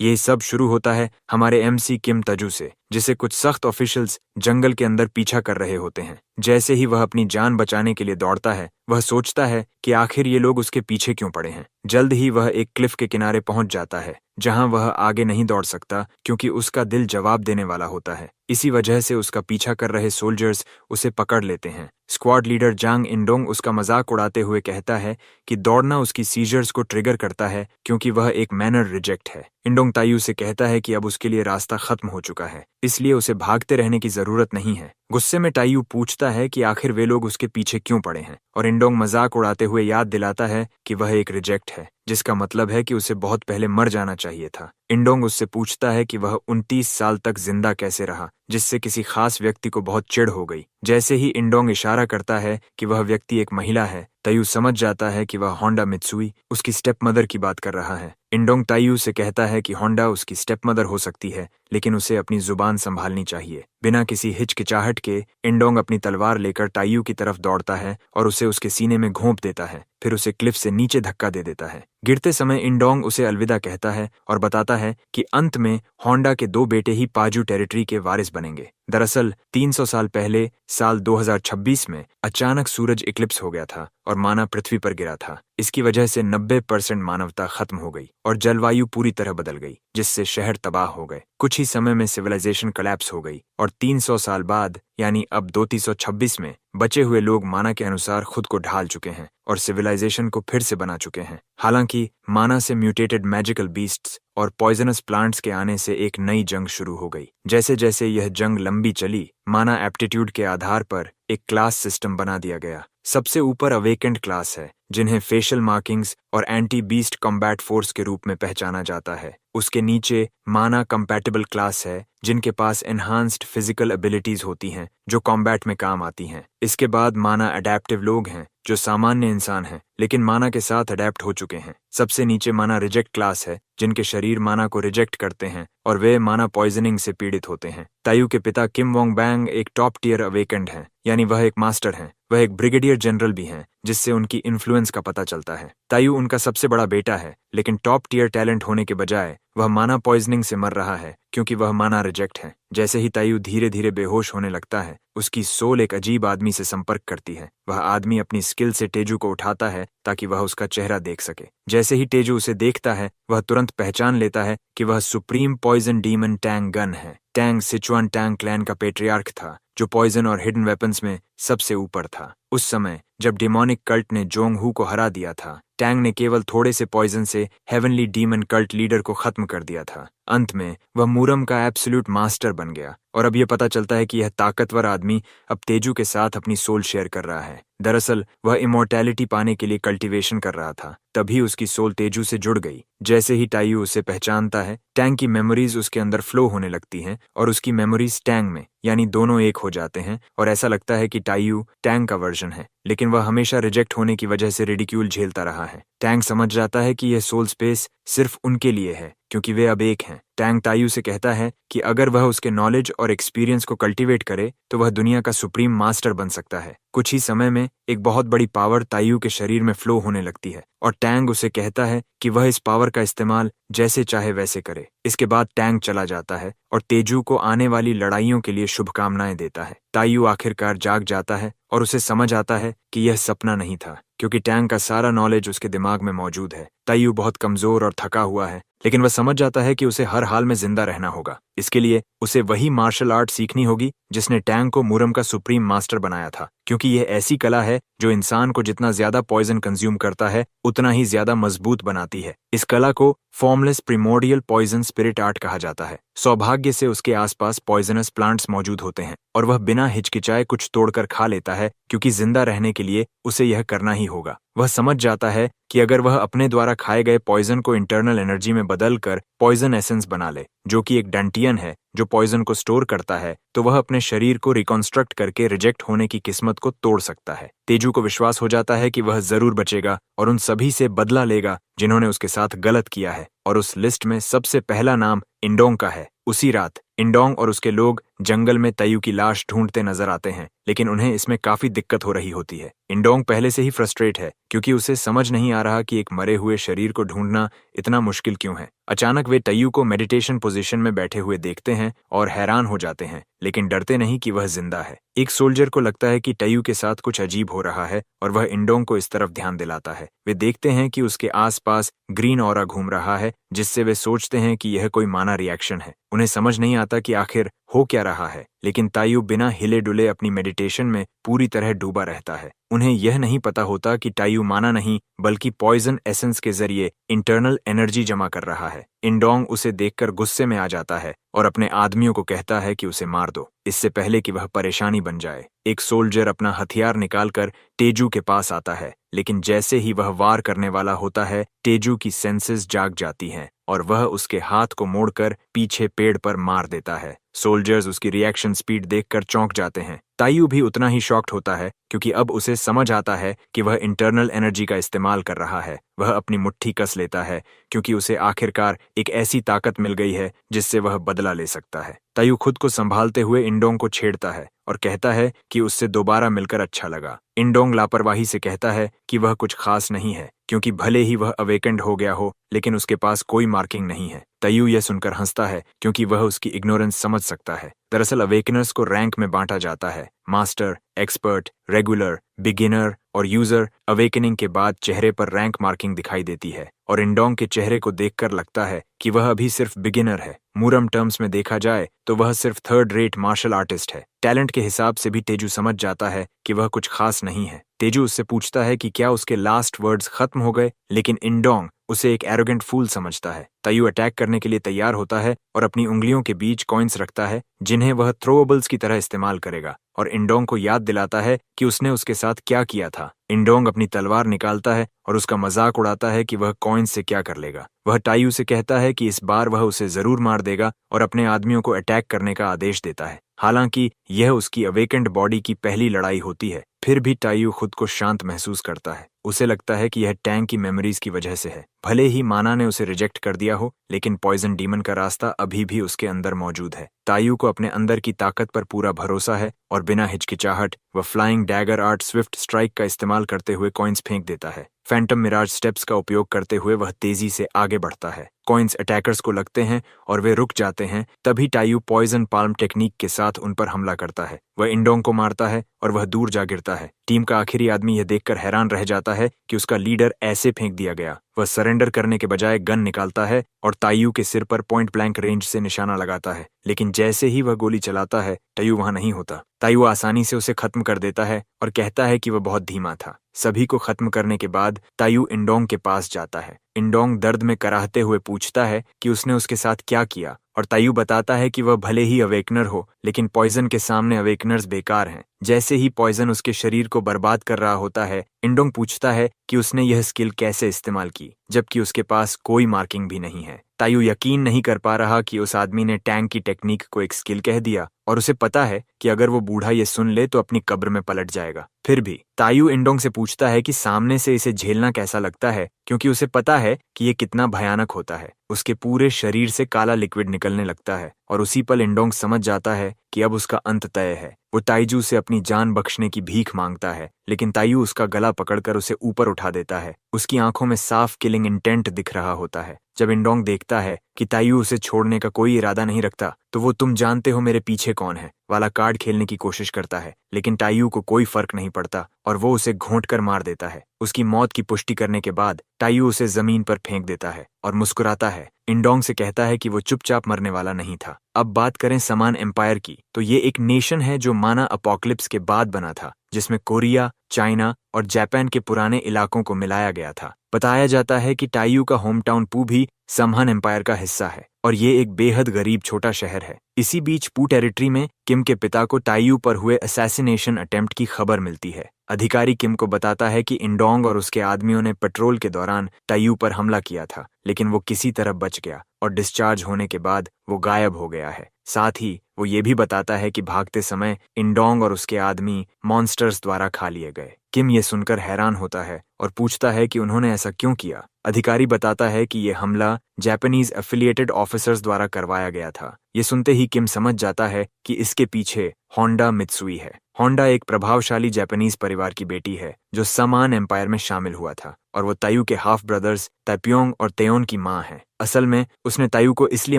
ये सब शुरू होता है हमारे MC किम तजू से, जिसे कुछ सख्त ऑफिशियल्स जंगल के अंदर पीछा कर रहे होते हैं। जैसे ही वह अपनी जान बचाने के लिए दौड़ता है, वह सोचता है कि आखिर ये लोग उसके पीछे क्यों पड़े हैं। जल्द ही वह एक क्लिफ के किनारे पहुंच जाता है, जहां वह आगे नहीं दौड़ सकता क्योंकि उसका दिल जवाब देने वाला होता है। इसी वजह से उसका पीछा कर रहे सोल्जर्स उसे पकड़ लेते हैं। स्क्वाड लीडर जांग इंडोंग उसका मजाक उड़ाते हुए कहता है कि दौड़ना उसकी सीजर्स को ट्रिगर करता है क्योंकि वह एक मैनर रिजेक्ट है। इंडोंग तायू से कहता है कि अब उसके लिए रास्ता खत्म हो चुका है, इसलिए उसे भागते रहने की जरूरत नहीं है। गुस्से में तायू पूछता है कि आखिर वे लोग उसके पीछे क्यों पड़े हैं, और इंडोंग मजाक उड़ाते हुए याद दिलाता है कि वह एक रिजेक्ट है, जिसका मतलब है कि उसे बहुत पहले मर जाना चाहिए था। इंडोंग उससे पूछता है कि वह 29 साल तक जिंदा कैसे रहा, जिससे किसी खास व्यक्ति को बहुत चिढ़ हो गई। जैसे ही इंडोंग इशारा करता है कि वह व्यक्ति एक महिला है, तायू समझ जाता है कि वह होंडा मित्सुई, उसकी स्टेप मदर की बात कर रहा है। इंडोंग तायू से कहता है कि होंडा उसकी स्टेप मदर हो सकती है, लेकिन उसे अपनी जुबान संभालनी चाहिए। बिना किसी हिचकिचाहट के इंडोंग अपनी तलवार लेकर तायू की तरफ दौड़ता है और उसे उसके सीने में घोंप देता है, फिर उसे क्लिफ से नीचे धक्का दे देता है। गिरते समय इंडोंग उसे अलविदा कहता है और बताता है कि अंत में होंडा के 2 बेटे ही पाजू टेरिटरी के वारिस बनेंगे। दरअसल 300 साल पहले साल 2026 में अचानक सूरज इक्लिप्स हो गया था और माना पृथ्वी पर गिरा था। इसकी वजह से 90% मानवता खत्म हो गई और जलवायु पूरी तरह बदल गई, जिससे शहर तबाह हो गए। कुछ ही समय में सिविलाइजेशन कोलैप्स हो गई और 300 साल बाद यानी अब 2326 में बचे हुए लोग माना के अनुसार खुद को ढाल चुके हैं और सिविलाइजेशन को फिर से बना चुके हैं। हालांकि माना से म्यूटेटेड मैजिकल बीस्ट्स और पॉइजनस प्लांट्स के आने से एक नई जंग शुरू हो गई। जैसे जैसे यह जंग लंबी चली, माना एप्टीट्यूड के आधार पर एक क्लास सिस्टम बना दिया गया। सबसे ऊपर अवेकेंड क्लास है, जिन्हें फेशियल मार्किंग्स और एंटी बीस्ट कॉम्बैट फोर्स के रूप में पहचाना जाता है। उसके नीचे माना कंपैटिबल क्लास है, जिनके पास एनहांस्ड फिजिकल एबिलिटीज होती हैं जो कॉम्बैट में काम आती हैं। इसके बाद माना अडेप्टिव लोग हैं, जो सामान्य इंसान हैं लेकिन माना के साथ अडेप्ट हो चुके हैं। सबसे नीचे माना रिजेक्ट क्लास है, जिनके शरीर माना को रिजेक्ट करते हैं और वे माना पॉइजनिंग से पीड़ित होते हैं। तायू के पिता किम वोंग बैंग एक टॉप टियर अवेकेंड हैं, यानी वह एक मास्टर हैं। वह एक ब्रिगेडियर जनरल भी हैं, जिससे उनकी इन्फ्लुएंस का पता चलता है। तायू उनका सबसे बड़ा बेटा है, लेकिन टॉप टियर टैलेंट होने के बजाय वह माना पॉइजनिंग से मर रहा है क्योंकि वह माना रिजेक्ट है। जैसे ही तायू धीरे धीरे बेहोश होने लगता है, उसकी सोल एक अजीब आदमी से संपर्क करती है। वह आदमी अपनी स्किल से तेजू को उठाता है ताकि वह उसका चेहरा देख सके। जैसे ही तेजू उसे देखता है, वह तुरंत पहचान लेता है कि वह supreme poison demon Tang Gan है। टैंग सिचुआन टैंग क्लैन का पेट्रियार्क था, जो पॉइजन और हिडन वेपन्स में सबसे ऊपर था। उस समय जब डिमोनिक कल्ट ने जोंग हू को हरा दिया था, टैंग ने केवल थोड़े से पॉइजन से हेवनली डीमन कल्ट लीडर को खत्म कर दिया था। अंत में वह मूरम का एब्सोल्यूट मास्टर बन गया और अब यह पता चलता है कि यह ताकतवर आदमी अब तेजू के साथ अपनी सोल शेयर कर रहा है। दरअसल वह इमॉर्टैलिटी पाने के लिए कल्टीवेशन कर रहा था, तभी उसकी सोल तेजू से जुड़ गई। जैसे ही तायू उसे पहचानता है, टैंग की मेमोरीज उसके अंदर फ्लो होने लगती हैं और उसकी मेमोरीज टैंग में, यानी दोनों एक हो जाते हैं और ऐसा लगता है कि तायू टैंग का वर्जन है। लेकिन वह हमेशा रिजेक्ट होने की वजह से रिडिक्यूल झेलता रहा है। टैंग समझ जाता है कि यह सोल स्पेस सिर्फ उनके लिए है क्योंकि वे अब एक हैं। टैंग तायू से कहता है कि अगर वह उसके नॉलेज और एक्सपीरियंस को कल्टीवेट करे तो वह दुनिया का सुप्रीम मास्टर बन सकता है। कुछ ही समय में एक बहुत बड़ी पावर तायू के शरीर में फ्लो होने लगती है और टैंग उसे कहता है कि वह इस पावर का इस्तेमाल जैसे चाहे वैसे करे। इसके बाद टैंग चला जाता है और तेजू को आने वाली लड़ाइयों के लिए शुभकामनाएं देता है। तायू आखिरकार जाग जाता है और उसे समझ आता है कि यह सपना नहीं था, क्योंकि टैंग का सारा नॉलेज उसके दिमाग में मौजूद है। तायू बहुत कमजोर और थका हुआ है, लेकिन वह समझ जाता है कि उसे हर हाल में जिंदा रहना होगा। इसके लिए उसे वही मार्शल आर्ट सीखनी होगी जिसने टैंग को मूरम का सुप्रीम मास्टर बनाया था, क्योंकि यह ऐसी कला है जो इंसान को जितना ज्यादा पॉइजन कंज्यूम करता है उतना ही ज्यादा मजबूत बनाती है। इस कला को फॉर्मलेस प्रिमोर्डियल पॉइजन स्पिरिट आर्ट कहा जाता है। सौभाग्य से उसके आसपास पॉइजनस प्लांट्स मौजूद होते हैं और वह बिना हिचकिचाए कुछ तोड़कर खा लेता है, क्योंकि जिंदा रहने के लिए उसे यह करना ही होगा। वह समझ जाता है कि अगर वह अपने द्वारा खाए गए पॉइजन को इंटरनल एनर्जी में बदलकर पॉइजन एसेंस बना ले, जो कि एक डंटियन है जो पॉइजन को स्टोर करता है, तो वह अपने शरीर को रिकॉन्स्ट्रक्ट करके रिजेक्ट होने की किस्मत को तोड़ सकता है। तेजू को विश्वास हो जाता है कि वह जरूर बचेगा और उन सभी से बदला लेगा जिन्होंने उसके साथ गलत किया है, और उस लिस्ट में सबसे पहला नाम इंडोंग का है। उसी रात इंडोंग और उसके लोग जंगल में तायू की लाश ढूंढते नजर आते हैं, लेकिन उन्हें इसमें काफी दिक्कत हो रही होती है। इंडोंग पहले से ही फ्रस्ट्रेट है क्योंकि उसे समझ नहीं आ रहा कि एक मरे हुए शरीर को ढूंढना इतना मुश्किल क्यों है। अचानक वे तायू को मेडिटेशन पोजीशन में बैठे हुए देखते हैं और हैरान हो जाते हैं, लेकिन डरते नहीं कि वह जिंदा है। एक सोल्जर को लगता है कि तायू के साथ कुछ अजीब हो रहा है और वह इंडोंग को इस तरफ ध्यान दिलाता है। वे देखते हैं कि उसके आसपास ग्रीन ऑरा घूम रहा है, जिससे वे सोचते हैं कि यह कोई माना रिएक्शन है। उन्हें समझ नहीं आता कि आखिर हो क्या रहा है, लेकिन तायू बिना हिले डुले अपनी मेडिटेशन में पूरी तरह डूबा रहता है। उन्हें यह नहीं पता होता कि तायू माना नहीं बल्कि पॉइजन एसेंस के जरिए इंटरनल एनर्जी जमा कर रहा है। इंडोंग उसे देखकर गुस्से में आ जाता है और अपने आदमियों को कहता है कि उसे मार दो, इससे पहले कि वह परेशानी बन जाए। एक सोल्जर अपना हथियार निकालकर तेजू के पास आता है, लेकिन जैसे ही वह वार करने वाला होता है, तेजू की सेंसेस जाग जाती हैं और वह उसके हाथ को मोड़कर पीछे पेड़ पर मार देता है। सोल्जर्स उसकी रिएक्शन स्पीड देखकर चौंक जाते हैं। तायू भी उतना ही शॉक्ड होता है, क्योंकि अब उसे समझ आता है कि वह इंटरनल एनर्जी का इस्तेमाल कर रहा है। वह अपनी मुट्ठी कस लेता है, क्योंकि उसे आखिरकार एक ऐसी ताकत मिल गई है जिससे वह बदला ले सकता है। तायू खुद को संभालते हुए इंडोंग को छेड़ता है और कहता है कि उससे दोबारा मिलकर अच्छा लगा। इंडोंग लापरवाही से कहता है कि वह कुछ खास नहीं है, क्योंकि भले ही वह अवेकेंड हो गया हो, लेकिन उसके पास कोई मार्किंग नहीं है। तायू यह सुनकर हंसता है, क्योंकि वह उसकी इग्नोरेंस समझ सकता है। दरअसल अवेकनर्स को रैंक में बांटा जाता है: मास्टर, एक्सपर्ट, रेगुलर, बिगिनर और यूजर। अवेकनिंग के बाद चेहरे पर रैंक मार्किंग दिखाई देती है और इंडोंग के चेहरे को देखकर लगता है कि वह अभी सिर्फ बिगिनर है। मूरम टर्म्स में देखा जाए तो वह सिर्फ थर्ड रेट मार्शल आर्टिस्ट है। टैलेंट के हिसाब से भी तेजू समझ जाता है कि वह कुछ खास नहीं है। तेजू उससे पूछता है कि क्या उसके लास्ट वर्ड्स खत्म हो गए, लेकिन इंडोंग उसे एक एरोगेंट फूल समझता है। तायू अटैक करने के लिए तैयार होता है और अपनी उंगलियों के बीच कॉइन्स रखता है, जिन्हें वह थ्रोएबल्स की तरह इस्तेमाल करेगा, और इंडोंग को याद दिलाता है कि उसने उसके साथ क्या किया था। इंडोंग अपनी तलवार निकालता है और उसका मजाक उड़ाता है कि वह कॉइन्स से क्या कर लेगा। वह तायू से कहता है कि इस बार वह उसे जरूर मार देगा और अपने आदमियों को अटैक करने का आदेश देता है। हालांकि यह उसकी अवेकेंड बॉडी की पहली लड़ाई होती है, फिर भी तायू खुद को शांत महसूस करता है। उसे लगता है कि यह टैंक की मेमोरीज की वजह से है। भले ही माना ने उसे रिजेक्ट कर दिया हो, लेकिन पॉइजन डीमन का रास्ता अभी भी उसके अंदर मौजूद है। तायू को अपने अंदर की ताकत पर पूरा भरोसा है और बिना हिचकिचाहट वह flying dagger art Swift strike का इस्तेमाल करते हुए कॉइन्स फेंक देता है। फैंटम मिराज स्टेप्स का उपयोग करते हुए वह तेजी से आगे बढ़ता है। कॉइन्स अटैकर्स को लगते हैं और वे रुक जाते हैं। तभी तायू पॉइजन पाल्म टेक्निक के साथ उन पर हमला करता है। वह इंडोंग को मारता है और वह दूर जा गिरता है। टीम का आखिरी आदमी यह देखकर हैरान रह जाता है कि उसका लीडर ऐसे फेंक दिया गया। वह सरेंडर करने के बजाय गन निकालता है और तायू के सिर पर पॉइंट ब्लैंक रेंज से निशाना लगाता है, लेकिन जैसे ही वह गोली चलाता है, तायू वहां नहीं होता। तायू आसानी से उसे खत्म कर देता है और कहता है कि वह बहुत धीमा था। सभी को खत्म करने के बाद तायू इंडोंग के पास जाता है। इंडोंग दर्द में कराहते हुए पूछता है कि उसने उसके साथ क्या किया, और तायू बताता है कि वह भले ही अवेकनर हो, लेकिन पॉइजन के सामने अवेकनर्स बेकार हैं। जैसे ही पॉइजन उसके शरीर को बर्बाद कर रहा होता है, इंडोंग पूछता है कि उसने यह स्किल कैसे इस्तेमाल की, जबकि उसके पास कोई मार्किंग भी नहीं है। तायू यकीन नहीं कर पा रहा कि उस आदमी ने टैंक की टेक्निक को एक स्किल कह दिया, और उसे पता है कि अगर वो बूढ़ा ये सुन ले तो अपनी कब्र में पलट जाएगा। फिर भी तायू इंडोंग से पूछता है कि सामने से इसे झेलना कैसा लगता है, क्योंकि उसे पता है कि ये कितना भयानक होता है। उसके पूरे शरीर से काला लिक्विड निकलने लगता है और उसी पल इंडोंग समझ जाता है कि अब उसका अंत तय है। वो ताइजू से अपनी जान बख्शने की भीख मांगता है, लेकिन तायू उसका गला पकड़कर उसे ऊपर उठा देता है। उसकी आंखों में साफ किलिंग इंटेंट दिख रहा होता है। जब इंडोंग देखता है कि तायू उसे छोड़ने का कोई इरादा नहीं रखता, तो वो तुम जानते हो मेरे पीछे कौन है वाला कार्ड खेलने की कोशिश करता है, लेकिन तायू को कोई फर्क नहीं पड़ता और वो उसे घोंट कर मार देता है। उसकी मौत की पुष्टि करने के बाद तायू उसे जमीन पर फेंक देता है और मुस्कुराता है। इंडोंग से कहता है कि वो चुपचाप मरने वाला नहीं था। अब बात करें समान एम्पायर की, तो ये एक नेशन है जो माना अपोकलिप्स के बाद बना था, जिसमें कोरिया, चाइना और जापान के पुराने इलाकों को मिलाया गया था। बताया जाता है कि तायू का होम टाउन पू भी समहान एम्पायर का हिस्सा है और ये एक बेहद गरीब छोटा शहर है। इसी बीच पू टेरिटरी में किम के पिता को तायू पर हुए असैसिनेशन अटेम्प्ट की खबर मिलती है। अधिकारी किम को बताता है कि इंडोंग और उसके आदमियों ने पेट्रोल के दौरान तायू पर हमला किया था, लेकिन वो किसी तरह बच गया और डिस्चार्ज होने के बाद वो गायब हो गया है। साथ ही वो ये भी बताता है कि भागते समय इंडोंग और उसके आदमी मॉन्स्टर्स द्वारा खा लिए गए। किम ये सुनकर हैरान होता है और पूछता है कि उन्होंने ऐसा क्यों किया। अधिकारी बताता है कि ये हमला जापानीज एफिलिएटेड ऑफिसर्स द्वारा करवाया गया था। ये सुनते ही किम समझ जाता है कि इसके पीछे होंडा मित्सुई है। होंडा एक प्रभावशाली जापानीज परिवार की बेटी है जो समान एम्पायर में शामिल हुआ था और वो तायू के हाफ ब्रदर्स ताप्योंग और तेयोन की माँ है। असल में उसने तायू को इसलिए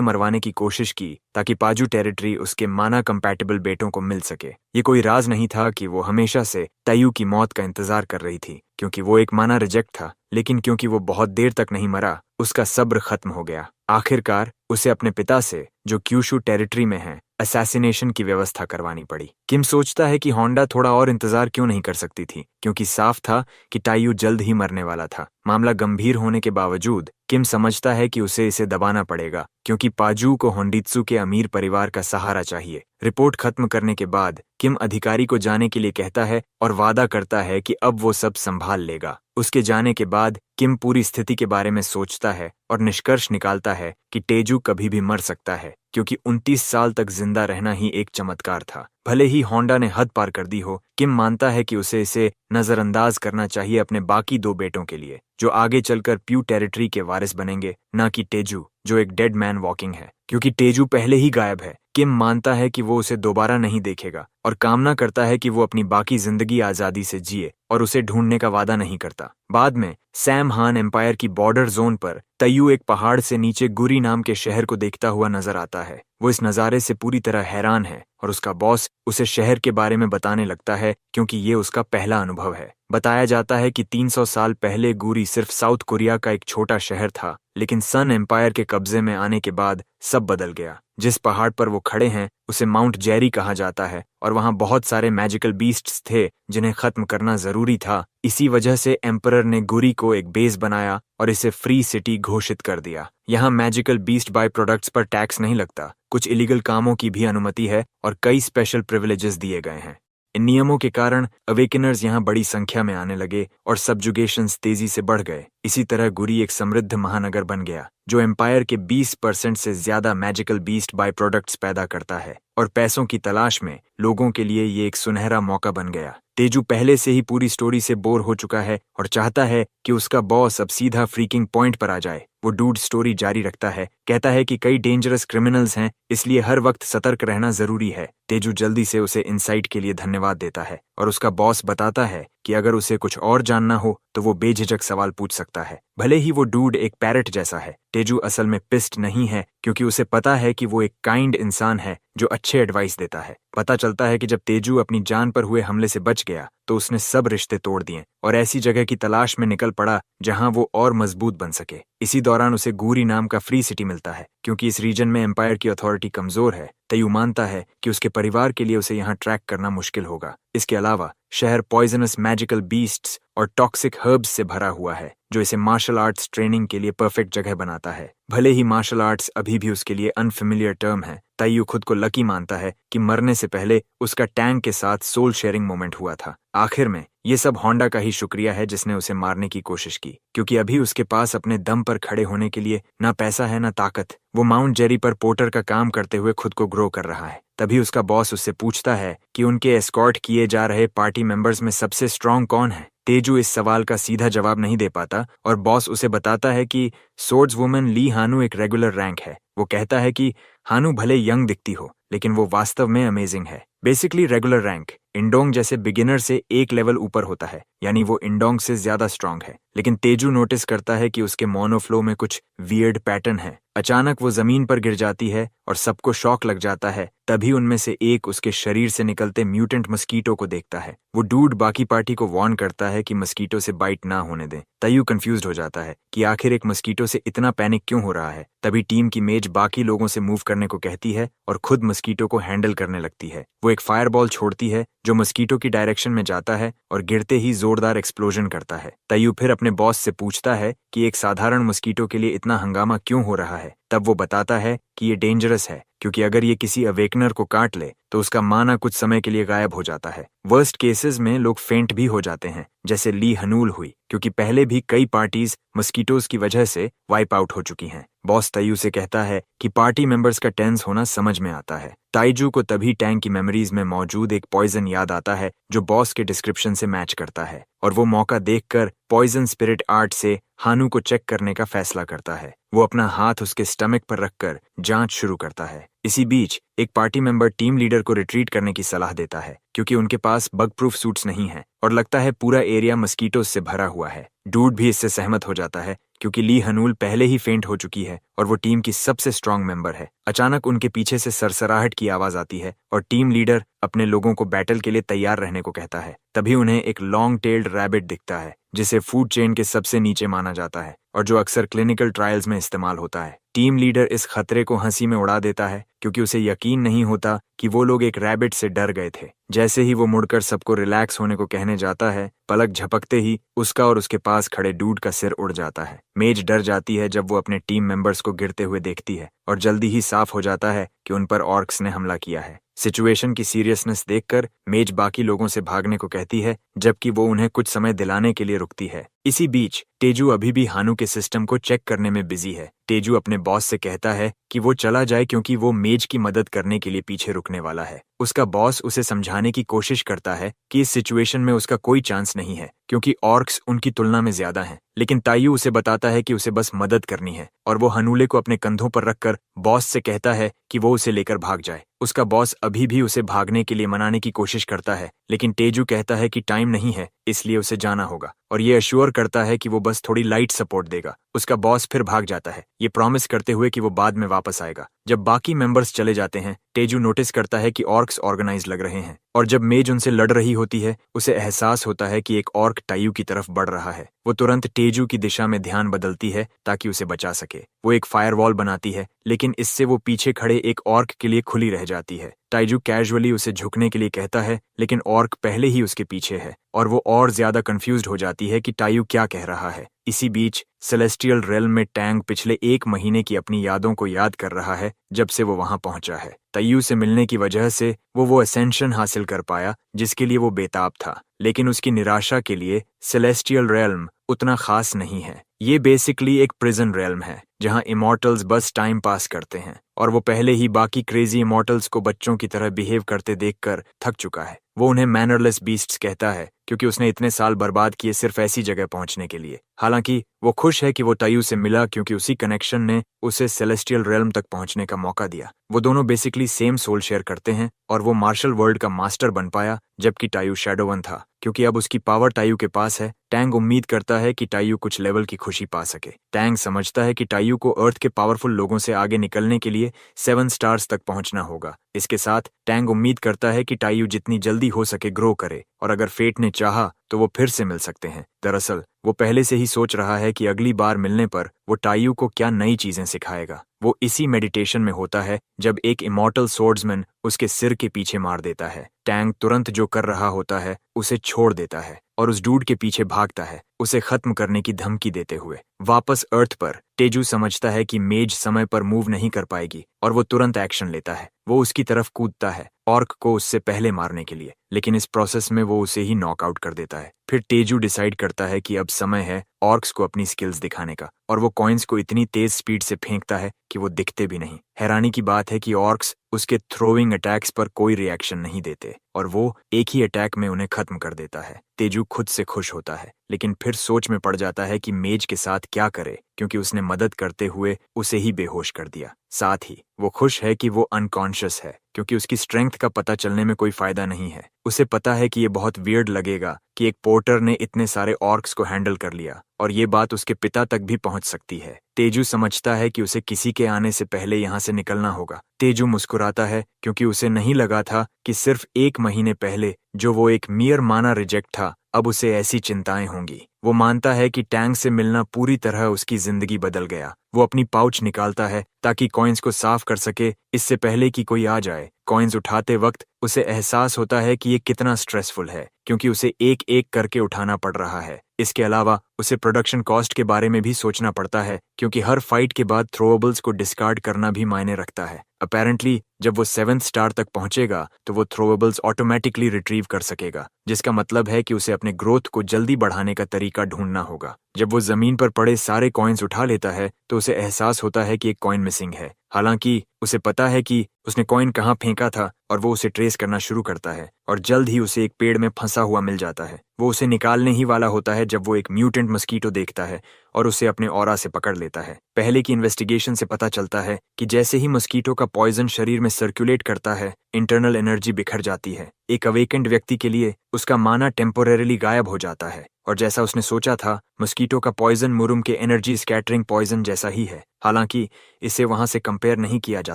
मरवाने की कोशिश की ताकि पाजू टेरिटरी उसके माना कंपैटिबल बेटों को मिल सके। ये कोई राज नहीं था कि वो हमेशा से तायू की मौत का इंतजार कर रही थी, क्योंकि वो एक माना रिजेक्ट था, लेकिन क्योंकि वो बहुत देर तक नहीं मरा, उसका सब्र खत्म हो गया। आखिरकार उसे अपने पिता से, जो क्यूशू टेरिटरी में है, असैसिनेशन की व्यवस्था करवानी पड़ी। किम सोचता है कि होंडा थोड़ा और इंतजार क्यों नहीं कर सकती थी, क्योंकि साफ था कि तायू जल्द ही मरने वाला था। मामला गंभीर होने के बावजूद किम समझता है कि उसे इसे दबाना पड़ेगा, क्योंकि पाजू को होंडित्सु के अमीर परिवार का सहारा चाहिए। रिपोर्ट खत्म करने के बाद किम अधिकारी को जाने के लिए कहता है और वादा करता है कि अब वो सब संभाल लेगा। उसके जाने के बाद किम पूरी स्थिति के बारे में सोचता है और निष्कर्ष निकालता है कि तेजू कभी भी मर सकता है, क्योंकि 29 साल तक जिंदा रहना ही एक चमत्कार था। भले ही होंडा ने हद पार कर दी हो, किम मानता है कि उसे इसे नजरअंदाज करना चाहिए अपने बाकी 2 बेटों के लिए, जो आगे चलकर प्यू टेरिटरी के वारिस बनेंगे, ना कि तेजू, जो एक डेड मैन वॉकिंग है। क्योंकि तेजू पहले ही गायब है, किम मानता है कि वो उसे दोबारा नहीं देखेगा और कामना करता है कि वो अपनी बाकी जिंदगी आजादी से जिए और उसे ढूंढने का वादा नहीं करता। बाद में सैम हान एम्पायर की बॉर्डर जोन पर तायू एक पहाड़ से नीचे गुरी नाम के शहर को देखता हुआ नजर आता है। वो इस नज़ारे से पूरी तरह हैरान है और उसका बॉस उसे शहर के बारे में बताने लगता है, क्योंकि ये उसका पहला अनुभव है। बताया जाता है कि 300 साल पहले गुरी सिर्फ साउथ कोरिया का एक छोटा शहर था, लेकिन सन एम्पायर के कब्जे में आने के बाद सब बदल गया। जिस पहाड़ पर वो खड़े हैं उसे माउंट जेरी कहा जाता है और वहां बहुत सारे मैजिकल बीस्ट्स थे जिन्हें खत्म करना जरूरी था। इसी वजह से एम्परर ने गुरी को एक बेस बनाया और इसे फ्री सिटी घोषित कर दिया। यहाँ मैजिकल बीस्ट बाय प्रोडक्ट्स पर टैक्स नहीं लगता, कुछ इलीगल कामों की भी अनुमति है और कई स्पेशल प्रिविलेजेस दिए गए हैं। इन नियमों के कारण अवेकनर्स यहाँ बड़ी संख्या में आने लगे और सबजुगेशंस तेजी से बढ़ गए। इसी तरह गुरी एक समृद्ध महानगर बन गया जो एम्पायर के 20% से ज्यादा मैजिकल बीस्ट बाय प्रोडक्ट्स पैदा करता है और पैसों की तलाश में लोगों के लिए ये एक सुनहरा मौका बन गया। तेजू पहले से ही पूरी स्टोरी से बोर हो चुका है और चाहता है कि उसका बॉस अब सीधा फ्रीकिंग पॉइंट पर आ जाए। वो डूड स्टोरी जारी रखता है, कहता है कि कई डेंजरस क्रिमिनल्स हैं, इसलिए हर वक्त सतर्क रहना जरूरी है। तेजू जल्दी से उसे इनसाइट के लिए धन्यवाद देता है और उसका बॉस बताता है कि अगर उसे कुछ और जानना हो तो वो बेझिझक सवाल पूछ सकता है। भले ही वो डूड एक पैरट जैसा है, तेजू असल में पिस्ट नहीं है, क्योंकि उसे पता है कि वो एक काइंड इंसान है जो अच्छे एडवाइस देता है। पता चलता है कि जब तेजू अपनी जान पर हुए हमले से बच गया तो उसने सब रिश्ते तोड़ दिए और ऐसी जगह की तलाश में निकल पड़ा जहां वो और मजबूत बन सके। इसी दौरान उसे गुरी नाम का फ्री सिटी मिलता है। क्योंकि इस रीजन में एम्पायर की अथॉरिटी कमजोर है, तेयू मानता है कि उसके परिवार के लिए उसे यहाँ ट्रैक करना मुश्किल होगा। इसके अलावा शहर पॉइजनस मैजिकल बीस्ट्स और टॉक्सिक हर्ब्स से भरा हुआ है, जो इसे मार्शल आर्ट्स ट्रेनिंग के लिए परफेक्ट जगह बनाता है। भले ही मार्शल आर्ट्स अभी भी उसके लिए अनफेमिलियर टर्म है, ताइयू खुद को लकी मानता है कि मरने से पहले उसका टैंक के साथ सोल शेयरिंग मोमेंट हुआ था। आखिर में ये सब होंडा का ही शुक्रिया है जिसने उसे मारने की कोशिश की, क्योंकि अभी उसके पास अपने दम पर खड़े होने के लिए ना पैसा है ना ताकत। वो माउंट जेरी पर पोर्टर का काम करते हुए खुद को ग्रो कर रहा है। तभी उसका बॉस उससे पूछता है कि उनके एस्कॉर्ट किए जा रहे पार्टी मेंबर्स में सबसे स्ट्रांग कौन है। तेजू इस सवाल का सीधा जवाब नहीं दे पाता और बॉस उसे बताता है कि सोर्ड्स वुमन ली हानू एक रेगुलर रैंक है। वो कहता है कि हानू भले यंग दिखती हो, लेकिन वो वास्तव में अमेजिंग है। बेसिकली रेगुलर रैंक इंडोंग जैसे बिगिनर से एक लेवल ऊपर होता है, यानी वो इंडोंग से ज्यादा स्ट्रांग है। लेकिन तेजू नोटिस करता है कि उसके मोनोफ्लो में कुछ वियर्ड पैटर्न है। अचानक वो जमीन पर गिर जाती है और सबको शॉक लग जाता है। तभी उनमें से एक उसके शरीर से निकलते म्यूटेंट मस्कीटो को देखता है। वो डूड बाकी पार्टी को वार्न करता है कि मस्कीटो से बाइट ना होने दें। तायू कंफ्यूज्ड हो जाता है कि आखिर एक मस्कीटो से इतना पैनिक क्यों हो रहा है। तभी टीम की मेज बाकी लोगों से मूव करने को कहती है और खुद मस्कीटो को हैंडल करने लगती है। वो एक फायरबॉल छोड़ती है जो मस्कीटो की डायरेक्शन में जाता है और गिरते ही जोरदार एक्सप्लोजन करता है। तायू फिर अपने बॉस से पूछता है कि एक साधारण मस्कीटो के लिए इतना हंगामा क्यों हो रहा है। तब वो बताता है कि ये डेंजरस है, क्योंकि अगर ये किसी अवेकनर को काट ले तो उसका माना कुछ समय के लिए गायब हो जाता है। वर्स्ट केसेस में लोग फेंट भी हो जाते हैं, जैसे ली हनूल हुई, क्योंकि पहले भी कई पार्टीज मस्कीटोज की वजह से वाइप आउट हो चुकी हैं। बॉस तायू से कहता है कि पार्टी मेंबर्स का टेंस होना समझ में आता है। ताइजू को तभी टैंक की मेमोरीज में मौजूद एक पॉइजन याद आता है जो बॉस के डिस्क्रिप्शन से मैच करता है और वो मौका देखकर पॉइजन स्पिरिट आर्ट से हानू को चेक करने का फैसला करता है। वो अपना हाथ उसके स्टमक पर रखकर जांच शुरू करता है। इसी बीच एक पार्टी मेंबर टीम लीडर को रिट्रीट करने की सलाह देता है क्योंकि उनके पास बग प्रूफ सूट्स नहीं हैं और लगता है पूरा एरिया मस्कीटोज से भरा हुआ है। डूड भी इससे सहमत हो जाता है क्योंकि ली हनूल पहले ही फेंट हो चुकी है और वो टीम की सबसे स्ट्रांग मेंबर है। अचानक उनके पीछे से सरसराहट की आवाज आती है और टीम लीडर अपने लोगों को बैटल के लिए तैयार रहने को कहता है। तभी उन्हें एक लॉन्ग टेल्ड रैबिट दिखता है जिसे फूड चेन के सबसे नीचे माना जाता है और जो अक्सर क्लिनिकल ट्रायल्स में इस्तेमाल होता है। टीम लीडर इस खतरे को हंसी में उड़ा देता है क्योंकि उसे यकीन नहीं होता कि वो लोग एक रैबिट से डर गए थे। जैसे ही वो मुड़कर सबको रिलैक्स होने को कहने जाता है, पलक झपकते ही उसका और उसके पास खड़े डूड का सिर उड़ जाता है। मेज डर जाती है जब वो अपने टीम मेंबर्स को गिरते हुए देखती है और जल्दी ही साफ हो जाता है कि उन पर ऑर्क्स ने हमला किया है। सिचुएशन की सीरियसनेस देखकर मेज बाकी लोगों से भागने को कहती है जबकि वो उन्हें कुछ समय दिलाने के लिए रुकती है। इसी बीच तेजू अभी भी हानू के सिस्टम को चेक करने में बिजी है। तेजू अपने बॉस से कहता है कि वो चला जाए क्योंकि वो मेज की मदद करने के लिए पीछे रुकने वाला है। उसका बॉस उसे समझाने की कोशिश करता है कि इस सिचुएशन में उसका कोई चांस नहीं है क्योंकि ऑर्क्स उनकी तुलना में ज्यादा हैं। लेकिन तायू उसे बताता है कि उसे बस मदद करनी है और वो हनूले को अपने कंधों पर रखकर बॉस से कहता है कि वो उसे लेकर भाग जाए। उसका बॉस अभी भी उसे भागने के लिए मनाने की कोशिश करता है लेकिन तेजू कहता है कि टाइम नहीं है इसलिए उसे जाना होगा और ये अश्योर करता है कि वो बस थोड़ी लाइट सपोर्ट देगा। उसका बॉस फिर भाग जाता है ये प्रॉमिस करते हुए कि वो बाद में वापस आएगा। जब बाकी मेंबर्स चले जाते हैं तेजू नोटिस करता है कि ऑर्क्स ऑर्गेनाइज लग रहे हैं और जब मेज उनसे लड़ रही होती है उसे एहसास होता है कि एक ऑर्क तायू की तरफ बढ़ रहा है। वो तुरंत तेजू की दिशा में ध्यान बदलती है ताकि उसे बचा सके। वो एक फायरवॉल बनाती है लेकिन इससे वो पीछे खड़े एक ऑर्क के लिए खुली रह जाती है। तायू कैजुअली उसे झुकने के लिए कहता है लेकिन ऑर्क पहले ही उसके पीछे है और वो और ज्यादा कंफ्यूज्ड हो जाती है कि तायू क्या कह रहा है। इसी बीच सेलेस्टियल रेल्म में टैंग पिछले 1 महीने की अपनी यादों को याद कर रहा है जब से वो वहां पहुंचा है। तायू से मिलने की वजह से वो असेंशन हासिल कर पाया जिसके लिए वो बेताब था, लेकिन उसकी निराशा के लिए सेलेस्टियल रेल्म उतना खास नहीं है। ये बेसिकली एक प्रिजन रेल्म है जहां इमॉर्टल्स बस टाइम पास करते हैं और वो पहले ही बाकी क्रेजी इमॉर्टल्स को बच्चों की तरह बिहेव करते देखकर थक चुका है। वो उन्हें मैनरलेस बीस्ट्स कहता है क्योंकि उसने इतने साल बर्बाद किए सिर्फ ऐसी जगह पहुंचने के लिए। हालांकि वो खुश है कि वो तायू से मिला क्योंकि उसी कनेक्शन ने उसे सेलेस्टियल रेल्म तक पहुंचने का मौका दिया। वो दोनों बेसिकली सेम सोल शेयर करते हैं और वो मार्शल वर्ल्ड का मास्टर बन पाया जबकि तायू शैडो वन था। क्योंकि अब उसकी पावर तायू के पास है, टैंग उम्मीद करता है कि तायू कुछ लेवल की खुशी पा सके। टैंग समझता है कि तायू को अर्थ के पावरफुल लोगों से आगे निकलने के लिए 7 स्टार्स तक पहुंचना होगा। इसके साथ टैंग उम्मीद करता है कि तायू जितनी जल्दी हो सके ग्रो करे और अगर फेट ने चाहा तो वो फिर से मिल सकते हैं। दरअसल वो पहले से ही सोच रहा है कि अगली बार मिलने पर वो तायू को क्या नई चीजें सिखाएगा। वो इसी मेडिटेशन में होता है जब एक इमॉर्टल सोर्ड्समैन उसके सिर के पीछे मार देता है। टैंग तुरंत जो कर रहा होता है उसे छोड़ देता है और उस डूड के पीछे भागता है, उसे खत्म करने की धमकी देते हुए। वापस अर्थ पर तेजू समझता है कि मेज समय पर मूव नहीं कर पाएगी और वो तुरंत एक्शन लेता है। वो उसकी तरफ कूदता है ऑर्क को उससे पहले मारने के लिए, लेकिन इस प्रोसेस में वो उसे ही नॉकआउट कर देता है। फिर तेजू डिसाइड करता है कि अब समय है ऑर्क्स को अपनी स्किल्स दिखाने का और वो कॉइन्स को इतनी तेज स्पीड से फेंकता है कि वो दिखते भी नहीं। हैरानी की बात है कि ऑर्क्स उसके थ्रोइंग अटैक्स पर कोई रिएक्शन नहीं देते और वो एक ही अटैक में उन्हें खत्म कर देता है। तेजू खुद से खुश होता है लेकिन फिर सोच में पड़ जाता है कि मेज के साथ क्या करे क्योंकि उसने मदद करते हुए उसे ही बेहोश कर दिया। साथ ही वो खुश है कि वो अनकॉन्शियस है क्योंकि उसकी स्ट्रेंथ का पता चलने में कोई फायदा नहीं है। उसे पता है कि ये बहुत वियर्ड लगेगा कि एक पोर्टर ने इतने सारे ऑर्क्स को हैंडल कर लिया और ये बात उसके पिता तक भी पहुंच सकती है। तेजू समझता है कि उसे किसी के आने से पहले यहाँ से निकलना होगा। तेजू मुस्कुराता है क्योंकि उसे नहीं लगा था कि सिर्फ 1 महीने पहले जो वो एक मियर माना रिजेक्ट था अब उसे ऐसी चिंताएं होंगी। वो मानता है कि टैंग से मिलना पूरी तरह उसकी जिंदगी बदल गया। वो अपनी पाउच निकालता है ताकि कॉइन्स को साफ कर सके इससे पहले कि कोई आ जाए। कॉइन्स उठाते वक्त उसे एहसास होता है कि ये कितना स्ट्रेसफुल है क्योंकि उसे एक एक करके उठाना पड़ रहा है। इसके अलावा उसे प्रोडक्शन कॉस्ट के बारे में भी सोचना पड़ता है क्योंकि हर फाइट के बाद थ्रोएबल्स को डिस्कार्ड करना भी मायने रखता है। अपैरेंटली जब वो 7th स्टार तक पहुंचेगा तो वो थ्रोएबल्स ऑटोमेटिकली रिट्रीव कर सकेगा, जिसका मतलब है कि उसे अपने ग्रोथ को जल्दी बढ़ाने का तरीका ढूंढना होगा। जब वो जमीन पर पड़े सारे कॉइन्स उठा लेता है तो उसे एहसास होता है कि एक कॉइन मिसिंग है। हालांकि उसे पता है कि उसने कॉइन कहाँ फेंका था और वो उसे ट्रेस करना शुरू करता है और जल्द ही उसे एक पेड़ में फंसा हुआ मिल जाता है। वो उसे निकालने ही वाला होता है जब वो एक म्यूटेंट मस्कीटो देखता है और उसे अपने ऑरा से पकड़ लेता है। पहले की इन्वेस्टिगेशन से पता चलता है कि जैसे ही मस्कीटो का पॉइजन शरीर में सर्कुलेट करता है, इंटरनल एनर्जी बिखर जाती है। एक अवेकेंड व्यक्ति के लिए उसका माना टेम्पोरेरली गायब हो जाता है और जैसा उसने सोचा था, मस्कीटो का पॉइजन मुरुम के एनर्जी स्कैटरिंग पॉइजन जैसा ही है। हालांकि इसे वहां से कंपेयर नहीं किया जा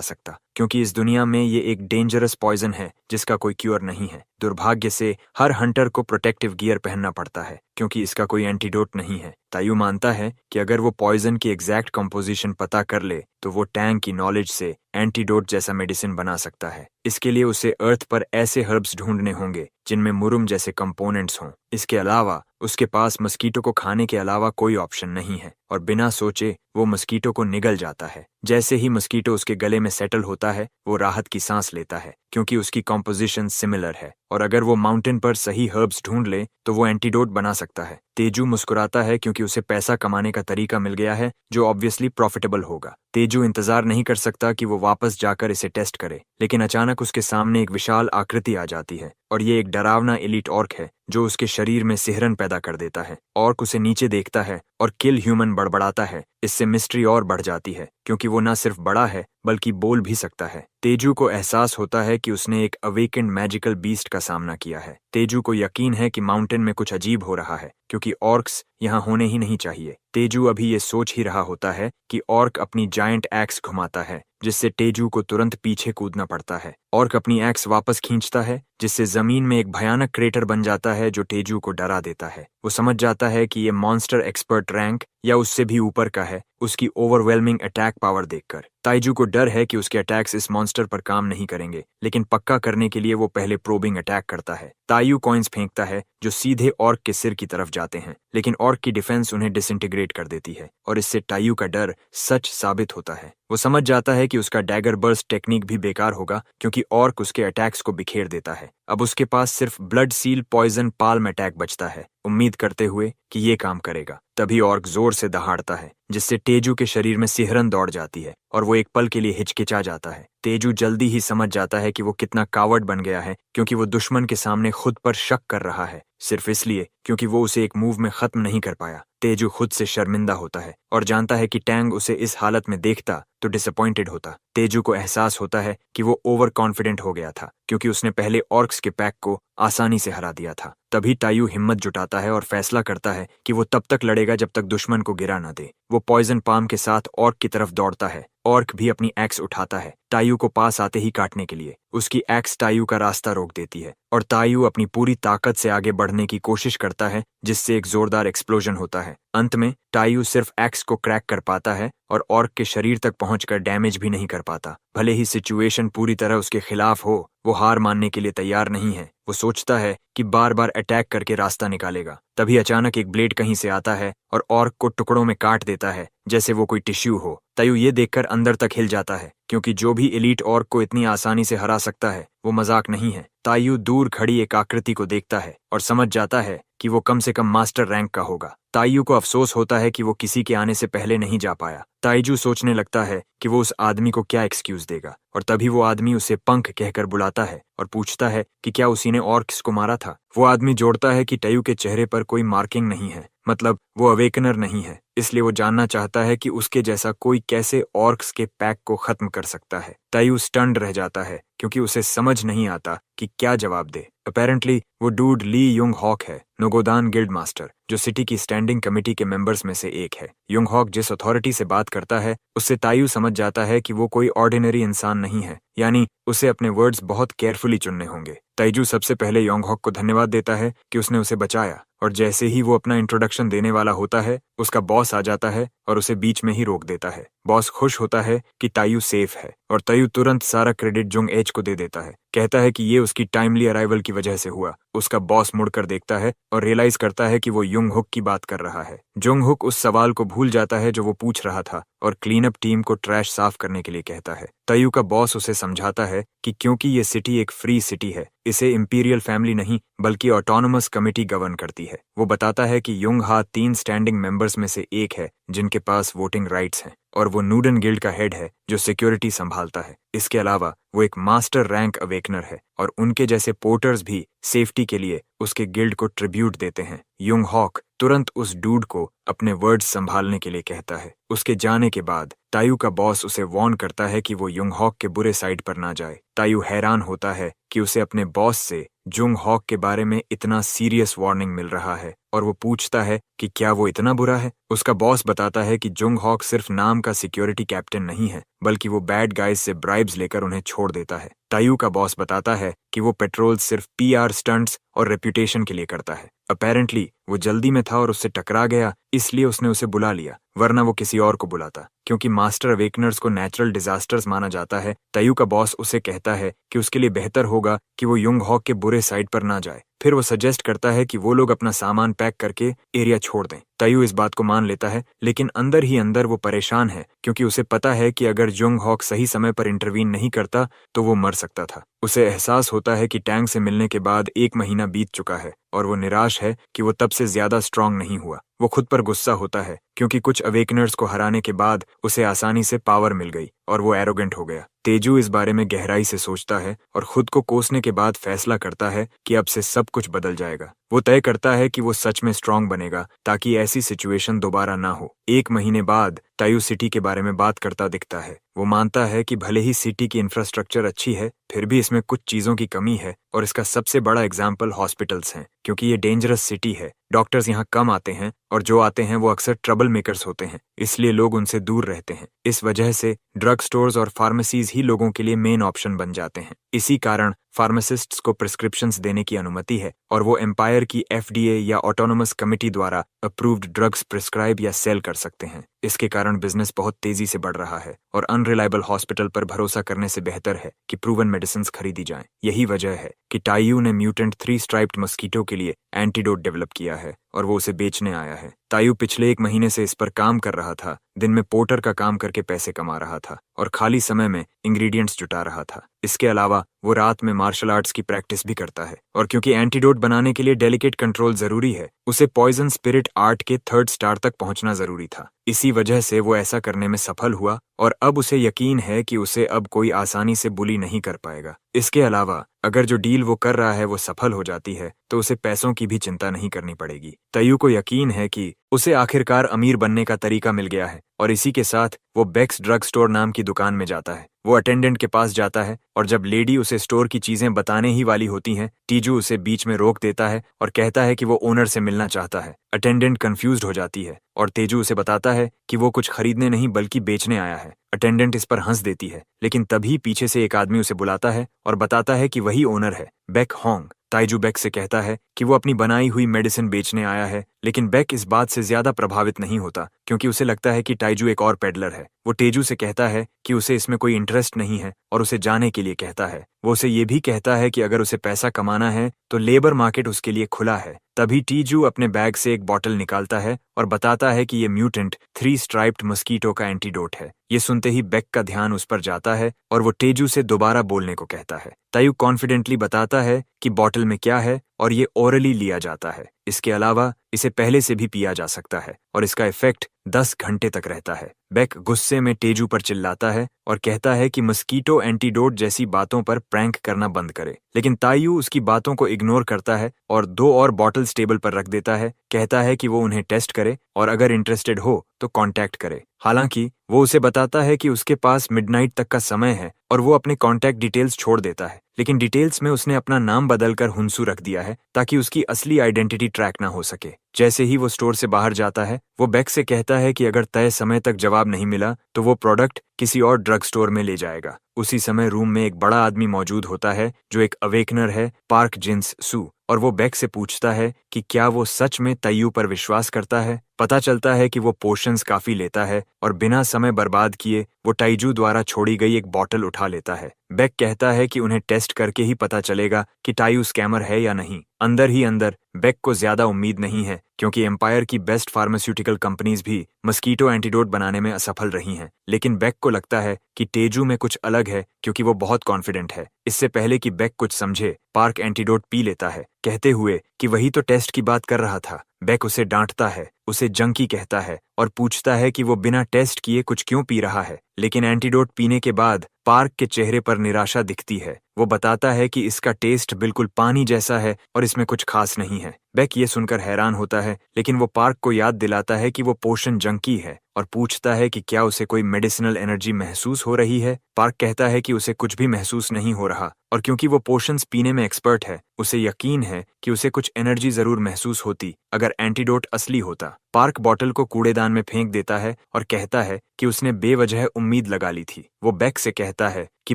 सकता क्योंकि इस दुनिया में ये एक डेंजरस पॉइजन है जिसका कोई क्योर नहीं है। दुर्भाग्य से हर हंटर को प्रोटेक्टिव गियर पहनना पड़ता है क्योंकि इसका कोई एंटीडोट नहीं है। तायू मानता है कि अगर वो पॉइजन की एग्जैक्ट कंपोजिशन पता कर ले तो वो टैंग की नॉलेज से एंटीडोट जैसा मेडिसिन बना सकता है। इसके लिए उसे अर्थ पर ऐसे हर्ब्स ढूंढने होंगे जिनमें मुरुम जैसे कंपोनेंट्स हों। इसके अलावा उसके पास मस्कीटो को खाने के अलावा कोई ऑप्शन नहीं है और बिना सोचे वो मस्कीटो को निगल जाता है। जैसे ही मस्कीटो उसके गले में सेटल होता है, वो राहत की सांस लेता है क्योंकि उसकी कॉम्पोजिशन सिमिलर है और अगर वो माउंटेन पर सही हर्ब्स ढूंढ ले तो वो एंटीडोट बना सकता है। तेजू मुस्कुराता है क्योंकि उसे पैसा कमाने का तरीका मिल गया है जो ऑब्वियसली प्रॉफिटेबल होगा। तेजू इंतजार नहीं कर सकता कि वो वापस जाकर इसे टेस्ट करे, लेकिन अचानक उसके सामने एक विशाल आकृति आ जाती है और ये एक डरावना एलीट ऑर्क है जो उसके शरीर में सिहरन पैदा कर देता है। ऑर्क उसे नीचे देखता है और किल ह्यूमन बड़बड़ाता है। इससे मिस्ट्री और बढ़ जाती है क्योंकि वो न सिर्फ बड़ा है बल्कि बोल भी सकता है। तेजू को एहसास होता है कि उसने एक अवेकेंड मैजिकल बीस्ट का सामना किया है। तेजू को यकीन है कि माउंटेन में कुछ अजीब हो रहा है क्योंकि ऑर्क्स यहाँ होने ही नहीं चाहिए। तेजू अभी ये सोच ही रहा होता है कि ऑर्क अपनी जायंट एक्स घुमाता है जिससे तेजू को तुरंत पीछे कूदना पड़ता है। ऑर्क अपनी एक्स वापस खींचता है जिससे जमीन में एक भयानक क्रेटर बन जाता है जो तेजू को डरा देता है। वो समझ जाता है कि ये मॉन्स्टर एक्सपर्ट रैंक या उससे भी ऊपर का है उसकी ओवरवेलमिंग अटैक पावर देखकर। ताइजू को डर है कि उसके अटैक्स इस मॉन्स्टर पर काम नहीं करेंगे, लेकिन पक्का करने के लिए वो पहले प्रोबिंग अटैक करता है। तायू कॉइन्स फेंकता है जो सीधे ऑर्क के सिर की तरफ जाते हैं, लेकिन ऑर्क की डिफेंस उन्हें डिसइंटीग्रेट कर देती है और इससे तायू का डर सच साबित होता है। वो समझ जाता है कि उसका डैगर बर्स्ट टेक्निक भी बेकार होगा क्योंकि ऑर्क उसके अटैक्स को बिखेर देता है। अब उसके पास सिर्फ blood seal poison palm attack बचता है, उम्मीद करते हुए कि ये काम करेगा। तभी ऑर्क जोर से दहाड़ता है जिससे तेजू के शरीर में सिहरन दौड़ जाती है और वो एक पल के लिए हिचकिचा जाता है। तेजू जल्दी ही समझ जाता है कि वो कितना कावर्ड बन गया है क्योंकि वो दुश्मन के सामने खुद पर शक कर रहा है सिर्फ इसलिए क्योंकि वो उसे एक मूव में खत्म नहीं कर पाया। तेजू खुद से शर्मिंदा होता है और जानता है कि टैंग उसे इस हालत में देखता तो डिसअपॉइंटेड होता। तेजू को एहसास होता है कि वो ओवर कॉन्फिडेंट हो गया था क्योंकि उसने पहले ऑर्क्स के पैक को आसानी से हरा दिया था। तभी तायू हिम्मत जुटाता है और फैसला करता है कि वो तब तक लड़ेगा जब तक दुश्मन को गिरा न दे। वो पॉइजन पाम के साथ ऑर्क की तरफ दौड़ता है। ऑर्क भी अपनी एक्स उठाता है तायू को पास आते ही काटने के लिए। उसकी एक्स तायू का रास्ता रोक देती है और तायू अपनी पूरी ताकत से आगे बढ़ने की कोशिश करता है जिससे एक जोरदार एक्सप्लोजन होता है। अंत में तायू सिर्फ एक्स को क्रैक कर पाता है और ऑर्क के शरीर तक पहुंचकर डैमेज भी नहीं कर पाता। भले ही सिचुएशन पूरी तरह उसके खिलाफ हो, वो हार मानने के लिए तैयार नहीं है। वो सोचता है कि बार बार अटैक करके रास्ता निकालेगा। तभी अचानक एक ब्लेड कहीं से आता है और ऑर्क को टुकड़ों में काट देता है जैसे वो कोई टिश्यू हो। तायू ये देखकर अंदर तक हिल जाता है क्योंकि जो भी एलीट ऑर्क को इतनी आसानी से हरा सकता है वो मजाक नहीं है। तायू दूर खड़ी एक आकृति को देखता है और समझ जाता है कि वो कम से कम मास्टर रैंक का होगा। तायू को अफसोस होता है कि वो किसी के आने से पहले नहीं जा पाया। ताइजू सोचने लगता है कि वो उस आदमी को क्या एक्सक्यूज देगा और तभी वो आदमी उसे पंख कहकर बुलाता है और पूछता है कि क्या उसी ने ऑर्क्स को मारा था। वो आदमी जोड़ता है कि तायू के चेहरे पर कोई मार्किंग नहीं है, मतलब वो अवेकनर नहीं है, इसलिए वो जानना चाहता है कि उसके जैसा कोई कैसे ऑर्क्स के पैक को खत्म कर सकता है। तायू स्टन्ड रह जाता है क्योंकि उसे समझ नहीं आता कि क्या जवाब दे। अपेरेंटली वो डूड ली युंग हॉक है, नोगोदान गिल्ड मास्टर, जो सिटी की स्टैंडिंग कमेटी के मेंबर्स में से एक है। युंग हॉक जिस अथॉरिटी से बात करता है उससे तायू समझ जाता है कि वो कोई ऑर्डिनरी इंसान नहीं है, यानी उसे अपने वर्ड्स बहुत केयरफुली चुनने होंगे। ताइजू सबसे पहले योंग हॉक को धन्यवाद देता है कि उसने उसे बचाया और जैसे ही वो अपना इंट्रोडक्शन देने वाला होता है उसका बॉस आ जाता है और उसे बीच में ही रोक देता है। बॉस खुश होता है कि तायू सेफ है और तायू तुरंत सारा क्रेडिट जुंग एच को दे देता है। कहता है कि ये उसकी टाइमली अराइवल की वजह से हुआ। उसका बॉस मुड़कर देखता है और रियलाइज करता है कि वो युंग हुक की बात कर रहा है। जुंग हुक उस सवाल को भूल जाता है जो वो पूछ रहा था और क्लीन अप टीम को ट्रैश साफ करने के लिए कहता है। तायू का बॉस उसे समझाता है कि क्योंकि ये सिटी एक फ्री सिटी है, इसे इंपीरियल फैमिली नहीं बल्कि ऑटोनोमस कमेटी गवर्न करती है। वो बताता है कि युंग हा 3 स्टैंडिंग मेंबर्स में से एक है जिनके पास वोटिंग राइट्स हैं, और वो नूडन गिल्ड का हेड है जो सिक्योरिटी संभालता है। इसके अलावा वो एक मास्टर रैंक अवेकनर है और उनके जैसे पोर्टर्स भी सेफ्टी के लिए उसके गिल्ड को ट्रिब्यूट देते हैं। युंग हॉक तुरंत उस डूड को अपने वर्ड्स संभालने के लिए कहता है। उसके जाने के बाद तायू का बॉस उसे वार्न करता है कि वो युंग हॉक के बुरे साइड पर ना जाए। तायू हैरान होता है कि उसे अपने बॉस से जुंग हॉक के बारे में इतना सीरियस वार्निंग मिल रहा है और वो पूछता है कि क्या वो इतना बुरा है। उसका बॉस बताता है कि जुंग हॉक सिर्फ नाम का सिक्योरिटी कैप्टन नहीं है, बल्कि वो बैड गाइज से ब्राइब्स लेकर उन्हें छोड़ देता है। तायू का बॉस बताता है कि वो पेट्रोल सिर्फ पीआर स्टंट्स और रेप्यूटेशन के लिए करता है। अपेरेंटली वो जल्दी में था और उससे टकरा गया, इसलिए उसने उसे बुला लिया, वरना वो किसी और को बुलाता। क्योंकि मास्टर अवेकनर्स को नेचुरल डिजास्टर्स माना जाता है, तायू का बॉस उसे कहता है कि उसके लिए बेहतर होगा कि वो युंग हॉक के बुरे साइड पर ना जाए। फिर वो सजेस्ट करता है कि वो लोग अपना सामान पैक करके एरिया छोड़ दें। तायू इस बात को मान लेता है, लेकिन अंदर ही अंदर वो परेशान है क्योंकि उसे पता है कि अगर जुंग हॉक सही समय पर इंटरवीन नहीं करता तो वो मर सकता था। उसे एहसास होता है कि टैंक से मिलने के बाद 1 महीना बीत चुका है और वो निराश है कि वो तब से ज्यादा स्ट्रांग नहीं हुआ। वो खुद पर गुस्सा होता है क्योंकि कुछ अवेकनर्स को हराने के बाद उसे आसानी से पावर मिल गई और वो एरोगेंट हो गया। तेजू इस बारे में गहराई से सोचता है और खुद को कोसने के बाद फैसला करता है कि अब से सब कुछ बदल जाएगा। वो तय करता है कि वो सच में स्ट्रांग बनेगा ताकि ऐसी सिचुएशन दोबारा ना हो। 1 महीने बाद तायू सिटी के बारे में बात करता दिखता है। वो मानता है कि भले ही सिटी की इंफ्रास्ट्रक्चर अच्छी है, फिर भी इसमें कुछ चीजों की कमी है और इसका सबसे बड़ा एग्जाम्पल हॉस्पिटल्स हैं, क्योंकि ये डेंजरस सिटी है। डॉक्टर्स यहाँ कम आते हैं और जो आते हैं वो अक्सर ट्रबल मेकर्स होते हैं, इसलिए लोग उनसे दूर रहते हैं। इस वजह से ड्रग स्टोर्स और फार्मेसीज ही लोगों के लिए मेन ऑप्शन बन जाते हैं। इसी कारण फार्मासिस्ट्स को प्रिस्क्रिप्शंस देने की अनुमति है और वो एम्पायर की एफडीए या ऑटोनोमस कमिटी द्वारा अप्रूव्ड ड्रग्स प्रिस्क्राइब या सेल कर सकते हैं। इसके कारण बिजनेस बहुत तेजी से बढ़ रहा है और अनरिलायबल हॉस्पिटल पर भरोसा करने से बेहतर है कि प्रूवन मेडिसिन खरीदी जाएं। यही वजह है कि तायू ने म्यूटेंट 3 स्ट्राइप्ड मस्कीटो के लिए एंटीडोट डेवलप किया है और वो उसे बेचने आया है। तायू पिछले 1 महीने से इस पर काम कर रहा था। दिन में पोर्टर का काम करके पैसे कमा रहा था और खाली समय में इंग्रेडिएंट्स जुटा रहा था। इसके अलावा वो रात में मार्शल आर्ट्स की प्रैक्टिस भी करता है और क्योंकि एंटीडोट बनाने के लिए डेलिकेट कंट्रोल जरूरी है, उसे पॉइजन स्पिरिट आर्ट के 3rd स्टार तक पहुंचना जरूरी था। इसी वजह से वो ऐसा करने में सफल हुआ और अब उसे यकीन है कि उसे अब कोई आसानी से बुली नहीं कर पाएगा। इसके अलावा अगर जो डील वो कर रहा है वो सफल हो जाती है तो उसे पैसों की भी चिंता नहीं करनी पड़ेगी। तायू को यकीन है कि उसे आखिरकार अमीर बनने का तरीका मिल गया है और इसी के साथ वो बेक्स ड्रग स्टोर नाम की दुकान में जाता है। वो अटेंडेंट के पास जाता है और जब लेडी उसे स्टोर की चीजें बताने ही वाली होती हैं, टीजू उसे बीच में रोक देता है और कहता है कि वो ओनर से मिलना चाहता है। अटेंडेंट कंफ्यूज्ड हो जाती है और तेजू उसे बताता है कि वो कुछ खरीदने नहीं बल्कि बेचने आया है। अटेंडेंट इस पर हंस देती है, लेकिन तभी पीछे से एक आदमी उसे बुलाता है और बताता है कि वही ओनर है, बेक होंग। ताइजू बेक से कहता है कि वो अपनी बनाई हुई मेडिसिन बेचने आया है, लेकिन बेक इस बात से ज्यादा प्रभावित नहीं होता क्योंकि उसे लगता है कि ताइजू एक और पेडलर है। वो तेजू से कहता है कि उसे इसमें कोई इंटरेस्ट नहीं है और उसे जाने के लिए कहता है। वो उसे ये भी कहता है कि अगर उसे पैसा कमाना है तो लेबर मार्केट उसके लिए खुला है। तभी टीजू अपने बैग से एक बॉटल निकालता है और बताता है कि ये म्यूटेंट 3 स्ट्राइप्ड मस्कीटो का एंटीडोट है। ये सुनते ही बेक का ध्यान उस पर जाता है और वो तेजू से दोबारा बोलने को कहता है। तायू कॉन्फिडेंटली बताता है कि बॉटल में क्या है और ये ओरली लिया जाता है। इसके अलावा इसे पहले से भी पिया जा सकता है और इसका इफेक्ट 10 घंटे तक रहता है। बेक गुस्से में तेजू पर चिल्लाता है और कहता है कि मस्कीटो एंटीडोट जैसी बातों पर प्रैंक करना बंद करे, लेकिन तायू उसकी बातों को इग्नोर करता है और 2 और बॉटल्स टेबल पर रख देता है। कहता है कि वो उन्हें टेस्ट करे और अगर इंटरेस्टेड हो तो कांटेक्ट करे। हालांकि वो उसे बताता है कि उसके पास मिडनाइट तक का समय है और वो अपने कांटेक्ट डिटेल्स छोड़ देता है, लेकिन डिटेल्स में उसने अपना नाम बदलकर हुंसू रख दिया है ताकि उसकी असली आइडेंटिटी ट्रैक ना हो सके। जैसे ही वो स्टोर से बाहर जाता है, वो बेक से कहता है कि अगर तय समय तक जवाब नहीं मिला तो वो प्रोडक्ट किसी और ड्रग स्टोर में ले जाएगा। उसी समय रूम में एक बड़ा आदमी मौजूद होता है जो एक अवेकनर है, पार्क जिन्स सू, और वो बेक से पूछता है कि क्या वो सच में तायू पर विश्वास करता है। पता चलता है कि वो पोशंस काफी लेता है और बिना समय बर्बाद किए वो ताइजू द्वारा छोड़ी गई एक बॉटल उठा लेता है। बेक कहता है कि उन्हें टेस्ट करके ही पता चलेगा कि तायू स्कैमर है या नहीं। अंदर ही अंदर बेक को ज्यादा उम्मीद नहीं है क्योंकि एम्पायर की बेस्ट फार्मास्यूटिकल कंपनीज भी मस्कीटो एंटीडोट बनाने में असफल रही हैं, लेकिन बेक को लगता है कि तेजू में कुछ अलग है क्योंकि वो बहुत कॉन्फिडेंट है। इससे पहले कि बेक कुछ समझे, पार्क एंटीडोट पी लेता है, कहते हुए कि वही तो टेस्ट की बात कर रहा था। बेक उसे डांटता है, उसे जंकी कहता है और पूछता है कि वो बिना टेस्ट किए कुछ क्यों पी रहा है। लेकिन एंटीडोट पीने के बाद पार्क के चेहरे पर निराशा दिखती है। वो बताता है कि इसका टेस्ट बिल्कुल पानी जैसा है और इसमें कुछ खास नहीं है। बेक ये सुनकर हैरान होता है, लेकिन वो पार्क को याद दिलाता है कि वो पोषण जंकी है और पूछता है कि क्या उसे कोई मेडिसिनल एनर्जी महसूस हो रही है। पार्क कहता है कि उसे कुछ भी महसूस नहीं हो रहा और क्योंकि वो पोशंस पीने में एक्सपर्ट है, उसे यकीन है कि उसे कुछ एनर्जी जरूर महसूस होती अगर एंटीडोट असली होता। पार्क बॉटल को कूड़ेदान में फेंक देता है और कहता है कि उसने बेवजह उम्मीद लगा ली थी। वो बेक से कहता है कि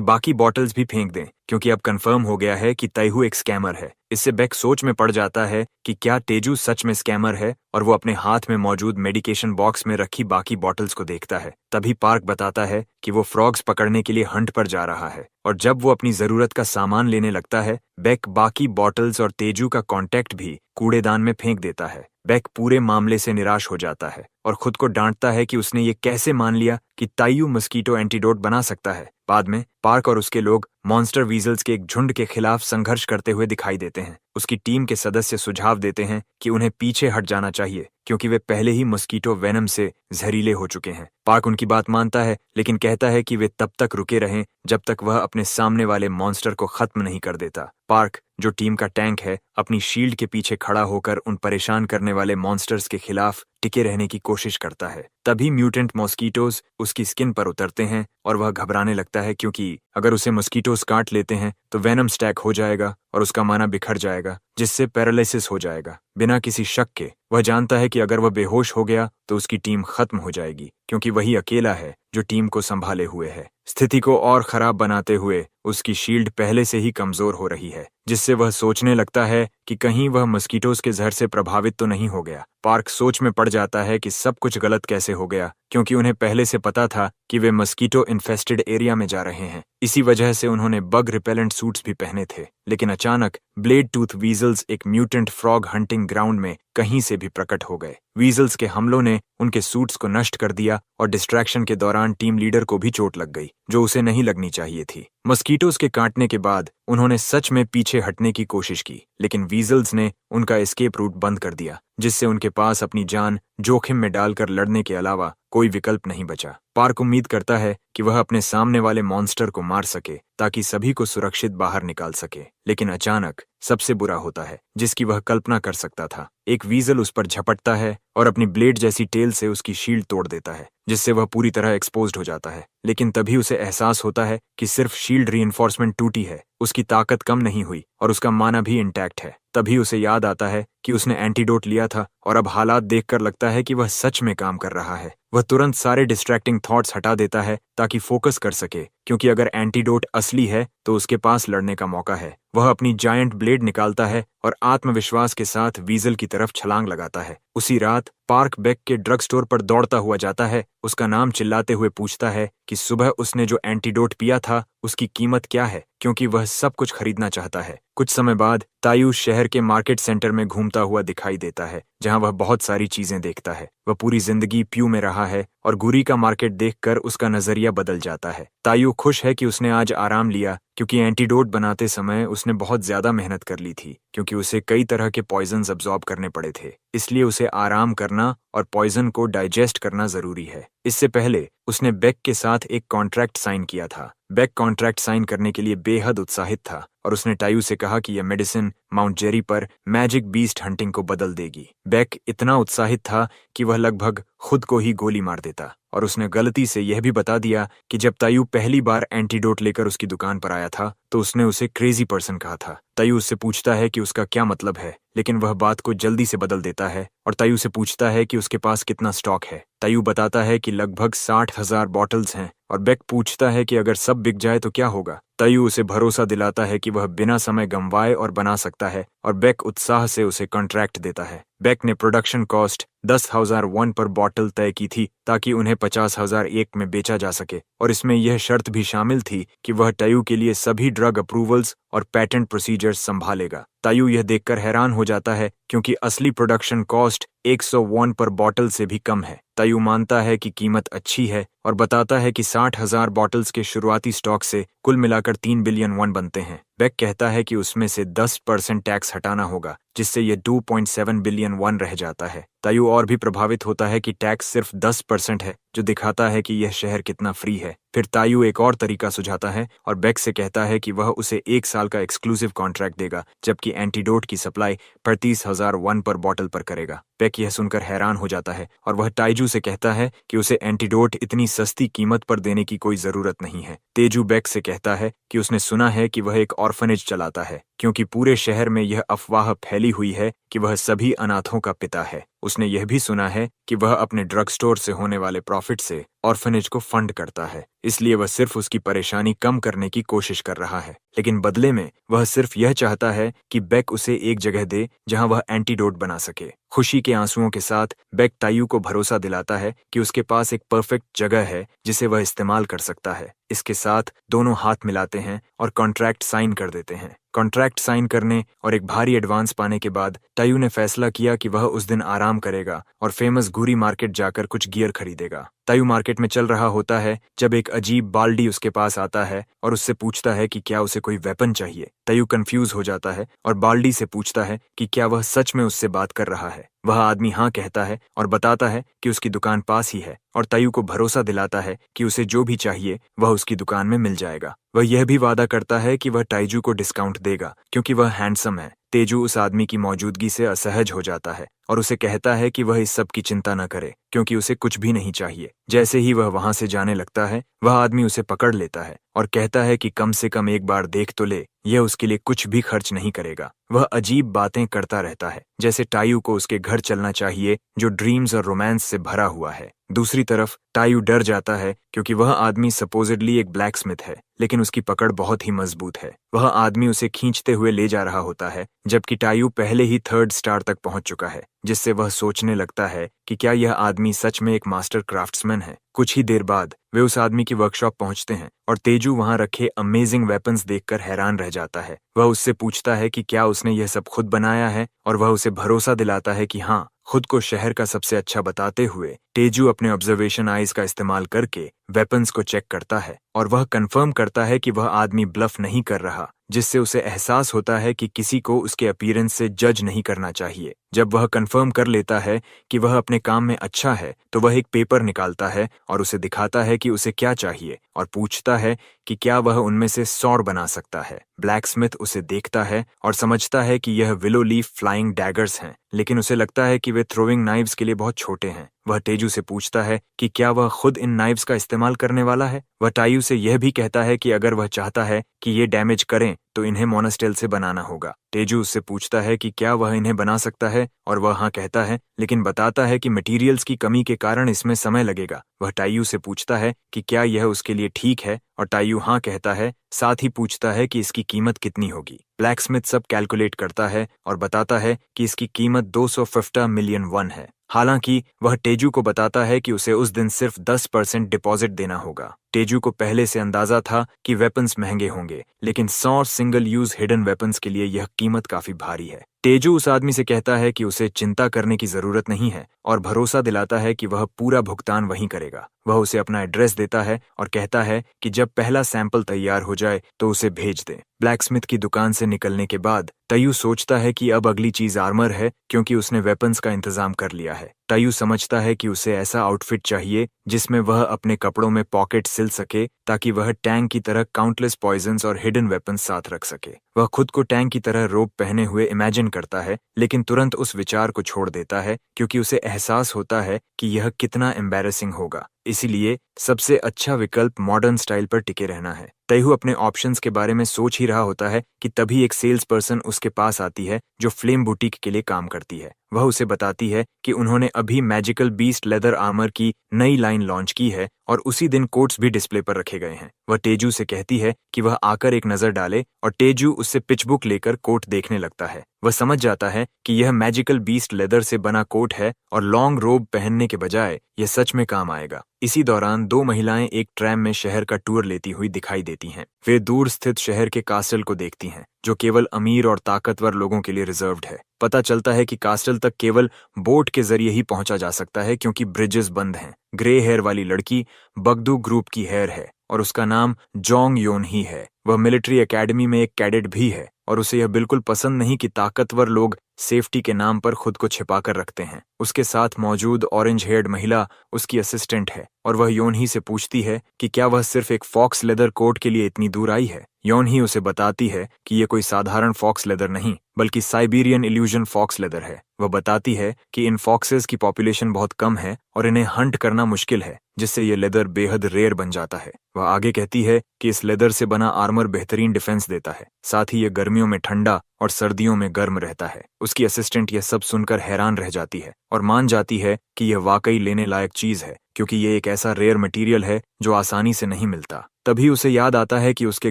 बाकी बॉटल्स भी फेंक दें क्योंकि अब कंफर्म हो गया है कि तैहू एक स्कैमर है। इससे बेक सोच में पड़ जाता है कि क्या तेजू सच में स्कैमर है और वो अपने हाथ में मौजूद मेडिकेशन बॉक्स में रखी बाकी बॉटल्स को देखता है। तभी पार्क बताता है कि वो फ्रॉग्स पकड़ने के लिए हंट पर जा रहा है और जब वो अपनी जरूरत का सामान लेने लगता है, बेक बाकी बॉटल्स और तेजू का कॉन्टैक्ट भी कूड़ेदान में फेंक देता है। बेक पूरे मामले से निराश हो जाता है और खुद को डांटता है कि उसने ये कैसे मान लिया कि ताइयू मस्कीटो एंटीडोट बना सकता है। बाद में पार्क और उसके लोग मॉन्स्टर वीजल्स के एक झुंड के खिलाफ संघर्ष करते हुए दिखाई देते हैं। उसकी टीम के सदस्य सुझाव देते हैं कि उन्हें पीछे हट जाना चाहिए क्योंकि वे पहले ही मस्कीटो वेनम से जहरीले हो चुके हैं। पार्क उनकी बात मानता है, लेकिन कहता है कि वे तब तक रुके रहें जब तक वह अपने सामने वाले मॉन्स्टर को खत्म नहीं कर देता। पार्क, जो टीम का टैंक है, अपनी शील्ड के पीछे खड़ा होकर उन परेशान करने वाले मॉन्स्टर्स के खिलाफ टिके रहने की कोशिश करता है। तभी म्यूटेंट मॉस्कीटोज उसकी स्किन पर उतरते हैं और वह घबराने लगता है क्योंकि अगर उसे मॉस्कीटोज काट लेते हैं तो वेनम स्टैक हो जाएगा और उसका माना बिखर जाएगा, जिससे पैरालिसिस हो जाएगा। बिना किसी शक के वह जानता है कि अगर वह बेहोश हो गया तो उसकी टीम खत्म हो जाएगी क्योंकि वही अकेला है जो टीम को संभाले हुए है। स्थिति को और खराब बनाते हुए उसकी शील्ड पहले से ही कमजोर हो रही है, जिससे वह सोचने लगता है कि कहीं वह मस्कीटोज के जहर से प्रभावित तो नहीं हो गया। पार्क सोच में पड़ जाता है कि सब कुछ गलत कैसे हो गया क्योंकि उन्हें पहले से पता था कि वे मस्कीटो इन्फेस्टेड एरिया में जा रहे हैं। इसी वजह से उन्होंने बग रिपेलेंट सूट्स भी पहने थे। लेकिन अचानक ब्लेड टूथ वीजल्स एक म्यूटेंट फ्रॉग हंटिंग ग्राउंड में कहीं से भी प्रकट हो गए। वीजल्स के हमलों ने उनके सूट्स को नष्ट कर दिया और डिस्ट्रैक्शन के दौरान टीम लीडर को भी चोट लग गई, जो उसे नहीं लगनी चाहिए थी। मस्कीटोज के काटने के बाद उन्होंने सच में पीछे हटने की कोशिश की, लेकिन वीजल्स ने उनका एस्केप रूट बंद कर दिया, जिससे उनके पास अपनी जान जोखिम में डालकर लड़ने के अलावा कोई विकल्प नहीं बचा। पार्क उम्मीद करता है कि वह अपने सामने वाले मॉन्स्टर को मार सके ताकि सभी को सुरक्षित बाहर निकाल सके, लेकिन अचानक सबसे बुरा होता है जिसकी वह कल्पना कर सकता था। एक वीजल उस पर झपटता है और अपनी ब्लेड जैसी टेल से उसकी शील्ड तोड़ देता है, जिससे वह पूरी तरह एक्सपोज्ड हो जाता है। लेकिन तभी उसे एहसास होता है कि सिर्फ शील्ड रीइंफोर्समेंट टूटी है, उसकी ताकत कम नहीं हुई और उसका माना भी इंटैक्ट है। तभी उसे याद आता है कि उसने एंटीडोट लिया था और अब हालात देखकर लगता है कि वह सच में काम कर रहा है। वह तुरंत सारे डिस्ट्रैक्टिंग थॉट्स हटा देता है ताकि फोकस कर सके, क्योंकि अगर एंटीडोट असली है तो उसके पास लड़ने का मौका है। वह अपनी जायंट ब्लेड निकालता है और आत्मविश्वास के साथ वीजल की तरफ छलांग लगाता है। उसी रात पार्क बेक के ड्रग स्टोर पर दौड़ता हुआ जाता है, उसका नाम चिल्लाते हुए पूछता है कि सुबह उसने जो एंटीडोट पिया था उसकी कीमत क्या है, क्योंकि वह सब कुछ खरीदना चाहता है। कुछ समय बाद तायू शहर के मार्केट सेंटर में घूमता हुआ दिखाई देता है, जहां वह बहुत सारी चीजें देखता है। वह पूरी जिंदगी प्यू में रहा है और गुरी का मार्केट देखकर उसका नजरिया बदल जाता है। तायू खुश है कि उसने आज आराम लिया, क्योंकि एंटीडोट बनाते समय उसने बहुत ज्यादा मेहनत कर ली थी, क्योंकि उसे कई तरह के पॉइजन्स अब्सॉर्ब करने पड़े थे। इसलिए उसे आराम करना और पॉइजन को डाइजेस्ट करना जरूरी है। इससे पहले उसने बेक के साथ एक कॉन्ट्रैक्ट साइन किया था। बेक कॉन्ट्रैक्ट साइन करने के लिए बेहद उत्साहित था और उसने तायू से कहा कि यह मेडिसिन माउंट जेरी पर मैजिक बीस्ट हंटिंग को बदल देगी। बेक इतना उत्साहित था कि वह लगभग खुद को ही गोली मार देता, और उसने गलती से यह भी बता दिया कि जब तायू पहली बार एंटीडोट लेकर उसकी दुकान पर आया था तो उसने उसे क्रेजी पर्सन कहा था। तायू उससे पूछता है कि उसका क्या मतलब है, लेकिन वह बात को जल्दी से बदल देता है और तायू से पूछता है कि उसके पास कितना स्टॉक है। तायू बताता है कि लगभग 60,000 बॉटल्स हैं और बेक पूछता है कि अगर सब बिक जाए तो क्या होगा। तायू उसे भरोसा दिलाता है कि वह बिना समय गंवाए और बना सकता है, और बेक उत्साह से उसे कॉन्ट्रैक्ट देता है। बेक ने प्रोडक्शन कॉस्ट 10,001 पर बॉटल तय की थी ताकि उन्हें 50,001 में बेचा जा सके, और इसमें यह शर्त भी शामिल थी कि वह तायू के लिए सभी ड्रग अप्रूवल्स और पेटेंट प्रोसीजर्स संभालेगा। तायू यह देखकर हैरान हो जाता है क्योंकि असली प्रोडक्शन कॉस्ट 101 पर बॉटल से भी कम है। तायू मानता है कि कीमत अच्छी है और बताता है कि 60,000 बॉटल्स के शुरुआती स्टॉक से कुल मिलाकर 3 बिलियन वन बनते हैं। बेक कहता है कि उसमें से 10% टैक्स हटाना होगा, जिससे यह 2.7 बिलियन वन रह जाता है। तायू और भी प्रभावित होता है कि टैक्स सिर्फ 10% है, जो दिखाता है कि यह शहर कितना फ्री है। फिर तायू एक और तरीका सुझाता है और बेक से कहता है कि वह उसे 1 साल का एक्सक्लूसिव कॉन्ट्रैक्ट देगा, जबकि एंटीडोट की सप्लाई 35,000 वन पर बॉटल पर करेगा। बेक यह सुनकर हैरान हो जाता है और वह ताइजू से कहता है कि उसे एंटीडोट इतनी सस्ती कीमत पर देने की कोई जरूरत नहीं है। तेजू बेक से कहता है कि उसने सुना है कि वह एक ऑर्फनेज चलाता है, क्योंकि पूरे शहर में यह अफवाह फैली हुई है कि वह सभी अनाथों का पिता है। उसने यह भी सुना है कि वह अपने ड्रग स्टोर से होने वाले प्रॉफिट से ऑर्फनेज को फंड करता है, इसलिए वह सिर्फ उसकी परेशानी कम करने की कोशिश कर रहा है। लेकिन बदले में वह सिर्फ यह चाहता है कि बेक उसे एक जगह दे जहां वह एंटीडोट बना सके। खुशी के आंसुओं के साथ बेक तायू को भरोसा दिलाता है कि उसके पास एक परफेक्ट जगह है जिसे वह इस्तेमाल कर सकता है। इसके साथ दोनों हाथ मिलाते हैं और कॉन्ट्रैक्ट साइन कर देते हैं। कॉन्ट्रैक्ट साइन करने और एक भारी एडवांस पाने के बाद तायू ने फैसला किया कि वह उस दिन आराम करेगा और फेमस घूरी मार्केट जाकर कुछ गियर खरीदेगा। तायू मार्केट में चल रहा होता है जब एक अजीब बाल्डी उसके पास आता है और उससे पूछता है कि क्या उसे कोई वेपन चाहिए। तायू कंफ्यूज हो जाता है और बाल्डी से पूछता है कि क्या वह सच में उससे बात कर रहा है। वह आदमी हाँ कहता है और बताता है कि उसकी दुकान पास ही है और तायू को भरोसा दिलाता है कि उसे जो भी चाहिए वह उसकी दुकान में मिल जाएगा। वह यह भी वादा करता है कि वह ताइजू को डिस्काउंट देगा क्योंकि वह हैंडसम है। तेजू उस आदमी की मौजूदगी से असहज हो जाता है और उसे कहता है कि वह इस सब की चिंता न करे क्योंकि उसे कुछ भी नहीं चाहिए। जैसे ही वह वहां से जाने लगता है, वह आदमी उसे पकड़ लेता है और कहता है कि कम से कम एक बार देख तो ले, यह उसके लिए कुछ भी खर्च नहीं करेगा। वह अजीब बातें करता रहता है, जैसे तायू को उसके घर चलना चाहिए जो ड्रीम्स और रोमांस से भरा हुआ है। दूसरी तरफ तायू डर जाता है क्योंकि वह आदमी सपोजिडली एक ब्लैकस्मिथ है, लेकिन उसकी पकड़ बहुत ही मजबूत है। वह आदमी उसे खींचते हुए ले जा रहा होता है, जबकि तायू पहले ही 3rd स्टार तक पहुंच चुका है, जिससे वह सोचने लगता है कि क्या यह आदमी सच में एक मास्टर क्राफ्ट्समैन है। कुछ ही देर बाद वे उस आदमी की वर्कशॉप पहुंचते हैं और तेजू वहां रखे अमेजिंग वेपन्स देखकर हैरान रह जाता है। वह उससे पूछता है कि क्या उसने यह सब खुद बनाया है और वह उसे भरोसा दिलाता है कि हाँ। खुद को शहर का सबसे अच्छा बताते हुए तेजू अपने ऑब्जर्वेशन आइज का इस्तेमाल करके वेपन्स को चेक करता है और वह कंफर्म करता है कि वह आदमी ब्लफ नहीं कर रहा, जिससे उसे एहसास होता है कि किसी को उसके अपीयरेंस से जज नहीं करना चाहिए। जब वह कंफर्म कर लेता है कि वह अपने काम में अच्छा है, तो वह एक पेपर निकालता है और उसे दिखाता है कि उसे क्या चाहिए और पूछता है कि क्या वह उनमें से सॉर्ड बना सकता है। ब्लैकस्मिथ उसे देखता है और समझता है कि यह विलो लीफ फ्लाइंग डैगर्स हैं, लेकिन उसे लगता है कि वे थ्रोइंग नाइव्स के लिए बहुत छोटे हैं। वह तेजू से पूछता है कि क्या वह खुद इन नाइव्स का इस्तेमाल करने वाला है। वह तायू से यह भी कहता है कि अगर वह चाहता है कि ये डैमेज करें तो इन्हें मोनास्टेल से बनाना होगा। तेजू उससे पूछता है कि क्या वह इन्हें बना सकता है और वह हाँ कहता है, लेकिन बताता है कि मटेरियल्स की कमी के कारण इसमें समय लगेगा। वह तायू से पूछता है कि क्या यह उसके लिए ठीक है और तायू हाँ कहता है, साथ ही पूछता है कि इसकी कीमत कितनी होगी। ब्लैकस्मिथ सब कैलकुलेट करता है और बताता है कि इसकी कीमत 250 मिलियन वन है। हालांकि वह तेजू को बताता है कि उसे उस दिन सिर्फ 10% डिपॉजिट देना होगा। तेजू को पहले से अंदाजा था कि वेपन्स महंगे होंगे, लेकिन 100 सिंगल यूज हिडन वेपन्स के लिए यह कीमत काफी भारी है। तेजू उस आदमी से कहता है कि उसे चिंता करने की जरूरत नहीं है और भरोसा दिलाता है कि वह पूरा भुगतान वहीं करेगा। वह उसे अपना एड्रेस देता है और कहता है कि जब पहला सैंपल तैयार हो जाए तो उसे भेज दे। ब्लैकस्मिथ की दुकान से निकलने के बाद तायू सोचता है कि अब अगली चीज आर्मर है, क्योंकि उसने वेपन्स का इंतजाम कर लिया है। तायू समझता है कि उसे ऐसा आउटफिट चाहिए जिसमें वह अपने कपड़ों में पॉकेट सिल सके, ताकि वह टैंक की तरह काउंटलेस पॉइजन्स और हिडन वेपन्स साथ रख सके। वह खुद को टैंक की तरह रोब पहने हुए इमेजिन करता है, लेकिन तुरंत उस विचार को छोड़ देता है क्योंकि उसे एहसास होता है कि यह कितना एम्बैरेसिंग होगा। इसीलिए सबसे अच्छा विकल्प मॉडर्न स्टाइल पर टिके रहना है। तयू अपने ऑप्शंस के बारे में सोच ही रहा होता है कि तभी एक सेल्स पर्सन उसके पास आती है जो फ्लेम बुटीक के लिए काम करती है। वह उसे बताती है कि उन्होंने अभी मैजिकल बीस्ट लेदर आर्मर की नई लाइन लॉन्च की है और उसी दिन कोट्स भी डिस्प्ले पर रखे गए हैं। वह तेजू से कहती है कि वह आकर एक नजर डाले और तेजू उससे पिचबुक लेकर कोट देखने लगता है। वह समझ जाता है कि यह मैजिकल बीस्ट लेदर से बना कोट है और लॉन्ग रोब पहनने के बजाय यह सच में काम आएगा। इसी दौरान दो महिलाएं एक ट्रैम में शहर का टूर लेती हुई दिखाई देती हैं। वे दूर स्थित शहर के कास्टल को देखती हैं, जो केवल अमीर और ताकतवर लोगों के लिए रिजर्व्ड है। पता चलता है कि कास्टल तक केवल बोट के जरिए ही पहुंचा जा सकता है, क्योंकि ब्रिजेस बंद हैं। ग्रे हेयर वाली लड़की बगदू ग्रुप की हेयर है और उसका नाम जोंग योन ही है। वह मिलिट्री एकेडमी में एक कैडेट भी है और उसे यह बिल्कुल पसंद नहीं कि ताकतवर लोग सेफ्टी के नाम पर खुद को छिपाकर रखते हैं। उसके साथ मौजूद ऑरेंज हेयर्ड महिला उसकी असिस्टेंट है और वह योनही से पूछती है कि क्या वह सिर्फ एक फॉक्स लेदर कोट के लिए इतनी दूर आई है। योनही उसे बताती है कि यह कोई साधारण फॉक्स लेदर नहीं, बल्कि साइबेरियन इल्यूजन फॉक्स लेदर है। वह बताती है कि इन फॉक्सेस की पॉपुलेशन बहुत कम है और इन्हें हंट करना मुश्किल है, जिससे ये लेदर बेहद रेयर बन जाता है। वह आगे कहती है कि इस लेदर से बना आर्मर बेहतरीन डिफेंस देता है, साथ ही यह गर्मियों में ठंडा और सर्दियों में गर्म रहता है। उसकी असिस्टेंट यह सब सुनकर हैरान रह जाती है और मान जाती है कि यह वाकई लेने लायक चीज है, क्योंकि यह एक ऐसा रेयर मटेरियल है जो आसानी से नहीं मिलता। तभी उसे याद आता है कि उसके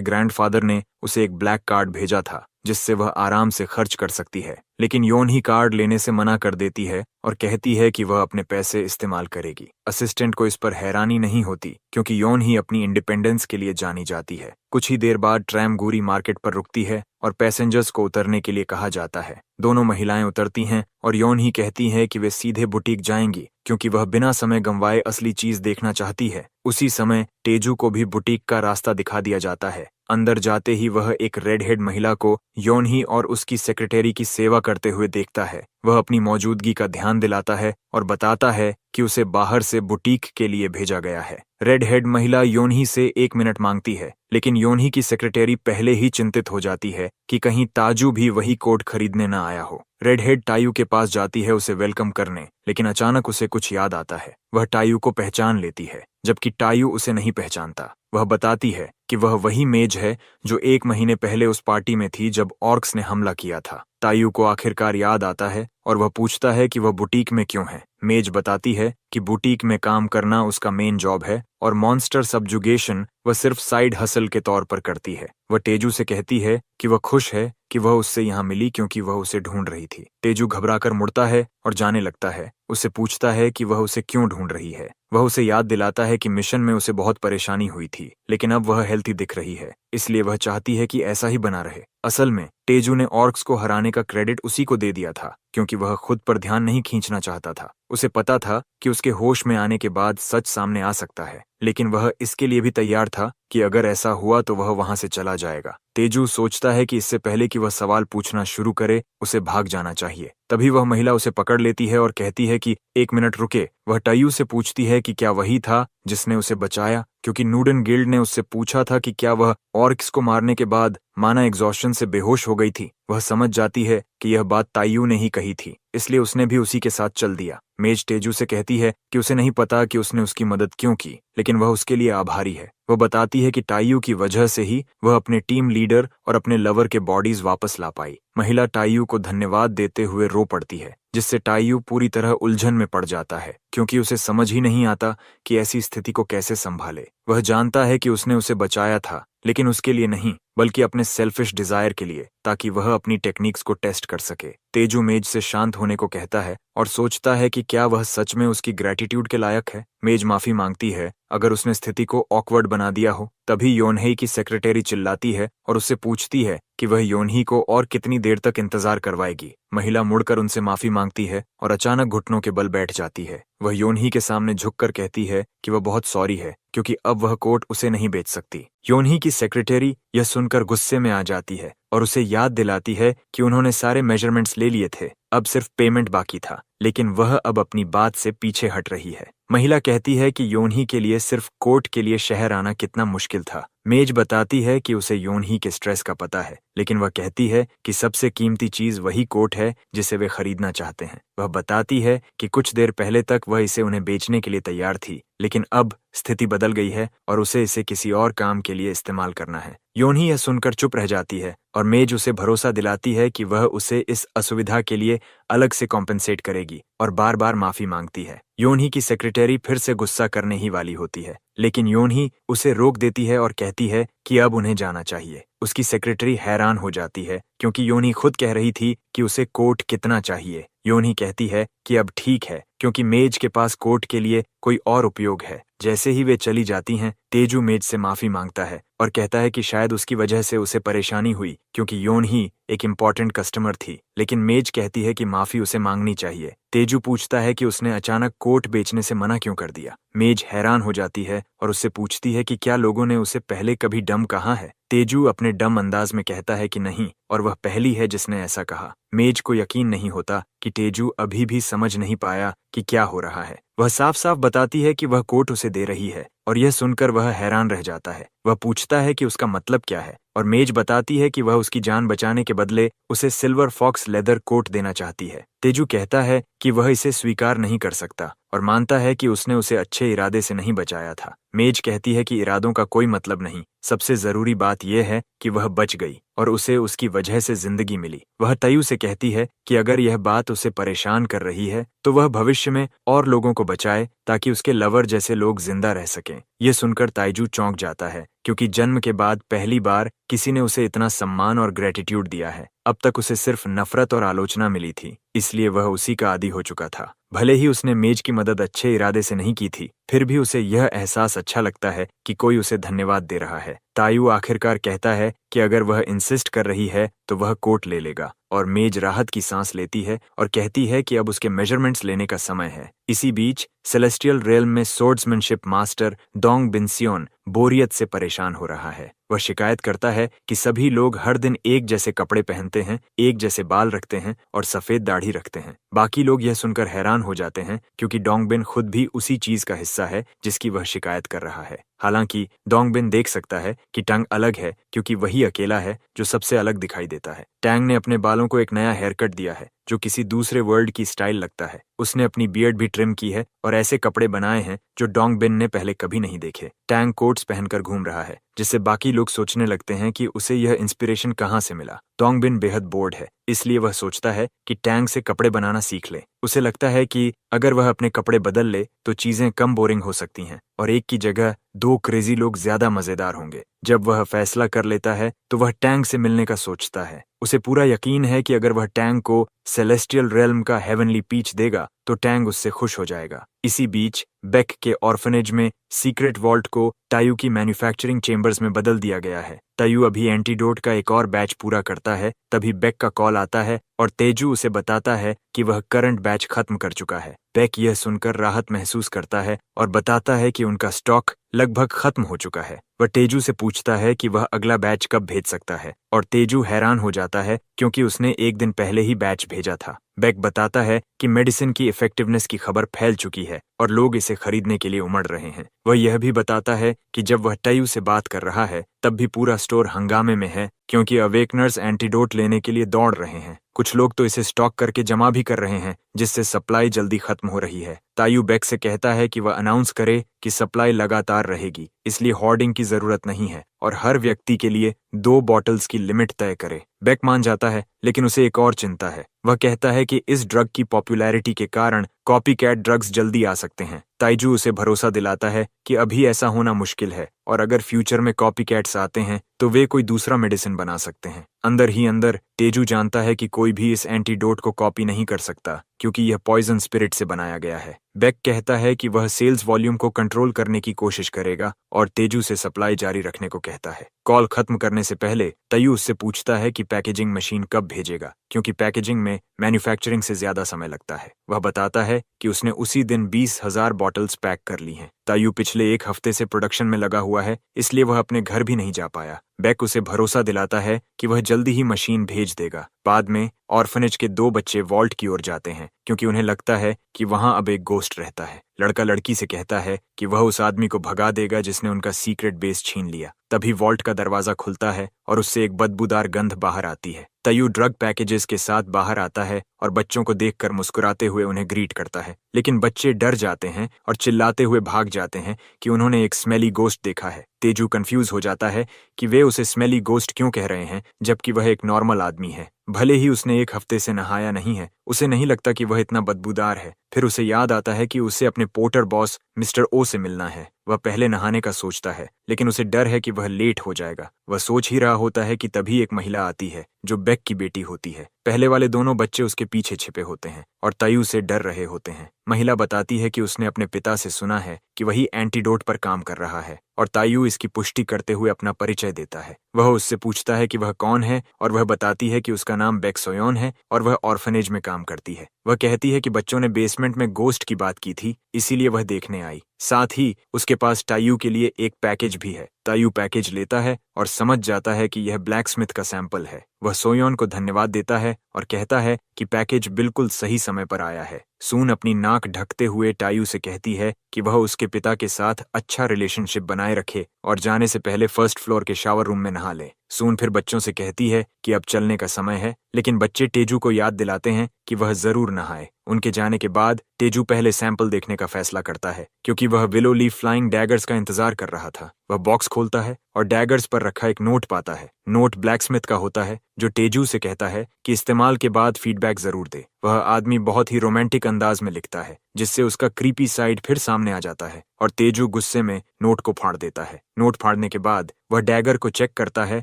ग्रैंडफादर ने उसे एक ब्लैक कार्ड भेजा था, जिससे वह आराम से खर्च कर सकती है। लेकिन योनही कार्ड लेने से मना कर देती है और कहती है कि वह अपने पैसे इस्तेमाल करेगी। असिस्टेंट को इस पर हैरानी नहीं होती, क्योंकि योनही अपनी इंडिपेंडेंस के लिए जानी जाती है। कुछ ही देर बाद ट्रैम गुरी मार्केट पर रुकती है और पैसेंजर्स को उतरने के लिए कहा जाता है। दोनों महिलाएं उतरती हैं और योनही कहती है कि वे सीधे बुटीक जाएंगी, क्योंकि वह बिना समय गंवाए असली चीज देखना चाहती है। उसी समय तेजू को भी बुटीक का रास्ता दिखा दिया जाता है। अंदर जाते ही वह एक रेड हेड महिला को योनही और उसकी सेक्रेटरी की सेवा करते हुए देखता है। वह अपनी मौजूदगी का ध्यान दिलाता है और बताता है कि उसे बाहर से बुटीक के लिए भेजा गया है। रेड हेड महिला योनही से 1 मिनट मांगती है, लेकिन योनही की सेक्रेटरी पहले ही चिंतित हो जाती है कि कहीं ताजू भी वही कोट खरीदने न आया हो। रेड हेड टायू के पास जाती है उसे वेलकम करने, लेकिन अचानक उसे कुछ याद आता है। वह टायू को पहचान लेती है, जबकि टायू उसे नहीं पहचानता। वह बताती है कि वह वही मेज है जो 1 महीने पहले उस पार्टी में थी जब ऑर्क्स ने हमला किया था। तायू को आखिरकार याद आता है और वह पूछता है कि वह बुटीक में क्यों है। मेज बताती है कि बुटीक में काम करना उसका मेन जॉब है और मॉन्स्टर सब्जुगेशन वह सिर्फ साइड हसल के तौर पर करती है। वह तेजू से कहती है कि वह खुश है कि वह उससे यहाँ मिली, क्योंकि वह उसे ढूंढ रही थी। तेजू घबराकर मुड़ता है और जाने लगता है। उससे पूछता है कि वह उसे क्यों ढूंढ रही है। वह उसे याद दिलाता है कि मिशन में उसे बहुत परेशानी हुई थी, लेकिन अब वह हेल्थी दिख रही है, इसलिए वह चाहती है कि ऐसा ही बना रहे। असल में तेजू ने ऑर्क्स को हराने का क्रेडिट उसी को दे दिया था, क्योंकि वह खुद पर ध्यान नहीं खींचना चाहता था। उसे पता था कि उसके होश में आने के बाद सच सामने आ सकता है, लेकिन वह इसके लिए भी तैयार था कि अगर ऐसा हुआ तो वह वहां से चला जाएगा। तेजू सोचता है कि इससे पहले कि वह सवाल पूछना शुरू करे, उसे भाग जाना चाहिए। तभी वह महिला उसे पकड़ लेती है और कहती है कि 1 मिनट रुके। वह टायू से पूछती है कि क्या वही था जिसने उसे बचाया, क्योंकि नूडन गिल्ड ने उससे पूछा था कि क्या वह ऑर्क्स को मारने के बाद माना एग्जॉस्शन से बेहोश हो गई थी। वह समझ जाती है कि यह बात तायू ने ही कही थी, इसलिए उसने भी उसी के साथ चल दिया। मेज तेजू से कहती है कि उसे नहीं पता कि उसने उसकी मदद क्यों की, लेकिन वह उसके लिए आभारी है। वह बताती है कि टायू की वजह से ही वह अपने टीम लीडर और अपने लवर के बॉडीज वापस ला पाई। महिला टायू को धन्यवाद देते हुए रो पड़ती है, जिससे टायू पूरी तरह उलझन में पड़ जाता है, क्योंकि उसे समझ ही नहीं आता कि ऐसी स्थिति को कैसे संभाले। वह जानता है कि उसने उसे बचाया था, लेकिन उसके लिए नहीं, बल्कि अपने सेल्फिश डिजायर के लिए, ताकि वह अपनी टेक्निक्स को टेस्ट कर सके। तेजू मेज से शांत होने को कहता है और सोचता है कि क्या वह सच में उसकी ग्रैटिट्यूड के लायक है। मेज माफी मांगती है अगर उसने स्थिति को ऑकवर्ड बना दिया हो। तभी योनही की सेक्रेटरी चिल्लाती है और उससे पूछती है कि वह योनही को और कितनी देर तक इंतजार करवाएगी। महिला मुड़कर उनसे माफी मांगती है और अचानक घुटनों के बल बैठ जाती है। वह योनही के सामने झुककर कहती है कि वह बहुत सॉरी है, क्योंकि अब वह कोट उसे नहीं बेच सकती। योनही की सेक्रेटरी यह सुनकर गुस्से में आ जाती है और उसे याद दिलाती है कि उन्होंने सारे मेजरमेंट्स ले लिए थे, अब सिर्फ पेमेंट बाकी था, लेकिन वह अब अपनी बात से पीछे हट रही है। महिला कहती है कि योनही के लिए सिर्फ कोट के लिए शहर आना कितना मुश्किल था। मेज बताती है कि उसे योनही के स्ट्रेस का पता है, लेकिन वह कहती है कि सबसे कीमती चीज वही कोट है जिसे वे खरीदना चाहते हैं। वह बताती है कि कुछ देर पहले तक वह इसे उन्हें बेचने के लिए तैयार थी, लेकिन अब स्थिति बदल गई है और उसे इसे किसी और काम के लिए इस्तेमाल करना है। योनही यह सुनकर चुप रह जाती है और मेज उसे भरोसा दिलाती है कि वह उसे इस असुविधा के लिए अलग से कॉम्पेंसेट करेगी और बार बार माफी मांगती है। योनही की सेक्रेटरी फिर से गुस्सा करने ही वाली होती है लेकिन योनही उसे रोक देती है और कहती है कि अब उन्हें जाना चाहिए। उसकी सेक्रेटरी हैरान हो जाती है क्योंकि योनही खुद कह रही थी कि उसे कोट कितना चाहिए। योनही कहती है कि अब ठीक है क्योंकि मेज के पास कोट के लिए कोई और उपयोग है। जैसे ही वे चली जाती हैं, तेजू मेज से माफी मांगता है और कहता है कि शायद उसकी वजह से उसे परेशानी हुई क्योंकि योनही एक इम्पॉर्टेंट कस्टमर थी। लेकिन मेज कहती है कि माफी उसे मांगनी चाहिए। तेजू पूछता है कि उसने अचानक कोट बेचने से मना क्यों कर दिया। मेज हैरान हो जाती है और उससे पूछती है कि क्या लोगों ने उसे पहले कभी डम कहा है। तेजू अपने डम अंदाज में कहता है कि नहीं, और वह पहली है जिसने ऐसा कहा। मेज को यकीन नहीं होता कि तेजू अभी भी समझ नहीं पाया कि क्या हो रहा है। वह साफ साफ बताती है कि वह कोट उसे दे रही है और यह सुनकर वह हैरान रह जाता है। वह पूछता है कि उसका मतलब क्या है और मेज बताती है कि वह उसकी जान बचाने के बदले उसे सिल्वर फॉक्स लेदर कोट देना चाहती है। तेजू कहता है कि वह इसे स्वीकार नहीं कर सकता और मानता है कि उसने उसे अच्छे इरादे से नहीं बचाया था। मेज कहती है कि इरादों का कोई मतलब नहीं, सबसे जरूरी बात यह है कि वह बच गई और उसे उसकी वजह से जिंदगी मिली। वह तयू से कहती है कि अगर यह बात उसे परेशान कर रही है तो वह भविष्य में और लोगों को बचाए ताकि उसके लवर जैसे लोग जिंदा रह सकें। यह सुनकर ताइजू चौंक जाता है क्योंकि जन्म के बाद पहली बार किसी ने उसे इतना सम्मान और ग्रेटिट्यूड दिया है। अब तक उसे सिर्फ नफरत और आलोचना मिली थी, इसलिए वह उसी का आदी हो चुका था। भले ही उसने मेज की मदद अच्छे इरादे से नहीं की थी, फिर भी उसे यह एहसास अच्छा लगता है कि कोई उसे धन्यवाद दे रहा है। तायू आखिरकार कहता है कि अगर वह इंसिस्ट कर रही है तो वह कोट ले लेगा और मेज राहत की सांस लेती है और कहती है कि अब उसके मेजरमेंट्स लेने का समय है। इसी बीच सेलेस्टियल रेल्म में सोर्ड्समैनशिप मास्टर डोंग बिन्सियोन बोरियत से परेशान हो रहा है। वह शिकायत करता है कि सभी लोग हर दिन एक जैसे कपड़े पहनते हैं, एक जैसे बाल रखते हैं और सफेद दाढ़ी रखते हैं। बाकी लोग यह सुनकर हैरान हो जाते हैं क्योंकि डोंगबिन खुद भी उसी चीज का हिस्सा है जिसकी वह शिकायत कर रहा है। हालांकि डोंगबिन देख सकता है कि टंग अलग है क्योंकि वही अकेला है जो सबसे अलग दिखाई देता है। टैंग ने अपने बालों को एक नया हेयर कट दिया है जो किसी दूसरे वर्ल्ड की स्टाइल लगता है। उसने अपनी बियर्ड भी ट्रिम की है और ऐसे कपड़े बनाए हैं जो डोंगबिन ने पहले कभी नहीं देखे। टैंग कोट्स पहनकर घूम रहा है जिससे बाकी लोग सोचने लगते हैं कि उसे यह इंस्पिरेशन कहाँ से मिला। डोंगबिन बेहद बोर्ड है, इसलिए वह सोचता है कि टैंग से कपड़े बनाना सीख ले। उसे लगता है कि अगर वह अपने कपड़े बदल ले तो चीजें कम बोरिंग हो सकती हैं और एक की जगह दो क्रेजी लोग ज्यादा मजेदार होंगे। जब वह फैसला कर लेता है तो वह टैंग से मिलने का सोचता है। उसे पूरा यकीन है कि अगर वह टैंग को सेलेस्टियल रेल्म का हेवनली पीच देगा तो टैंग उससे खुश हो जाएगा। इसी बीच बेक के ऑर्फनेज में सीक्रेट वॉल्ट को तायू की मैन्युफैक्चरिंग चेंबर्स में बदल दिया गया है। तायू अभी एंटीडोट का एक और बैच पूरा करता है, तभी बेक का कॉल आता है और तेजू उसे बताता है कि वह करंट बैच खत्म कर चुका है। बेक यह सुनकर राहत महसूस करता है और बताता है कि उनका स्टॉक लगभग खत्म हो चुका है। वह तेजू से पूछता है कि वह अगला बैच कब भेज सकता है और तेजू हैरान हो जाता है क्योंकि उसने एक दिन पहले ही बैच भेजा था। बेक बताता है कि मेडिसिन की इफेक्टिवनेस की खबर फैल चुकी है और लोग इसे खरीदने के लिए उमड़ रहे हैं। वह यह भी बताता है कि जब वह तायू से बात कर रहा है तब भी पूरा स्टोर हंगामे में है क्योंकि अवेकनर्स एंटीडोट लेने के लिए दौड़ रहे हैं। कुछ लोग तो इसे स्टॉक करके जमा भी कर रहे हैं जिससे सप्लाई जल्दी खत्म हो रही है। तायू बेक से कहता है कि वह अनाउंस करे कि सप्लाई लगातार रहेगी, इसलिए होर्डिंग की जरूरत नहीं है और हर व्यक्ति के लिए 2 बॉटल्स की लिमिट तय करे। बेक मान जाता है लेकिन उसे एक और चिंता है। वह कहता है कि इस ड्रग की पॉपुलैरिटी के कारण कॉपी कैट ड्रग्स जल्दी आ सकते हैं। ताइजू उसे भरोसा दिलाता है कि अभी ऐसा होना मुश्किल है और अगर फ्यूचर में कॉपी कैट्स आते हैं तो वे कोई दूसरा मेडिसिन बना सकते हैं। अंदर ही अंदर तेजू जानता है कि कोई भी इस एंटीडोट को कॉपी नहीं कर सकता क्योंकि यह पॉइजन स्पिरिट से बनाया गया है। बेक कहता है कि वह सेल्स वॉल्यूम को कंट्रोल करने की कोशिश करेगा और तेजू से सप्लाई जारी रखने को कहता है। कॉल खत्म करने से पहले तयू उससे पूछता है कि पैकेजिंग मशीन कब भेजेगा क्योंकि पैकेजिंग में मैन्युफैक्चरिंग से ज्यादा समय लगता है। वह बताता है कि उसने उसी दिन 20,000 बॉटल्स पैक कर ली हैं। तयू पिछले 1 हफ्ते से प्रोडक्शन में लगा हुआ है, इसलिए वह अपने घर भी नहीं जा पाया। बेक उसे भरोसा दिलाता है कि वह जल्दी ही मशीन भेज देगा। बाद में ऑर्फनेज के 2 बच्चे वॉल्ट की ओर जाते हैं क्योंकि उन्हें लगता है कि वहां अब एक गोस्ट रहता है। लड़का लड़की से कहता है कि वह उस आदमी को भगा देगा जिसने उनका सीक्रेट बेस छीन लिया। तभी वॉल्ट का दरवाजा खुलता है और उससे एक बदबूदार गंध बाहर आती है। तयू ड्रग पैकेजेस के साथ बाहर आता है और बच्चों को देखकर मुस्कुराते हुए उन्हें ग्रीट करता है, लेकिन बच्चे डर जाते हैं और चिल्लाते हुए भाग जाते हैं कि उन्होंने एक स्मेली गोस्ट देखा है। तेजू कंफ्यूज हो जाता है कि वे उसे स्मेली गोस्ट क्यों कह रहे हैं जबकि वह एक नॉर्मल आदमी है। भले ही उसने 1 हफ्ते से नहाया नहीं है, उसे नहीं लगता कि वह इतना बदबूदार है। फिर उसे याद आता है कि उसे अपने पोर्टर बॉस मिस्टर ओ से मिलना है। वह पहले नहाने का सोचता है, लेकिन उसे डर है कि वह लेट हो जाएगा। वह सोच ही रहा होता है कि तभी एक महिला आती है जो बेक की बेटी होती है। पहले वाले दोनों बच्चे उसके पीछे छिपे होते हैं और तायू से डर रहे होते हैं। महिला बताती है कि उसने अपने पिता से सुना है कि वही एंटीडोट पर काम कर रहा है और तायू इसकी पुष्टि करते हुए अपना परिचय देता है। वह उससे पूछता है कि वह कौन है और वह बताती है कि उसका नाम बेक सोयोन है और वह ऑर्फनेज में काम करती है। वह कहती है कि बच्चों ने बेसमेंट में गोस्ट की बात की थी, इसीलिए वह देखने आई। साथ ही उसके पास तायू के लिए एक पैकेज भी है। तायू पैकेज लेता है और समझ जाता है कि यह ब्लैकस्मिथ का सैंपल है। वह सोयोन को धन्यवाद देता है और कहता है कि पैकेज बिल्कुल सही समय पर आया है। सून अपनी नाक ढकते हुए तायू से कहती है कि वह उसके पिता के साथ अच्छा रिलेशनशिप बनाए रखे और जाने से पहले फर्स्ट फ्लोर के शावर रूम में नहा ले। सून फिर बच्चों से कहती है कि अब चलने का समय है, लेकिन बच्चे तेजू को याद दिलाते हैं कि वह जरूर नहाए। उनके जाने के बाद तेजू पहले सैंपल देखने का फैसला करता है, क्योंकि वह विलो लीफ फ्लाइंग डैगर्स का इंतजार कर रहा था। वह बॉक्स खोलता है और डैगर्स पर रखा एक नोट पाता है। नोट ब्लैकस्मिथ का होता है, जो तेजू से कहता है कि इस्तेमाल के बाद फीडबैक जरूर दे। वह आदमी बहुत ही रोमांटिक अंदाज में लिखता है, जिससे उसका क्रीपी साइड फिर सामने आ जाता है और तेजू गुस्से में नोट को फाड़ देता है। नोट फाड़ने के बाद वह डैगर को चेक करता है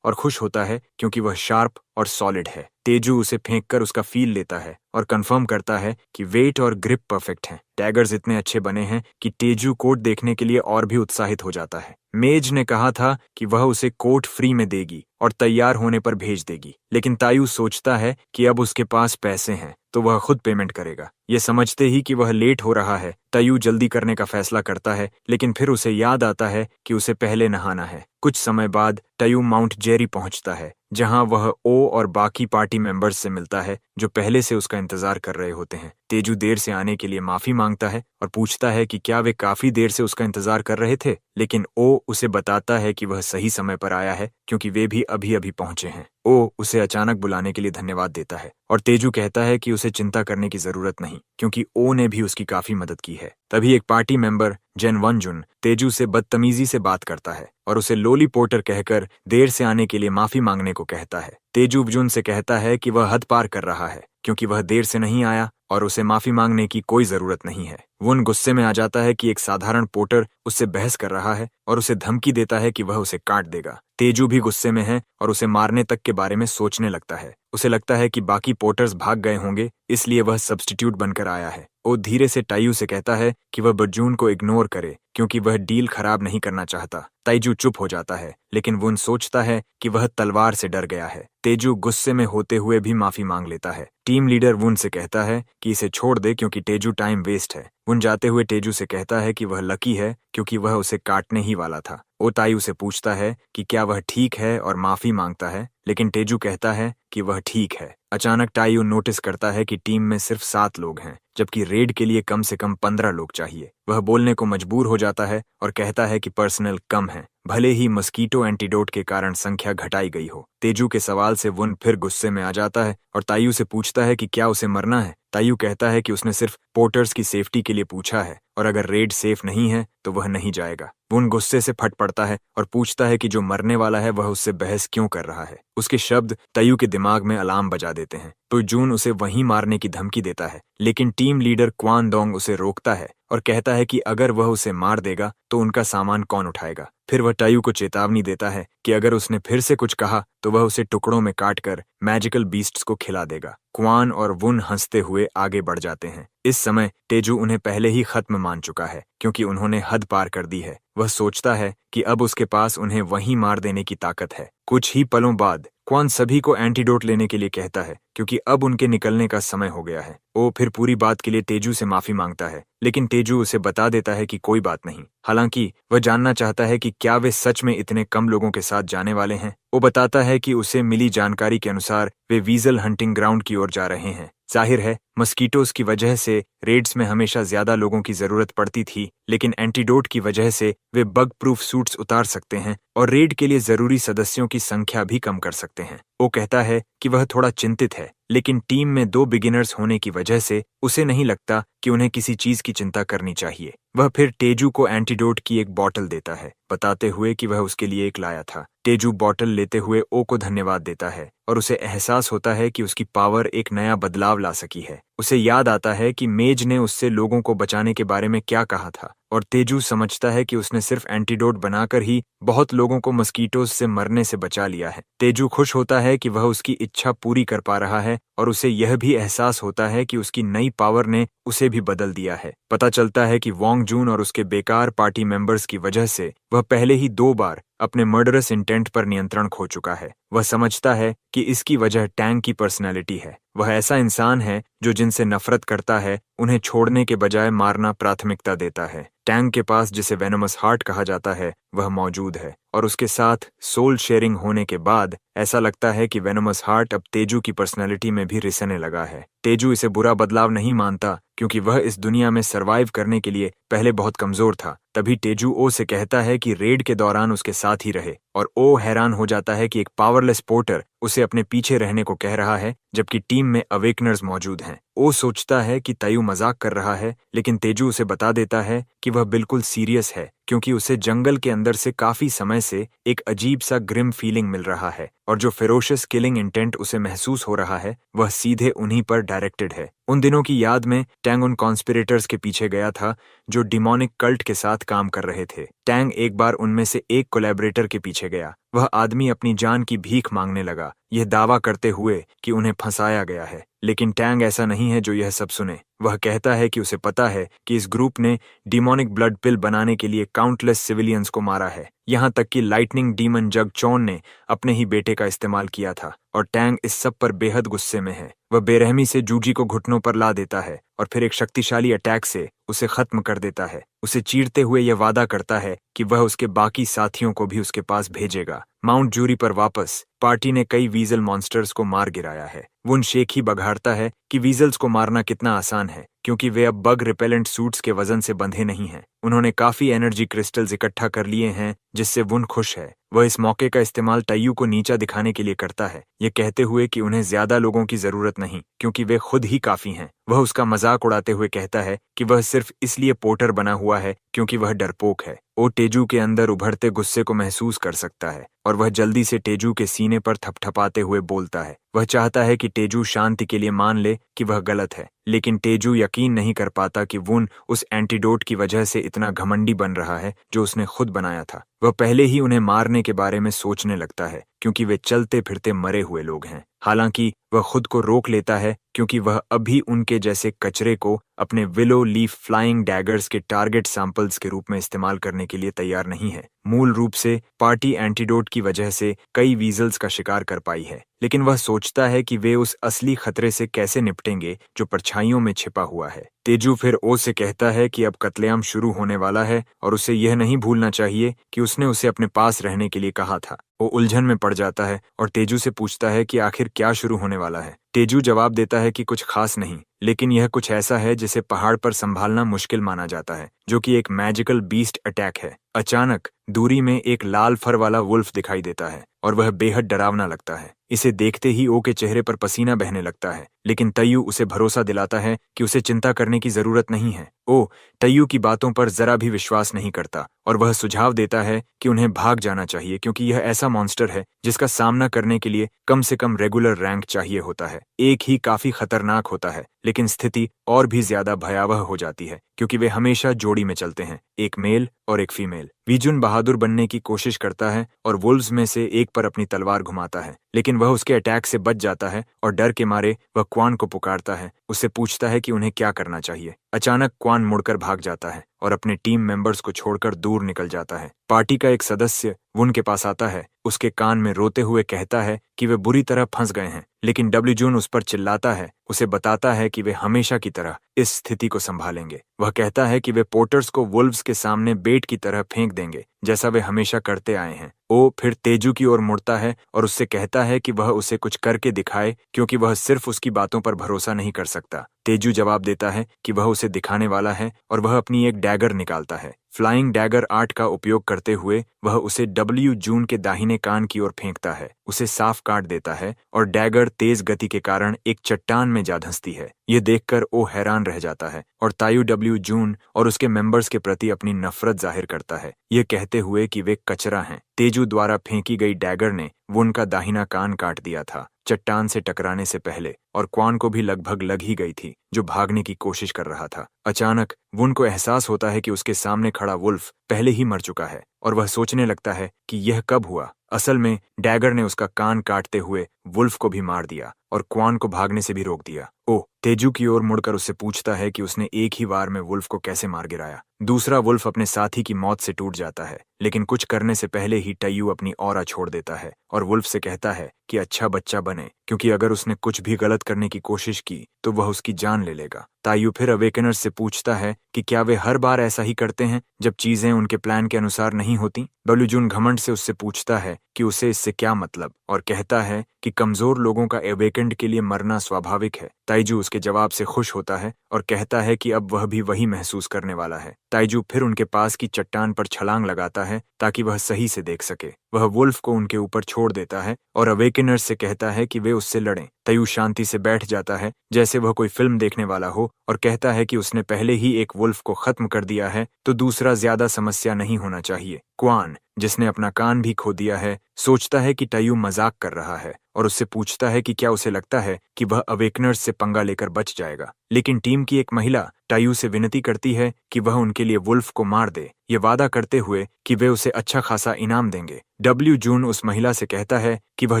और खुश होता है क्योंकि वह शार्प और सॉलिड है। तेजू उसे फेंककर उसका फील लेता है और कंफर्म करता है कि वेट और ग्रिप परफेक्ट हैं। डैगर्स इतने अच्छे बने हैं कि तेजू कोट देखने के लिए और भी उत्साहित हो जाता है। मेज ने कहा था कि वह उसे कोट फ्री में देगी और तैयार होने पर भेज देगी, लेकिन तायू सोचता है कि अब उसके पास पैसे हैं तो वह खुद पेमेंट करेगा। ये समझते ही कि वह लेट हो रहा है, तायू जल्दी करने का फैसला करता है, लेकिन फिर उसे याद आता है कि उसे पहले नहाना है। कुछ समय बाद तायू माउंट जेरी पहुंचता है, जहां वह ओ और बाकी पार्टी मेंबर्स से मिलता है जो पहले से उसका इंतजार कर रहे होते हैं। तेजू देर से आने के लिए माफी मांगता है और पूछता है कि क्या वे काफी देर से उसका इंतजार कर रहे थे, लेकिन ओ उसे बताता है कि वह सही समय पर आया है क्योंकि वे भी अभी अभी पहुंचे हैं। ओ उसे अचानक बुलाने के लिए धन्यवाद देता है और तेजू कहता है कि उसे चिंता करने की जरूरत नहीं, क्योंकि ओ ने भी उसकी काफी मदद की है। तभी एक पार्टी मेंबर जेन वनजुन तेजू से बदतमीजी से बात करता है और उसे लोली पोर्टर कहकर देर से आने के लिए माफी मांगने को कहता है। तेजू वजुन से कहता है कि वह हद पार कर रहा है क्योंकि वह देर से नहीं आया और उसे माफी मांगने की कोई जरूरत नहीं है। वुन गुस्से में आ जाता है कि एक साधारण पोर्टर उससे बहस कर रहा है और उसे धमकी देता है कि वह उसे काट देगा। तेजू भी गुस्से में है और उसे मारने तक के बारे में सोचने लगता है। उसे लगता है कि बाकी पोर्टर्स भाग गए होंगे, इसलिए वह सब्स्टिट्यूट बनकर आया है। वो धीरे से तायू से कहता है कि वह बजून को इग्नोर करे क्योंकि वह डील खराब नहीं करना चाहता। ताइजू चुप हो जाता है, लेकिन वुन सोचता है कि वह तलवार से डर गया है। तेजू गुस्से में होते हुए भी माफी मांग लेता है। टीम लीडर वुन से कहता है कि इसे छोड़ दे क्योंकि तेजू टाइम वेस्ट है। वुन जाते हुए तेजू से कहता है कि वह लकी है क्योंकि वह उसे काटने ही वाला था। वो तायू से पूछता है कि क्या वह ठीक है और माफी मांगता है, लेकिन तेजू कहता है कि वह ठीक है। अचानक तायू नोटिस करता है कि टीम में सिर्फ 7 लोग हैं, जबकि रेड के लिए कम से कम 15 लोग चाहिए। वह बोलने को मजबूर हो जाता है और कहता है कि पर्सनल कम है, भले ही मस्कीटो एंटीडोट के कारण संख्या घटाई गई हो। तेजू के सवाल से वुन फिर गुस्से में आ जाता है और तायू से पूछता है कि क्या उसे मरना है। तायू कहता है कि उसने सिर्फ पोर्टर्स की सेफ्टी के लिए पूछा है और अगर रेड सेफ नहीं है तो वह नहीं जाएगा। वुन गुस्से से फट पड़ता है और पूछता है कि जो मरने वाला है वह उससे बहस क्यों कर रहा है। उसके शब्द तायू के दिमाग में अलार्म बजा देते हैं, तो जून उसे वहीं मारने की धमकी देता है, लेकिन टीम लीडर क्वान डोंग उसे रोकता है और कहता है कि अगर वह उसे मार देगा तो उनका सामान कौन उठाएगा। फिर वह तायू को चेतावनी देता है कि अगर उसने फिर से कुछ कहा तो वह उसे टुकड़ों में काटकर मैजिकल बीस्ट्स को खिला देगा। क्वान और वुन हंसते हुए आगे बढ़ जाते हैं। इस समय तेजू उन्हें पहले ही खत्म मान चुका है क्योंकि उन्होंने हद पार कर दी है। वह सोचता है कि अब उसके पास उन्हें वहीं मार देने की ताकत है। कुछ ही पलों बाद क्वान सभी को एंटीडोट लेने के लिए कहता है क्योंकि अब उनके निकलने का समय हो गया है। वो फिर पूरी बात के लिए तेजू से माफी मांगता है, लेकिन तेजू उसे बता देता है कि कोई बात नहीं। हालांकि वह जानना चाहता है कि क्या वे सच में इतने कम लोगों के साथ जाने वाले हैं। वो बताता है कि उसे मिली जानकारी के अनुसार वे वीजल हंटिंग ग्राउंड की ओर जा रहे हैं। जाहिर है मस्कीटोज की वजह से रेड्स में हमेशा ज्यादा लोगों की जरूरत पड़ती थी, लेकिन एंटीडोट की वजह से वे बग प्रूफ सूट्स उतार सकते हैं और रेड के लिए जरूरी सदस्यों की संख्या भी कम कर सकते हैं। वो कहता है कि वह थोड़ा चिंतित है, लेकिन टीम में 2 बिगिनर्स होने की वजह से उसे नहीं लगता कि उन्हें किसी चीज की चिंता करनी चाहिए। वह फिर तेजू को एंटीडोट की एक बॉटल देता है, बताते हुए कि वह उसके लिए एक लाया था। तेजू बॉटल लेते हुए ओ को धन्यवाद देता है और उसे एहसास होता है कि उसकी पावर एक नया बदलाव ला सकी है। उसे याद आता है कि मेज ने उससे लोगों को बचाने के बारे में क्या कहा था और तेजू समझता है कि उसने सिर्फ एंटीडोट बनाकर ही बहुत लोगों को मस्कीटोज से मरने से बचा लिया है। तेजू खुश होता है कि वह उसकी इच्छा पूरी कर पा रहा है और उसे यह भी एहसास होता है कि उसकी नई पावर ने उसे भी बदल दिया है। पता चलता है कि वोंग जून और उसके बेकार पार्टी मेंबर्स की वजह से वह पहले ही 2 बार अपने मर्डरस इंटेंट पर नियंत्रण खो चुका है। वह समझता है कि इसकी वजह टैंग की पर्सनैलिटी है। वह ऐसा इंसान है जो जिनसे नफरत करता है उन्हें छोड़ने के बजाय मारना प्राथमिकता देता है। टैंग के पास जिसे वेनोमस हार्ट कहा जाता है वह मौजूद है और उसके साथ सोल शेयरिंग होने के बाद ऐसा लगता है कि वेनोमस हार्ट अब तेजू की पर्सनैलिटी में भी रिसने लगा है। तेजू इसे बुरा बदलाव नहीं मानता क्योंकि वह इस दुनिया में सरवाइव करने के लिए पहले बहुत कमजोर था। तभी तेजू ओ से कहता है कि रेड के दौरान उसके साथ ही रहे और ओ हैरान हो जाता है कि एक पावरलेस पोर्टर उसे अपने पीछे रहने को कह रहा है जबकि टीम में अवेकनर्स मौजूद हैं। ओ सोचता है कि तयू मजाक कर रहा है, लेकिन तेजू उसे बता देता है कि वह बिल्कुल सीरियस है क्योंकि उसे जंगल के अंदर से काफी समय से एक अजीब सा ग्रिम फीलिंग मिल रहा है और जो फेरोशियस किलिंग इंटेंट उसे महसूस हो रहा है वह सीधे उन्हीं पर डायरेक्टेड है। उन दिनों की याद में टैंग उन कॉन्स्पिरेटर्स के पीछे गया था जो डिमोनिक कल्ट के साथ काम कर रहे थे। टैंग एक बार उनमें से एक कोलैबोरेटर के पीछे गया। वह आदमी अपनी जान की भीख मांगने लगा, यह दावा करते हुए कि उन्हें फंसाया गया है। लेकिन टैंग ऐसा नहीं है जो यह सब सुने। वह कहता है कि उसे पता है कि इस ग्रुप ने डिमोनिक ब्लड पिल बनाने के लिए काउंटलेस सिविलियंस को मारा है, यहाँ तक कि लाइटनिंग डीमन जग चौन ने अपने ही बेटे का इस्तेमाल किया था और टैंग इस सब पर बेहद गुस्से में है। वह बेरहमी से जूजी को घुटनों पर ला देता है और फिर एक शक्तिशाली अटैक से उसे खत्म कर देता है। उसे चीरते हुए यह वादा करता है कि वह उसके बाकी साथियों को भी उसके पास भेजेगा। माउंट जूरी पर वापस पार्टी ने कई वीजल मॉन्स्टर्स को मार गिराया है। वुन शेख ही बघाड़ता है कि वीजल्स को मारना कितना आसान है क्योंकि वे अब बग रिपेलेंट सूट्स के वजन से बंधे नहीं हैं। उन्होंने काफी एनर्जी क्रिस्टल्स इकट्ठा कर लिए हैं जिससे वुन खुश है। वह इस मौके का इस्तेमाल तयू को नीचा दिखाने के लिए करता है, ये कहते हुए कि उन्हें ज्यादा लोगों की जरूरत नहीं क्योंकि वे खुद ही काफी हैं। वह उसका मजाक उड़ाते हुए कहता है कि वह सिर्फ इसलिए पोर्टर बना हुआ है क्योंकि वह डरपोक है। वो तेजू के अंदर उभरते गुस्से को महसूस कर सकता है और वह जल्दी से तेजू के सीने पर थपथपाते हुए बोलता है। वह चाहता है कि तेजू शांति के लिए मान ले कि वह गलत है, लेकिन तेजू यकीन नहीं कर पाता कि वुन उस एंटीडोट की वजह से इतना घमंडी बन रहा है जो उसने खुद बनाया था। वह पहले ही उन्हें मारने के बारे में सोचने लगता है क्योंकि वे चलते फिरते मरे हुए लोग हैं। हालांकि वह खुद को रोक लेता है क्योंकि वह अभी उनके जैसे कचरे को अपने विलो लीफ फ्लाइंग डैगर्स के टारगेट सैंपल्स के रूप में इस्तेमाल करने के लिए तैयार नहीं है। मूल रूप से पार्टी एंटीडोट की वजह से कई वीजल्स का शिकार कर पाई है, लेकिन वह सोचता है कि वे उस असली खतरे से कैसे निपटेंगे जो परछाइयों में छिपा हुआ है। तेजू फिर ओ से कहता है कि अब कत्लेआम शुरू होने वाला है और उसे यह नहीं भूलना चाहिए कि उसने उसे अपने पास रहने के लिए कहा था। वो उलझन में पड़ जाता है और तेजू से पूछता है कि आखिर क्या शुरू होने वाला है। तेजू जवाब देता है कि कुछ खास नहीं, लेकिन यह कुछ ऐसा है जिसे पहाड़ पर संभालना मुश्किल माना जाता है, जो कि एक मैजिकल बीस्ट अटैक है। अचानक दूरी में एक लाल फर वाला वुल्फ दिखाई देता है और वह बेहद डरावना लगता है। इसे देखते ही ओ के चेहरे पर पसीना बहने लगता है, लेकिन तयू उसे भरोसा दिलाता है कि उसे चिंता करने की जरूरत नहीं है। ओ तयू की बातों पर जरा भी विश्वास नहीं करता और वह सुझाव देता है कि उन्हें भाग जाना चाहिए क्योंकि यह ऐसा मॉन्स्टर है जिसका सामना करने के लिए कम से कम रेगुलर रैंक चाहिए होता है। एक ही काफी खतरनाक होता है, लेकिन स्थिति और भी ज्यादा भयावह हो जाती है क्योंकि वे हमेशा जोड़ी में चलते हैं, एक मेल और एक फीमेल। वीजुन बहादुर बनने की कोशिश करता है और वुल्व्स में से एक पर अपनी तलवार घुमाता है, लेकिन वह उसके अटैक से बच जाता है और डर के मारे वह क्वान को पुकारता है। उससे पूछता है कि उन्हें क्या करना चाहिए। अचानक क्वान मुड़कर भाग जाता है और अपने टीम मेंबर्स को छोड़कर दूर निकल जाता है। पार्टी का एक सदस्य वुन के पास आता है, उसके कान में रोते हुए कहता है कि वे बुरी तरह फंस गए हैं, लेकिन डब्ल्यू जून उस पर चिल्लाता है, उसे बताता है कि वे हमेशा की तरह इस स्थिति को संभालेंगे। वह कहता है कि वे पोर्टर्स को वुल्व्स के सामने बेट की तरह फेंक देंगे जैसा वे हमेशा करते आए हैं। ओ फिर तेजू की ओर मुड़ता है और उससे कहता है कि वह उसे कुछ करके दिखाए क्योंकि वह सिर्फ उसकी बातों पर भरोसा नहीं कर सकता। तेजू जवाब देता है कि वह उसे दिखाने वाला है और वह अपनी एक डैगर निकालता है। फ्लाइंग डैगर आर्ट का उपयोग करते हुए वह उसे डब्ल्यू जून के दाहिने कान की ओर फेंकता है, उसे साफ काट देता है और डैगर तेज गति के कारण एक चट्टान में जा धंसती है। ये देखकर ओ हैरान रह जाता है और तायू डब्ल्यू जून और उसके मेंबर्स के प्रति अपनी नफरत जाहिर करता है, ये कहते हुए कि वे कचरा हैं। तेजू द्वारा फेंकी गई डैगर ने वुन का दाहिना कान काट दिया था चट्टान से टकराने से पहले, और क्वान को भी लगभग लग ही गई थी, जो भागने की कोशिश कर रहा था। अचानक वुन को एहसास होता है कि उसके सामने खड़ा वुल्फ पहले ही मर चुका है और वह सोचने लगता है कि यह कब हुआ। असल में डैगर ने उसका कान काटते हुए वुल्फ को भी मार दिया और क्वान को भागने से भी रोक दिया। ओ तेजू की ओर मुड़कर उससे पूछता है कि उसने एक ही वार में वुल्फ को कैसे मार गिराया। दूसरा वुल्फ अपने साथी की मौत से टूट जाता है, लेकिन कुछ करने से पहले ही टयू अपनी ऑरा छोड़ देता है और वुल्फ से कहता है कि अच्छा बच्चा बने, क्योंकि अगर उसने कुछ भी गलत करने की कोशिश की तो वह उसकी जान ले लेगा। तायू फिर अवेकनर्स से पूछता है कि क्या वे हर बार ऐसा ही करते हैं जब चीजें उनके प्लान के अनुसार नहीं होती। डब्ल्यू जून घमंड से उससे पूछता है कि उसे इससे क्या मतलब, और कहता है कि कमजोर लोगों का अवेकेंड के लिए मरना स्वाभाविक है। ताइजू उसके जवाब से खुश होता है और कहता है कि अब वह भी वही महसूस करने वाला है। ताइजू फिर उनके पास की चट्टान पर छलांग लगाता है ताकि वह सही से देख सके। वह वुल्फ को उनके ऊपर छोड़ देता है और अवेकनर्स से कहता है कि वे उससे लड़ें। तायू शांति से बैठ जाता है जैसे वह कोई फिल्म देखने वाला हो और कहता है कि उसने पहले ही एक वुल्फ को खत्म कर दिया है तो दूसरा ज्यादा समस्या नहीं होना चाहिए। क्वान, जिसने अपना कान भी खो दिया है, सोचता है कि तायू मजाक कर रहा है और उससे पूछता है कि क्या उसे लगता है कि वह अवेकनर्स से पंगा लेकर बच जाएगा। लेकिन टीम की एक महिला तायू से विनती करती है कि वह उनके लिए वुल्फ को मार दे, ये वादा करते हुए कि वे उसे अच्छा खासा इनाम देंगे। डब्ल्यू जून उस महिला से कहता है कि वह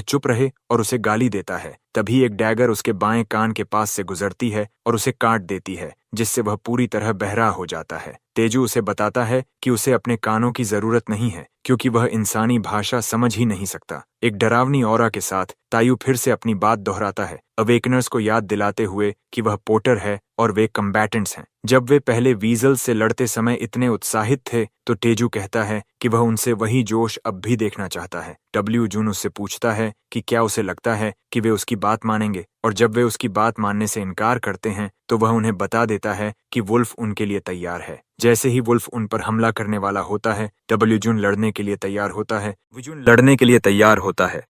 चुप रहे और उसे गाली देता है। तभी एक डैगर उसके बाएं कान के पास से गुजरती है और उसे काट देती है, जिससे वह पूरी तरह बहरा हो जाता है। तेजू उसे बताता है कि उसे अपने कानों की जरूरत नहीं है क्योंकि वह इंसानी भाषा समझ ही नहीं सकता। एक डरावनी ऑरा के साथ तायू फिर से अपनी बात दोहराता है, अवेकनर्स को याद दिलाते हुए कि वह पोर्टर है और वे कम्बैटेंट्स हैं। जब वे पहले वीजल से लड़ते समय इतने उत्साहित थे तो तेजू कहता है कि वह उनसे वही जोश अब भी देखना चाहता है। डब्ल्यू जून उससे पूछता है कि क्या उसे लगता है कि वे उसकी बात मानेंगे, और जब वे उसकी बात मानने से इनकार करते हैं तो वह उन्हें बता देता है कि वुल्फ उनके लिए तैयार है। जैसे ही वुल्फ उन पर हमला करने वाला होता है, डब्ल्यू जून लड़ने के लिए तैयार होता है,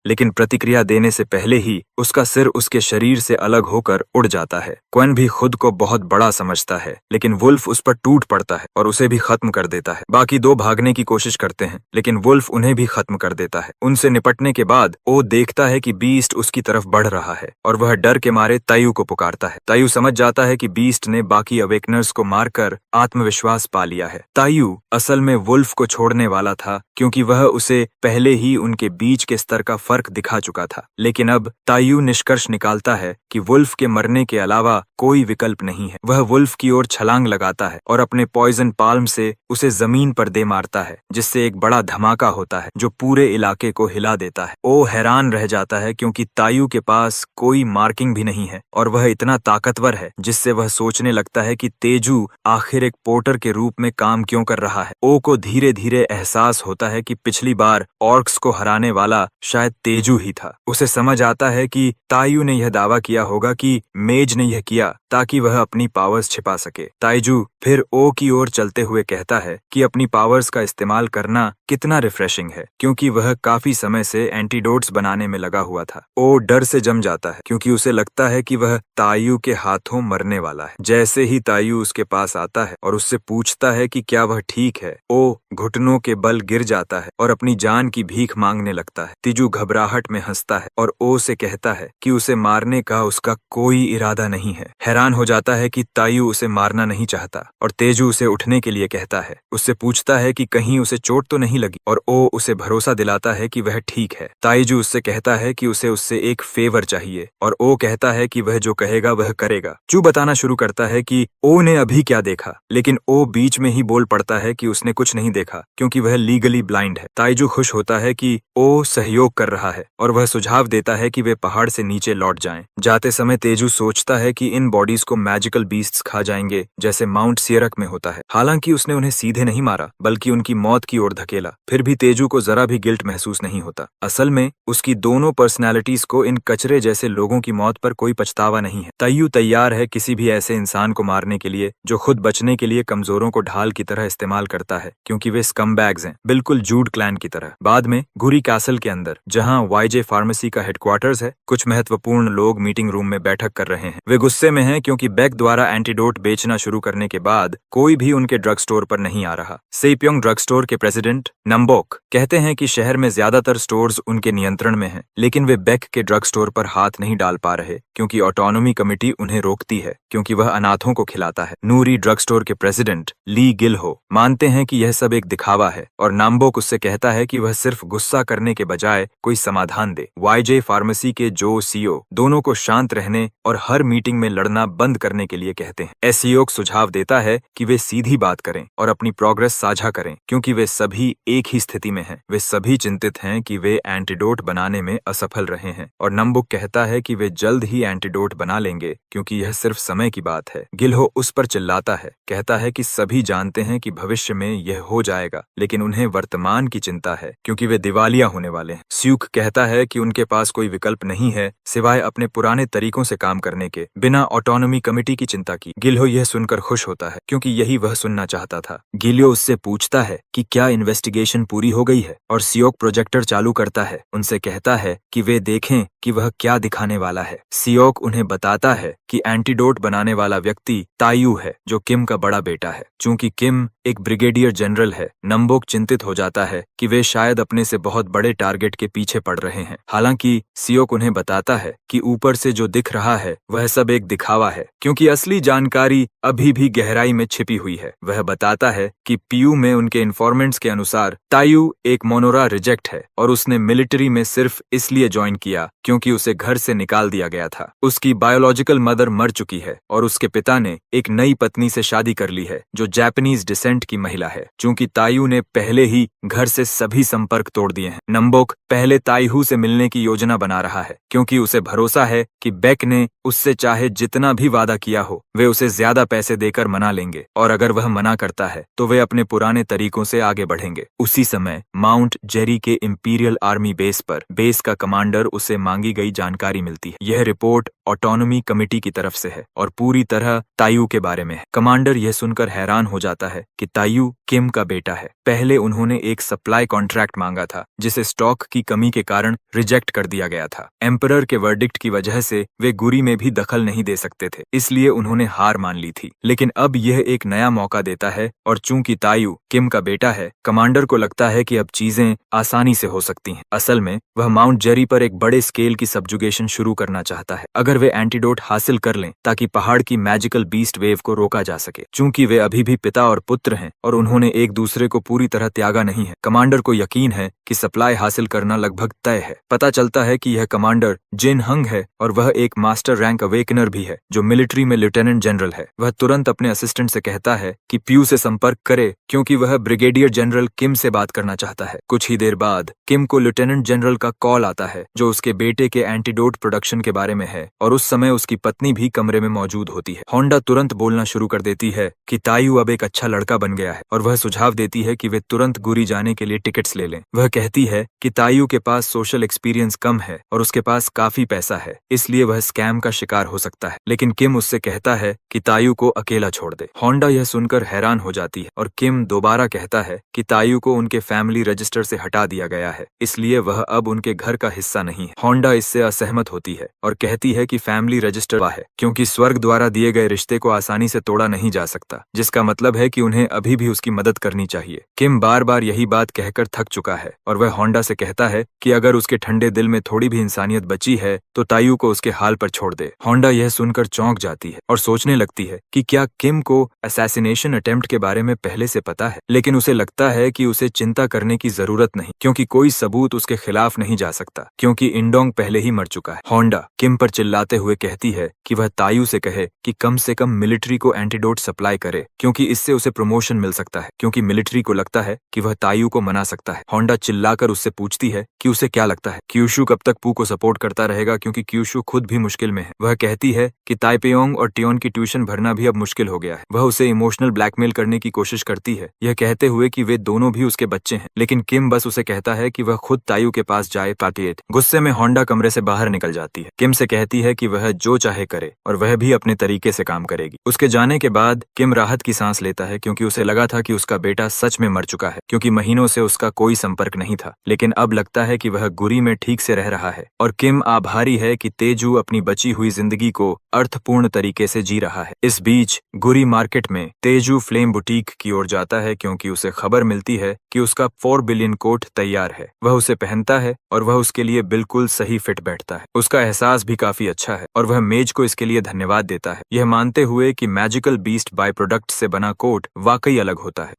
लेकिन प्रतिक्रिया देने से पहले ही उसका सिर उसके शरीर से अलग होकर उड़ जाता है। क्वेन भी खुद को बहुत बड़ा समझता है, लेकिन वुल्फ उस पर टूट पड़ता है और उसे भी खत्म कर देता है। बाकी दो भागने की कोशिश करते हैं, लेकिन वुल्फ उन्हें भी खत्म कर देता है। उनसे निपटने के बाद ओ देखता है कि बीस्ट उसकी तरफ बढ़ रहा है और वह डर के मारे तायू को पुकारता है। तायू समझ जाता है कि बीस्ट ने बाकी अवेकनर्स को मारकर आत्मविश्वास पा लिया है। तायू असल में वुल्फ को छोड़ने वाला था क्योंकि वह उसे पहले ही उनके बीच के स्तर का फर्क दिखा चुका था, लेकिन अब तायू निष्कर्ष निकालता है कि वुल्फ के मरने के अलावा कोई विकल्प नहीं है। वह वुल्फ की ओर छलांग लगाता है और अपने पॉइजन पाल्म से उसे जमीन पर दे मारता है, जिससे एक बड़ा धमाका होता है जो पूरे इलाके को हिला देता है। ओ हैरान रह जाता है क्योंकि तायू के पास कोई मार्किंग भी नहीं है और वह इतना ताकतवर है जिससे वह सोचने लगता है कि तेजू आखिर एक पोर्टर के रूप में काम क्यों कर रहा है। ओ को धीरे धीरे एहसास होता है कि पिछली बार ऑर्क्स को हराने वाला शायद तेजू ही था। उसे समझ आता है कि तायू ने यह दावा किया होगा कि मेज ने यह किया ताकि वह अपनी पावर्स छिपा सके। ताइजू फिर ओ की ओर चलते हुए कहता है कि अपनी पावर्स का इस्तेमाल करना कितना रिफ्रेशिंग है, क्योंकि वह काफी समय से एंटीडोट्स बनाने में लगा हुआ था। ओ डर से जम जाता है क्योंकि उसे लगता है कि वह तायू के हाथों मरने वाला है। जैसे ही तायू उसके पास आता है और उससे पूछता है कि क्या वह ठीक है, ओ घुटनों के बल गिर जाता है और अपनी जान की भीख मांगने लगता है। तेजू घबराहट में हंसता है और ओ से कहता है कि उसे मारने का उसका कोई इरादा नहीं है। हैरान हो जाता है कि तायू उसे मारना नहीं चाहता और तेजू उसे उठने के लिए कहता है। उससे पूछता है कि कहीं उसे चोट तो नहीं लगी और ओ उसे भरोसा दिलाता है कि वह ठीक है। ताइजू उससे कहता है कि उसे उससे एक फेवर चाहिए और ओ कहता है कि वह जो कहेगा वह करेगा। चू बताना शुरू करता है कि ओ ने अभी क्या देखा, लेकिन ओ बीच में ही बोल पड़ता है कि उसने कुछ नहीं देखा क्योंकि वह लीगली ब्लाइंड है। ताइजू खुश होता है कि ओ सहयोग कर रहा है और वह सुझाव देता है कि वे पहाड़ से नीचे लौट जाएं। जाते समय तेजू सोचता है कि इन बॉडीज को मैजिकल बीस्ट्स खा जाएंगे जैसे माउंट सियरक में होता है। हालांकि उसने उन्हें सीधे नहीं मारा बल्कि उनकी मौत की ओर धकेला। फिर भी तेजू को जरा भी गिल्ट महसूस नहीं होता। असल में उसकी दोनों पर्सनैलिटीज को इन कचरे जैसे लोगों की मौत पर कोई पछतावा नहीं है। तायू तैयार है किसी भी ऐसे इंसान को मारने के के लिए जो खुद बचने के लिए कमजोरों को ढाल की तरह इस्तेमाल करता है, क्योंकि वे स्कमबैग्स हैं, बिल्कुल जूड क्लैन की तरह। बाद में गुरी कैसल के अंदर, जहां वाईजे फार्मेसी का हेडक्वार्टर्स है, कुछ महत्वपूर्ण लोग मीटिंग रूम में बैठक कर रहे हैं। वे गुस्से में हैं क्योंकि बेक द्वारा एंटीडोट बेचना शुरू करने के बाद कोई भी उनके ड्रग स्टोर पर नहीं आ रहा। सेप्योंग ड्रग स्टोर के प्रेसिडेंट नंबोक कहते हैं कि शहर में ज्यादातर स्टोर्स उनके नियंत्रण में हैं, लेकिन वे बेक के ड्रग स्टोर पर हाथ नहीं डाल पा रहे क्योंकि ऑटोनॉमी कमेटी उन्हें रोकती है, क्योंकि वह अनाथों को खिलाता है। नूरी ड्रग स्टोर के प्रेसिडेंट ली गिलहो मानते हैं कि यह सब एक दिखावा है और नाम्बोक उससे कहता है कि वह सिर्फ गुस्सा करने के बजाय कोई समाधान दे। वाईजे फार्मेसी के जो सीईओ दोनों को शांत रहने और हर मीटिंग में लड़ना बंद करने के लिए कहते हैं। एसईओ सुझाव देता है कि वे सीधी बात करें और अपनी प्रोग्रेस साझा करें, क्योंकि वे सभी एक ही स्थिति में हैं। वे सभी चिंतित हैं कि वे एंटीडोट बनाने में असफल रहे हैं और नंबुक कहता है कि वे जल्द ही एंटीडोट बना लेंगे, क्योंकि यह सिर्फ समय की बात है। गिलहो उस पर चिल्लाता है, कहता है कि सभी जानते हैं कि भविष्य में यह हो जाएगा, लेकिन उन्हें वर्तमान की चिंता है क्योंकि वे दिवालिया होने वाले हैं। स्यूक कहता है कि उनके पास कोई विकल्प नहीं है सिवाय अपने पुराने तरीकों से काम करने के, बिना ऑटोनॉमी कमेटी की चिंता की। गिलहो यह सुनकर खुश होता है क्योंकि यही वह सुनना चाहता था। गिलियो उससे पूछता है कि क्या इन्वेस्टिगेशन पूरी हो गई है और सियोक प्रोजेक्टर चालू करता है। उनसे कहता है कि वे देखें कि वह क्या दिखाने वाला है। सियोक उन्हें बताता है कि एंटीडोट बनाने वाला व्यक्ति तायू है, जो किम का बड़ा बेटा है। चूंकि किम एक ब्रिगेडियर जनरल है, नंबोक चिंतित हो जाता है कि वे शायद अपने से बहुत बड़े टारगेट के पीछे पड़ रहे हैं। हालांकि सियोक उन्हें बताता है कि ऊपर से जो दिख रहा है वह सब एक दिखावा है, क्योंकि असली जानकारी अभी भी गहराई में छिपी हुई है। वह बताता है कि पीयू में उनके इन्फॉर्मेंट्स के अनुसार तायू एक मोनोरा रिजेक्ट है और उसने मिलिट्री में सिर्फ इसलिए ज्वाइन किया क्योंकि उसे घर से निकाल दिया गया था। उसकी बायोलॉजिकल मदर मर चुकी है और उसके पिता ने एक नई पत्नी से शादी कर ली है जो जापानीज डिसेंट की महिला है। चूंकि तायू ने पहले ही घर से सभी संपर्क तोड़ दिए हैं, नंबोक पहले तायू से मिलने की योजना बना रहा है क्योंकि उसे भरोसा है कि बेक ने उससे चाहे जितना भी वादा किया हो वे उसे ज्यादा पैसे देकर मना लेंगे, और अगर वह मना करता है तो वे अपने पुराने तरीकों से आगे बढ़ेंगे। उसी समय माउंट जेरी के इंपीरियल आर्मी बेस पर बेस का कमांडर उसे मांगी गई जानकारी मिलती है। यह रिपोर्ट ऑटोनॉमी कमेटी की तरफ से है और पूरी तरह तायू के बारे में है। कमांडर यह सुनकर हैरान हो जाता है कि तायू किम का बेटा है। पहले उन्होंने एक सप्लाई कॉन्ट्रैक्ट मांगा था जिसे स्टॉक की कमी के कारण रिजेक्ट कर दिया गया था। एम्परर के वर्डिक्ट की वजह से वे गुरी में भी दखल नहीं दे सकते थे, इसलिए उन्होंने हार मान ली थी। लेकिन अब यह एक नया मौका देता है और चूंकि तायू किम का बेटा है, कमांडर को लगता है कि अब चीजें आसानी से हो सकती हैं। असल में वह माउंट जेरी पर एक बड़े स्केल की सब्जुगेशन शुरू करना चाहता है, अगर वे एंटीडोट हासिल कर लें ताकि पहाड़ की मैजिकल बीस्ट वेव को रोका जा सके। चूंकि वे अभी भी पिता और पुत्र हैं और उन्होंने एक दूसरे को पूरी तरह त्यागा नहीं है, कमांडर को यकीन है कि सप्लाई हासिल करना लगभग तय है। पता चलता है कि यह कमांडर जिन हंग है और वह एक मास्टर रैंक अवेकनर भी है जो मिलिट्री में लेफ्टिनेंट जनरल है। वह तुरंत अपने असिस्टेंट से कहता है कि पीयू से संपर्क करे क्योंकि वह ब्रिगेडियर जनरल किम से बात करना चाहता है। कुछ ही देर बाद किम को लेफ्टिनेंट जनरल का कॉल आता है जो उसके बेटे के एंटीडोट प्रोडक्शन के बारे में है, और उस समय उसकी पत्नी भी कमरे में मौजूद होती है। होंडा तुरंत बोलना शुरू कर देती है कि तायू अब एक अच्छा लड़का बन गया है और वह सुझाव देती है कि वे तुरंत गुरी जाने के लिए टिकट्स ले लें। वह कहती है कि तायू के पास सोशल एक्सपीरियंस कम है और उसके पास काफी पैसा है, इसलिए वह स्कैम का शिकार हो सकता है। लेकिन किम उससे कहता है कि तायू को अकेला छोड़ दे। होंडा यह सुनकर हैरान हो जाती है और किम दोबारा कहता है कि तायू को उनके फैमिली रजिस्टर से हटा दिया गया है, इसलिए वह अब उनके घर का हिस्सा नहीं है। होंडा इससे असहमत होती है और कहती है कि फैमिली रजिस्टर है क्योंकि स्वर्ग द्वारा दिए गए रिश्ते को आसानी से तोड़ा नहीं जा सकता, जिसका मतलब है कि उन्हें अभी भी उसकी मदद करनी चाहिए। किम बार बार यही बात कहकर थक चुका है और वह होंडा से कहता है कि अगर उसके ठंडे दिल में थोड़ी भी इंसानियत बची है तो तायू को उसके हाल पर छोड़ दे। होंडा यह सुनकर चौंक जाती है और सोचने लगती है कि क्या किम को असैसिनेशन अटेम्प्ट के बारे में पहले से पता है, लेकिन उसे लगता है कि उसे चिंता करने की जरूरत नहीं क्योंकि कोई सबूत उसके खिलाफ नहीं जा सकता क्योंकि इंडोंग पहले ही मर चुका है। होंडा किम पर चिल्लाते हुए कहती है कि वह तायू से कहे कि कम से कम मिलिट्री को एंटीडोट सप्लाई करे क्योंकि इससे उसे प्रमोट प्रमोशन मिल सकता है क्योंकि मिलिट्री को लगता है कि वह तायू को मना सकता है। होंडा चिल्लाकर उससे पूछती है कि उसे क्या लगता है क्यूशु कब तक पू को सपोर्ट करता रहेगा क्योंकि क्यूशु खुद भी मुश्किल में है। वह कहती है कि ताइपेयोंग और टियोन की ट्यूशन भरना भी अब मुश्किल हो गया है। वह उसे इमोशनल ब्लैकमेल करने की कोशिश करती है, यह कहते हुए कि वे दोनों भी उसके बच्चे हैं, लेकिन किम बस उसे कहता है कि वह खुद तायू के पास जाए। पाकेट गुस्से में होंडा कमरे से बाहर निकल जाती है। किम से कहती है कि वह जो चाहे करे और वह भी अपने तरीके से काम करेगी। उसके जाने के बाद किम राहत की सांस लेता है क्योंकि उसे लगा था कि उसका बेटा सच में मर चुका है क्योंकि महीनों से उसका कोई संपर्क नहीं था, लेकिन अब लगता है कि वह गुरी में ठीक से रह रहा है। और किम आभारी है कि तेजू अपनी बची हुई जिंदगी को अर्थपूर्ण तरीके से जी रहा है। इस बीच गुरी मार्केट में तेजू फ्लेम बुटीक की ओर जाता है क्योंकि उसे खबर मिलती है कि उसका 4 बिलियन कोट तैयार है। वह उसे पहनता है और वह उसके लिए बिल्कुल सही फिट बैठता है। उसका एहसास भी काफी अच्छा है और वह मेज को इसके लिए धन्यवाद देता है, यह मानते हुए कि मैजिकल बीस्ट बाय प्रोडक्ट से बना कोट वाकई अलग होता है।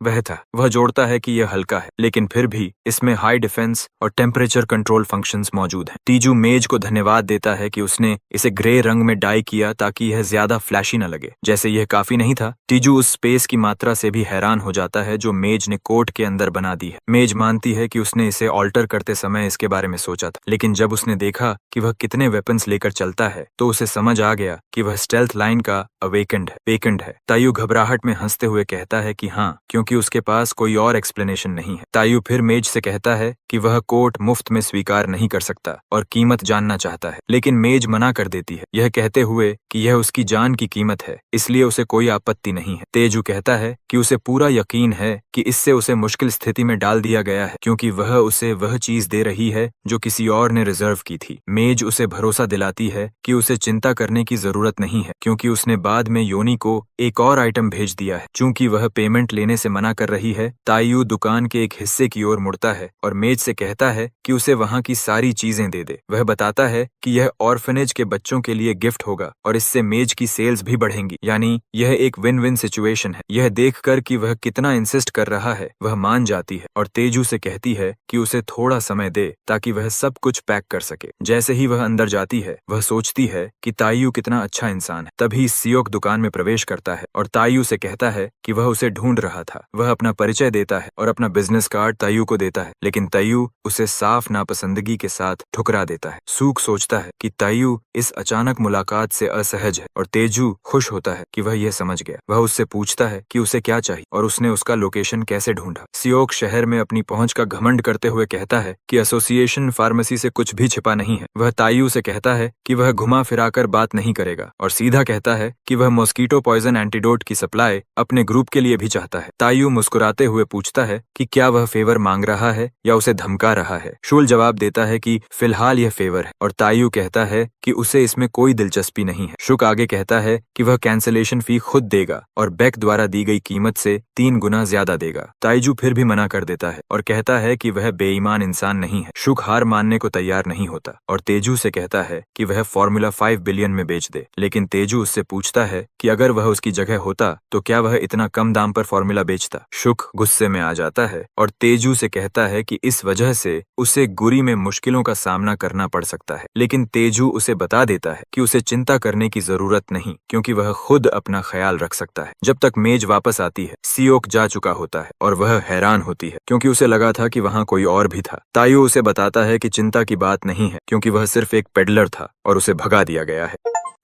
वह जोड़ता है कि यह हल्का है, लेकिन फिर भी इसमें हाई डिफेंस और टेम्परेचर कंट्रोल फंक्शंस मौजूद हैं। तीजू मेज को धन्यवाद देता है कि उसने इसे ग्रे रंग में डाई किया ताकि यह ज्यादा फ्लैशी न लगे। जैसे यह काफी नहीं था, तीजू उस स्पेस की मात्रा से भी हैरान हो जाता है जो मेज ने कोट के अंदर बना दी है। मेज मानती है कि उसने इसे ऑल्टर करते समय इसके बारे में सोचा था, लेकिन जब उसने देखा कि वह कितने वेपन्स लेकर चलता है तो उसे समझ आ गया कि वह स्टेल्थ लाइन का वेकेंड है। तायू घबराहट में हंसते हुए कहता है कि हाँ, क्योंकि उसके पास कोई और एक्सप्लेनेशन नहीं है। तायू फिर मेज से कहता है कि वह कोट मुफ्त में स्वीकार नहीं कर सकता और कीमत जानना चाहता है, लेकिन मेज मना कर देती है, यह कहते हुए कि यह उसकी जान की कीमत है, इसलिए उसे कोई आपत्ति नहीं है। तेजू कहता है कि उसे पूरा यकीन है कि इससे उसे मुश्किल स्थिति में डाल दिया गया है क्योंकि वह उसे वह चीज दे रही है जो किसी और ने रिजर्व की थी। मेज उसे भरोसा दिलाती है कि उसे चिंता करने की जरूरत नहीं है क्योंकि उसने बाद में योनी को एक और आइटम भेज दिया है। चूंकि वह पेमेंट लेने से मना कर रही है, तायू दुकान के एक हिस्से की ओर मुड़ता है और मेज से कहता है कि उसे वहां की सारी चीजें दे दे। वह बताता है कि यह ऑर्फनेज के बच्चों के लिए गिफ्ट होगा और इससे मेज की सेल्स भी बढ़ेंगी, यानी यह एक विन विन सिचुएशन है। यह देखकर कि वह कितना इंसिस्ट कर रहा है, वह मान जाती है और तेजू से कहती है कि उसे थोड़ा समय दे ताकि वह सब कुछ पैक कर सके। जैसे ही वह अंदर जाती है, वह सोचती है कि तायू कितना अच्छा इंसान है। तभी सियोक दुकान में प्रवेश करता है और तायू से कहता है कि वह उसे ढूंढ रहा था। वह अपना परिचय देता है और अपना बिजनेस कार्ड तायू को देता है, लेकिन तायू उसे साफ नापसंदगी के साथ ठुकरा देता है। सूक सोचता है कि तायू इस अचानक मुलाकात से असहज है और तेजू खुश होता है कि वह यह समझ गया। वह उससे पूछता है कि उसे क्या चाहिए और उसने उसका लोकेशन कैसे ढूंढा। सियोक शहर में अपनी पहुंच का घमंड करते हुए कहता है कि एसोसिएशन फार्मेसी से कुछ भी छिपा नहीं है। वह तायू से कहता है कि वह घुमा फिराकर बात नहीं करेगा और सीधा कहता है कि वह मॉस्किटो पॉइजन एंटीडोट की सप्लाई अपने ग्रुप के लिए भी चाहता है। तायू मुस्कुराते हुए पूछता है कि क्या वह फेवर मांग रहा है या उसे धमका रहा है। शूल जवाब देता है कि फिलहाल यह फेवर है और तायू कहता है कि उसे इसमें कोई दिलचस्पी नहीं है। शुक आगे कहता है कि वह कैंसिलेशन फी खुद देगा और बेक द्वारा दी गई कीमत से 3 गुना ज्यादा देगा। ताइजू फिर भी मना कर देता है और कहता है कि वह बेईमान इंसान नहीं है। शुक हार मानने को तैयार नहीं होता और तेजू से कहता है कि वह फॉर्मूला 5 बिलियन में बेच दे, लेकिन तेजू उससे पूछता है कि अगर वह उसकी जगह होता तो क्या वह इतना कम दाम पर फॉर्मूला बेचता। शुक गुस्से में आ जाता है और तेजू से कहता है कि इस वजह से उसे गुरी में मुश्किलों का सामना करना पड़ सकता है, लेकिन तेजू उसे बता देता है कि उसे चिंता करने की जरूरत नहीं क्योंकि वह खुद अपना ख्याल रख सकता है। जब तक मेज वापस आती है, सियोक जा चुका होता है और वह हैरान होती है क्योंकि उसे लगा था कि वहाँ कोई और भी था। तायू उसे बताता है कि चिंता की बात नहीं है क्योंकि वह सिर्फ एक पेडलर था और उसे भगा दिया गया है।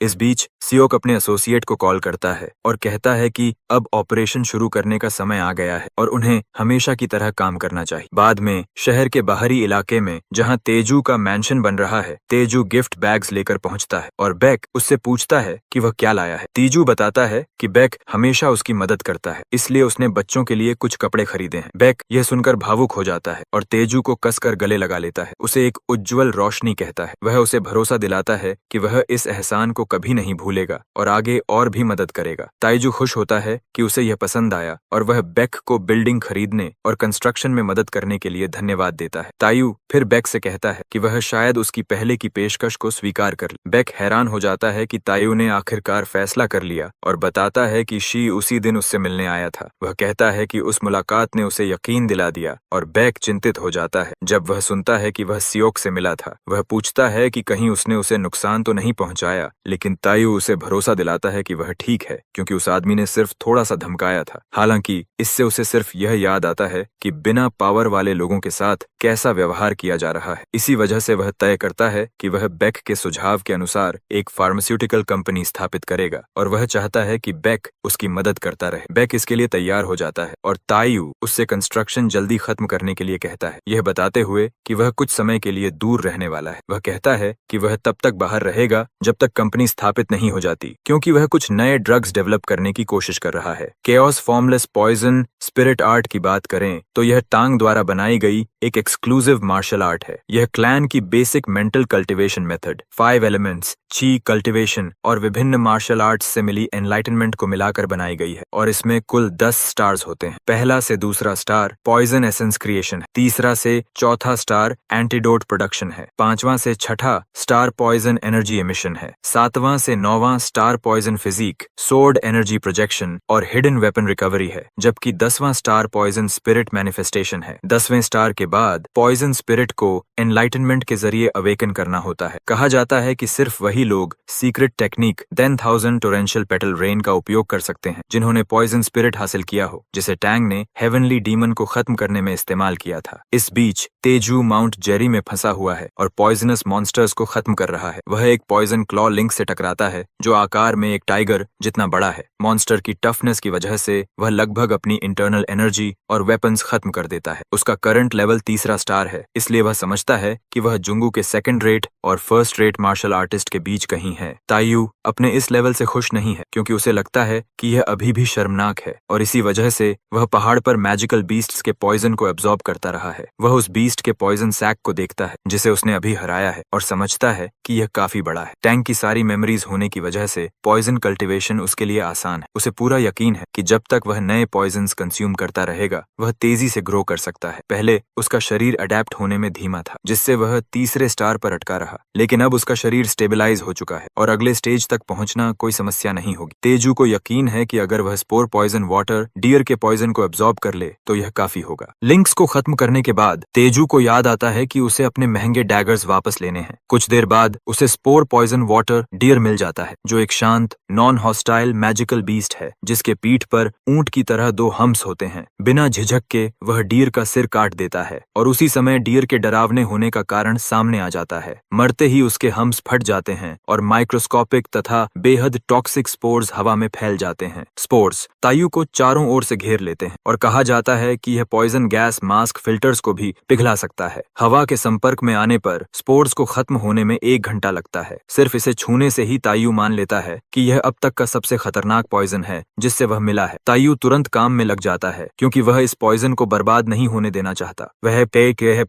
इस बीच सियोक अपने एसोसिएट को कॉल करता है और कहता है कि अब ऑपरेशन शुरू करने का समय आ गया है और उन्हें हमेशा की तरह काम करना चाहिए। बाद में शहर के बाहरी इलाके में जहां तेजू का मैंशन बन रहा है, तेजू गिफ्ट बैग्स लेकर पहुंचता है और बेक उससे पूछता है कि वह क्या लाया है। तेजू बताता है कि बेक हमेशा उसकी मदद करता है, इसलिए उसने बच्चों के लिए कुछ कपड़े खरीदे हैं। बेक यह सुनकर भावुक हो जाता है और तेजू को कसकर गले लगा लेता है। उसे एक उज्ज्वल रोशनी कहता है। वह उसे भरोसा दिलाता है कि वह इस एहसान को कभी नहीं भूलेगा और आगे और भी मदद करेगा। ताइजू खुश होता है कि उसे यह पसंद आया और वह बेक को बिल्डिंग खरीदने और कंस्ट्रक्शन में मदद करने के लिए धन्यवाद देता है। तायू फिर बेक से कहता है कि वह शायद उसकी पहले की पेशकश को स्वीकार कर ले। बेक हैरान हो जाता है कि तायू ने आखिरकार फैसला कर लिया और बताता है कि शी उसी दिन उससे मिलने आया था। वह कहता है कि उस मुलाकात ने उसे यकीन दिला दिया और बेक चिंतित हो जाता है जब वह सुनता है कि वह सियोक से मिला था। वह पूछता है कि कहीं उसने उसे नुकसान तो नहीं पहुंचाया, लेकिन तायू उसे भरोसा दिलाता है कि वह ठीक है, क्योंकि उस आदमी ने सिर्फ थोड़ा सा धमकाया था। हालांकि इससे उसे सिर्फ यह याद आता है कि बिना पावर वाले लोगों के साथ कैसा व्यवहार किया जा रहा है। इसी वजह से वह तय करता है कि वह बेक के सुझाव के अनुसार एक फार्मास्यूटिकल कंपनी स्थापित करेगा और वह चाहता है कि बेक उसकी मदद करता रहे। बेक इसके लिए तैयार हो जाता है और तायू उससे कंस्ट्रक्शन जल्दी खत्म करने के लिए कहता है, यह बताते हुए कि वह कुछ समय के लिए दूर रहने वाला है। वह कहता है कि वह तब तक बाहर रहेगा जब तक कंपनी स्थापित नहीं हो जाती, क्योंकि वह कुछ नए ड्रग्स डेवलप करने की कोशिश कर रहा है। Chaos formless poison spirit art की बात करें तो यह टांग द्वारा बनाई गई एक एक्सक्लूसिव मार्शल आर्ट है। यह क्लैन की basic mental cultivation method, 5 elements, ची कल्टीवेशन और विभिन्न मार्शल आर्ट्स से मिली एनलाइटनमेंट को मिलाकर बनाई गई है और इसमें कुल 10 स्टार्स होते हैं। पहला से दूसरा स्टार पॉइजन एसेंस क्रिएशन है, तीसरा से चौथा स्टार एंटीडोट प्रोडक्शन है, 5वां से 6ठा स्टार पॉइजन एनर्जी एमिशन है, 7वां से 9वां star poison physique, sword energy projection और हिडन वेपन रिकवरी है, जबकि 10वां स्टार पॉइजन स्पिरिट मैनिफेस्टेशन है। 10वें स्टार के बाद पॉइजन स्पिरिट को एनलाइटनमेंट के जरिए अवेकन करना होता है। कहा जाता है कि सिर्फ वही लोग secret technique 10,000 torrential petal rain का उपयोग कर सकते हैं जिन्होंने पॉइजन स्पिरिट हासिल किया हो, जिसे टैंग ने हेवनली डीमन को खत्म करने में इस्तेमाल किया था। इस बीच तेजू माउंट जेरी में फंसा हुआ है और पॉइजनस मॉन्स्टर्स को खत्म कर रहा है। वह एक पॉइजन क्लॉ लिंक से टकराता है जो आकार में एक टाइगर जितना बड़ा है। मॉन्स्टर की टफनेस की वजह से वह लगभग अपनी इंटरनल एनर्जी और वेपन्स खत्म कर देता है। उसका करंट लेवल 3रा स्टार है, इसलिए वह समझता है कि वह जुंगू के सेकंड रेट और फर्स्ट रेट मार्शल आर्टिस्ट के बीच कहीं है। तायू अपने इस लेवल से खुश नहीं है, क्योंकि उसे लगता है कि यह अभी भी शर्मनाक है और इसी वजह से वह पहाड़ पर मैजिकल बीस्ट्स के पॉइजन को एब्जॉर्ब करता रहा है। वह उस बीस्ट के पॉइजन सैक को देखता है जिसे उसने अभी हराया है और समझता है कि यह काफी बड़ा है। टैंक की सारी मेमोरीज होने की वजह से पॉइजन कल्टीवेशन उसके लिए आसान है। उसे पूरा यकीन है कि जब तक वह नए पॉइजन्स कंज्यूम करता रहेगा वह तेजी से ग्रो कर सकता है। पहले उसका शरीर अडेप्ट होने में धीमा था, जिससे वह 3रे स्टार पर अटका रहा, लेकिन अब उसका शरीर स्टेबलाइज हो चुका है और अगले स्टेज तक पहुंचना कोई समस्या नहीं होगी। तेजू को यकीन है कि अगर वह स्पोर पॉइजन वाटर डियर के पॉइजन को एब्जॉर्ब कर ले तो यह काफी होगा। लिंक्स को खत्म करने के बाद तेजू को याद आता है कि उसे अपने महंगे डैगर्स वापस लेने हैं। कुछ देर बाद उसे स्पोर पॉइजन वाटर डियर मिल जाता है, जो एक शांत नॉन हॉस्टाइल मैजिकल बीस्ट है जिसके पीठ पर ऊंट की तरह 2 हम्स होते हैं। बिना झिझक के वह डियर का सिर काट देता है और उसी समय डियर के डरावने होने का कारण सामने आ जाता है। मरते ही उसके हम्स फट जाते हैं और माइक्रोस्कोपिक तथा बेहद टॉक्सिक स्पोर्स हवा में फैल जाते हैं। स्पोर्स तायू को चारों ओर से घेर लेते हैं और कहा जाता है कि यह पॉइजन गैस मास्क फिल्टर्स को भी पिघला सकता है। हवा के संपर्क में आने पर स्पोर्स को खत्म होने में 1 घंटा लगता है। सिर्फ इसे छूने से ही तायू मान लेता है कि यह अब तक का सबसे खतरनाक पॉइजन है जिससे वह मिला है। तायू तुरंत काम में लग जाता है क्योंकि वह इस पॉइजन को बर्बाद नहीं होने देना चाहता। वह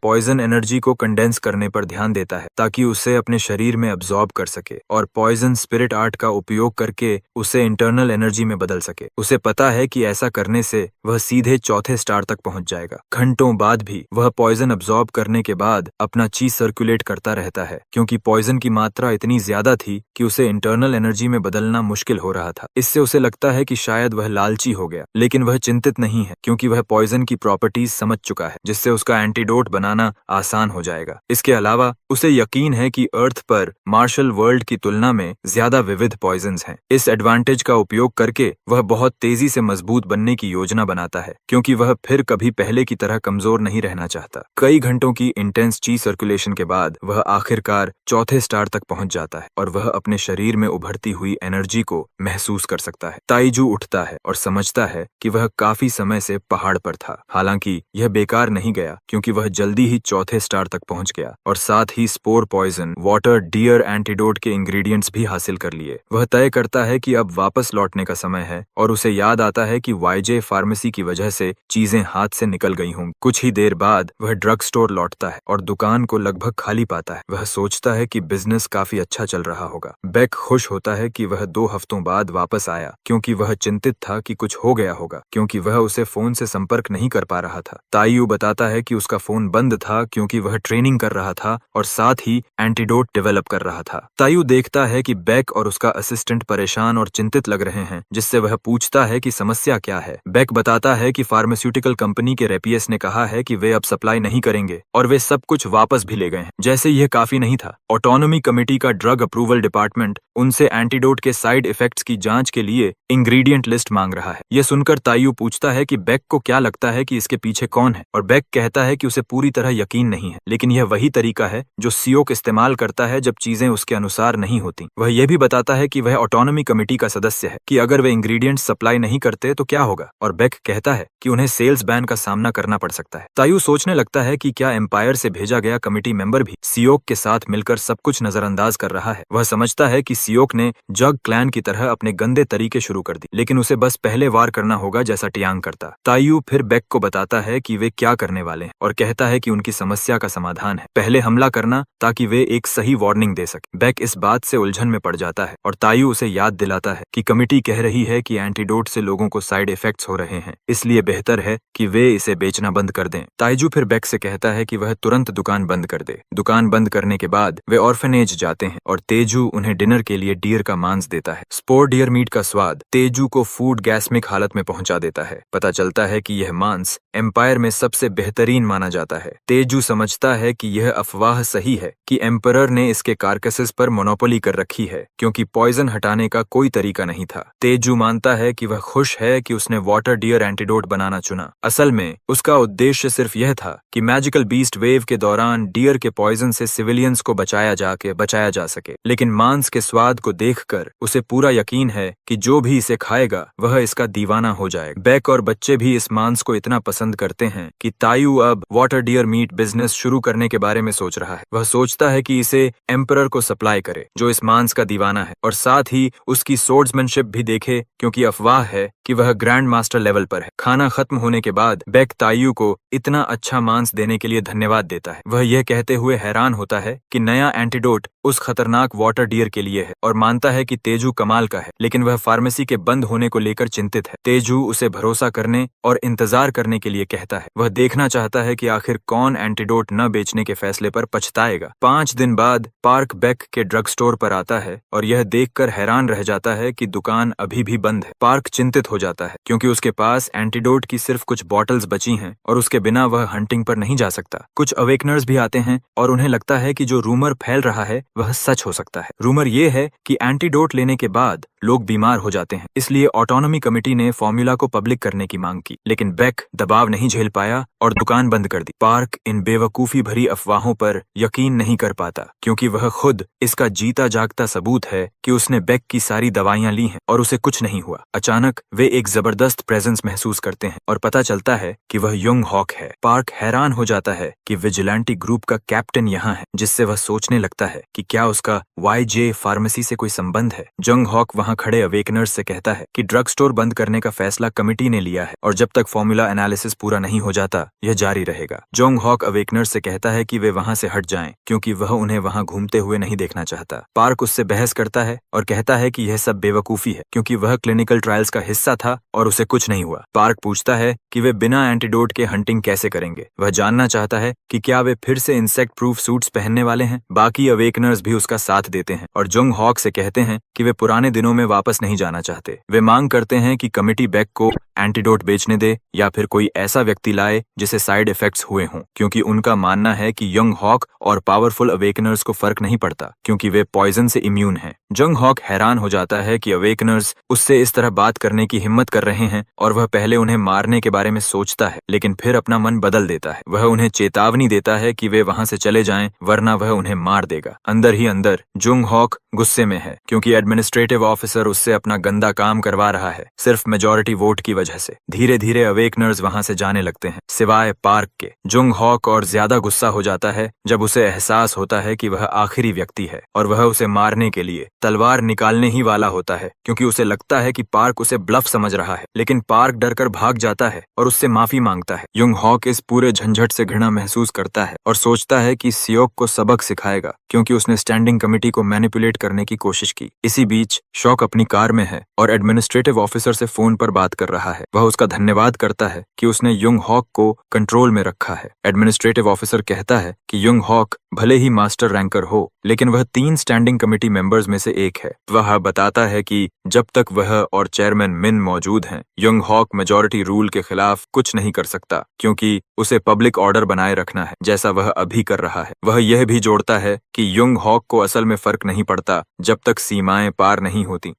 पॉइजन एनर्जी को कंडेंस करने पर ध्यान देता है ताकि उसे अपने शरीर में अब्सॉर्ब कर सके और पॉइजन स्पिरिट आर्ट का उपयोग करके उसे इंटरनल एनर्जी में बदल सके। उसे पता है कि ऐसा करने से वह सीधे 4थे स्टार तक पहुंच जाएगा। घंटों बाद भी वह पॉइजन अब्सॉर्ब करने के बाद अपना ची सर्कुलेट करता रहता है, क्योंकि पॉइजन की मात्रा इतनी ज्यादा थी कि उसे इंटरनल एनर्जी में बदलना मुश्किल हो रहा था। इससे उसे लगता है कि शायद वह लालची हो गया, लेकिन वह चिंतित नहीं है क्योंकि वह पॉइजन की प्रॉपर्टीज समझ चुका है, जिससे उसका एंटीडोट बनाना आसान हो जाएगा। इसके अलावा उसे यकीन है कि अर्थ पर मार्शल वर्ल्ड की तुलना में ज्यादा विविध पॉइजन्स हैं। इस एडवांटेज का उपयोग करके वह बहुत तेजी से मजबूत बनने की योजना बनाता है, क्योंकि वह फिर कभी पहले की तरह कमजोर नहीं रहना चाहता। कई घंटों की इंटेंस ची सर्कुलेशन के बाद वह आखिरकार 4थे स्टार तक पहुंच जाता है और वह अपने शरीर में उभरती हुई एनर्जी को महसूस कर सकता है। ताइजू उठता है और समझता है कि वह काफी समय से पहाड़ पर था। हालांकि यह बेकार नहीं गया, क्योंकि वह जल्दी ही 4थे स्टार तक पहुंच गया और साथ ही spore poison water deer antidote के इंग्रेडिएंट्स भी हासिल कर लिए। वह तय करता है कि अब वापस लौटने का समय है और उसे याद आता है कि वाईजे फार्मेसी की वजह से चीजें हाथ से निकल गई होंगी। कुछ ही देर बाद वह ड्रग स्टोर लौटता है और दुकान को लगभग खाली पाता है। वह सोचता है कि बिजनेस काफी अच्छा चल रहा होगा। बेक खुश होता है कि वह 2 हफ्तों बाद वापस आया, क्योंकि वह चिंतित था कि कुछ हो गया होगा, क्योंकि वह उसे फोन से संपर्क नहीं कर पा रहा था। तायू बताता है कि उसका फोन बंद था क्योंकि वह ट्रेनिंग कर रहा था और साथ ही एंटीडोट डेवलप कर रहा था। तायू देखता है कि बेक और उसका असिस्टेंट परेशान और चिंतित लग रहे हैं, जिससे वह पूछता है कि समस्या क्या है। बेक बताता है कि फार्मास्यूटिकल कंपनी के रेपियस ने कहा है कि वे अब सप्लाई नहीं करेंगे और वे सब कुछ वापस भी ले गए हैं। जैसे यह काफी नहीं था, ऑटोन ऑटोनॉमी कमेटी का ड्रग अप्रूवल डिपार्टमेंट उनसे एंटीडोट के साइड इफेक्ट्स की जांच के लिए इंग्रेडिएंट लिस्ट मांग रहा है। यह सुनकर तायू पूछता है कि बेक को क्या लगता है कि इसके पीछे कौन है, और बेक कहता है कि उसे पूरी तरह यकीन नहीं है, लेकिन यह वही तरीका है जो सियोक इस्तेमाल करता है जब चीजें उसके अनुसार नहीं होती। वह यह भी बताता है कि वह ऑटोनॉमी कमेटी का सदस्य है, कि अगर वे इंग्रेडिएंट सप्लाई नहीं करते तो क्या होगा, और बेक कहता है कि उन्हें सेल्स बैन का सामना करना पड़ सकता है। तायू सोचने लगता है कि क्या एम्पायर से भेजा गया कमेटी मेंबर भी सियोक के साथ मिलकर सब कुछ नजरअंदाज कर रहा है। वह समझता है कि सियोक ने जग क्लैन की तरह अपने गंदे तरीके शुरू कर दी, लेकिन उसे बस पहले वार करना होगा जैसा टियांग करता। तायू फिर बेक को बताता है कि वे क्या करने वाले हैं और कहता है कि उनकी समस्या का समाधान है पहले हमला करना, ताकि वे एक सही वार्निंग दे सके। बेक इस बात से उलझन में पड़ जाता है और तायू उसे याद दिलाता है कि कमेटी कह रही है कि एंटीडोट से लोगों को साइड इफेक्ट्स हो रहे हैं, इसलिए बेहतर है कि वे इसे बेचना बंद कर दें। तायू फिर बेक से कहता है कि वह तुरंत दुकान बंद कर दे। दुकान बंद करने के बाद वे ऑर्फनेज जाते हैं और तेजू उन्हें डिनर के लिए डियर का मांस देता है। स्पोर डियर मीट का स्वाद तेजू को फूड गैस्मिक हालत में पहुंचा देता है। पता चलता है कि यह मांस एम्पायर में सबसे बेहतरीन माना जाता है। तेजू समझता है कि यह अफवाह सही है कि एम्परर ने इसके कार्कसेस पर मोनोपोली कर रखी है, क्योंकि पॉइजन हटाने का कोई तरीका नहीं था। तेजू मानता है कि वह खुश है कि उसने वाटर डियर एंटीडोट बनाना चुना। असल में उसका उद्देश्य सिर्फ यह था कि मैजिकल बीस्ट वेव के दौरान डियर के पॉइजन से सिविलियंस को बचाया जा सके, लेकिन मांस के स्वाद को देखकर उसे पूरा यकीन है कि जो भी इसे खाएगा वह इसका दीवाना हो जाएगा। बेक और बच्चे भी इस मांस को इतना पसंद करते हैं कि तायू अब वाटर डियर मीट बिजनेस शुरू करने के बारे में सोच रहा है। वह सोचता है कि इसे एम्परर को सप्लाई करे, जो इस मांस का दीवाना है, और साथ ही उसकी सोर्ड्समैनशिप भी देखे, क्योंकि अफवाह है कि वह ग्रैंड मास्टर लेवल पर है। खाना खत्म होने के बाद बेक तायू को इतना अच्छा मांस देने के लिए धन्यवाद देता है। वह यह कहते हुए हैरान होता है कि नया एंटीडोट उस खतरनाक वाटर डियर के लिए है, और मानता है कि तेजू कमाल का है, लेकिन वह फार्मेसी के बंद होने को लेकर चिंतित है। तेजू उसे भरोसा करने और इंतजार करने के लिए कहता है। वह देखना चाहता है कि आखिर कौन एंटीडोट न बेचने के फैसले पर पछताएगा। 5 दिन बाद पार्क बेक के ड्रग स्टोर पर आता है और यह देखकर हैरान रह जाता है कि दुकान अभी भी बंद है। पार्क चिंतित हो जाता है, क्योंकि उसके पास एंटीडोट की सिर्फ कुछ बॉटल्स बची हैं और उसके बिना वह हंटिंग पर नहीं जा सकता। कुछ अवेकनर्स भी आते हैं और उन्हें लगता है कि जो रूमर फैल रहा है वह सच हो सकता है। रूमर ये है कि एंटीडोट लेने के बाद लोग बीमार हो जाते हैं, इसलिए ऑटोनॉमी कमेटी ने फॉर्मूला को पब्लिक करने की मांग की, लेकिन बेक दबाव नहीं झेल पाया और दुकान बंद कर दी। पार्क इन बेवकूफी भरी अफवाहों पर यकीन नहीं कर पाता, क्योंकि वह खुद इसका जीता जागता सबूत है कि उसने बेक की सारी दवाइयां ली हैं और उसे कुछ नहीं हुआ। अचानक वे एक जबरदस्त प्रेजेंस महसूस करते हैं और पता चलता है कि वह यंग हॉक है। पार्क हैरान हो जाता है कि विजिलेंटी ग्रुप का कैप्टन यहाँ है, जिससे वह सोचने लगता है कि क्या उसका YJ फार्मेसी से कोई संबंध है। जंग हॉक वहाँ खड़े अवेकनर्स से कहता है कि ड्रग स्टोर बंद करने का फैसला कमेटी ने लिया है और जब तक फॉर्मूला एनालिसिस पूरा नहीं हो जाता यह जारी रहेगा। जोंग हॉक अवेकनर्स से कहता है कि वे वहाँ से हट जाएं, क्योंकि वह उन्हें वहाँ घूमते हुए नहीं देखना चाहता। पार्क उससे बहस करता है और कहता है कि यह सब बेवकूफी है, क्योंकि वह क्लिनिकल ट्रायल्स का हिस्सा था और उसे कुछ नहीं हुआ। पार्क पूछता है कि वे बिना एंटीडोट के हंटिंग कैसे करेंगे। वह जानना चाहता है कि क्या वे फिर से इंसेक्ट प्रूफ सूट्स पहनने वाले हैं। बाकी अवेकनर्स भी उसका साथ देते हैं और जोंग हॉक से कहते हैं कि वे पुराने दिनों में वापस नहीं जाना चाहते। वे मांग करते हैं कि कमेटी बेक को एंटीडोट बेचने दे या फिर कोई ऐसा व्यक्ति लाए जिसे साइड इफेक्ट्स हुए हों, क्योंकि उनका मानना है कि यंग हॉक और पावरफुल अवेकनर्स को फर्क नहीं पड़ता, क्योंकि वे पॉइजन से इम्यून हैं। जंग हॉक हैरान हो जाता है कि अवेकनर्स उससे इस तरह बात करने की हिम्मत कर रहे हैं और वह पहले उन्हें मारने के बारे में सोचता है, लेकिन फिर अपना मन बदल देता है। वह उन्हें चेतावनी देता है कि वे वहां से चले जाएं, वरना वह उन्हें मार देगा। अंदर ही अंदर जंग हॉक गुस्से में है, क्योंकि एडमिनिस्ट्रेटिव ऑफिसर उससे अपना गंदा काम करवा रहा है, सिर्फ मेजॉरिटी वोट की वजह से। धीरे धीरे अवेकनर्स वहां से जाने लगते हैं, सिवाय पार्क के। जंग हॉक और ज्यादा गुस्सा हो जाता है जब उसे एहसास होता है कि वह आखिरी व्यक्ति है और वह उसे मारने के लिए तलवार निकालने ही वाला होता है, क्योंकि उसे लगता है कि पार्क उसे ब्लफ समझ रहा है। लेकिन पार्क डरकर भाग जाता है और उससे माफी मांगता है। यंग हॉक इस पूरे झंझट से घृणा महसूस करता है और सोचता है कि सियोक को सबक सिखाएगा, क्योंकि उसने स्टैंडिंग कमेटी को मैनिपुलेट करने की कोशिश की। इसी बीच शॉक अपनी कार में है और एडमिनिस्ट्रेटिव ऑफिसर से फोन पर बात कर रहा है। वह उसका धन्यवाद करता है कि उसने यंग हॉक को कंट्रोल में रखा है। एडमिनिस्ट्रेटिव ऑफिसर कहता है कि यंग हॉक भले ही मास्टर रैंकर हो, लेकिन वह 3 स्टैंडिंग कमेटी मेंबर्स में से एक है। वह बताता है कि जब तक वह और चेयरमैन मिन मौजूद हैं, यंग हॉक मेजॉरिटी रूल के खिलाफ कुछ नहीं कर सकता, क्योंकि उसे पब्लिक ऑर्डर बनाए रखना है, जैसा वह अभी कर रहा है। वह यह भी जोड़ता है कि यंग हॉक को असल में फर्क नहीं पड़ता जब तक सीमाएं पार नहीं होती,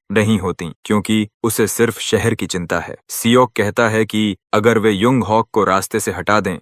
क्योंकि उसे सिर्फ शहर की चिंता है। सियोक कहता है कि अगर वे यंग हॉक को रास्ते से हटा दें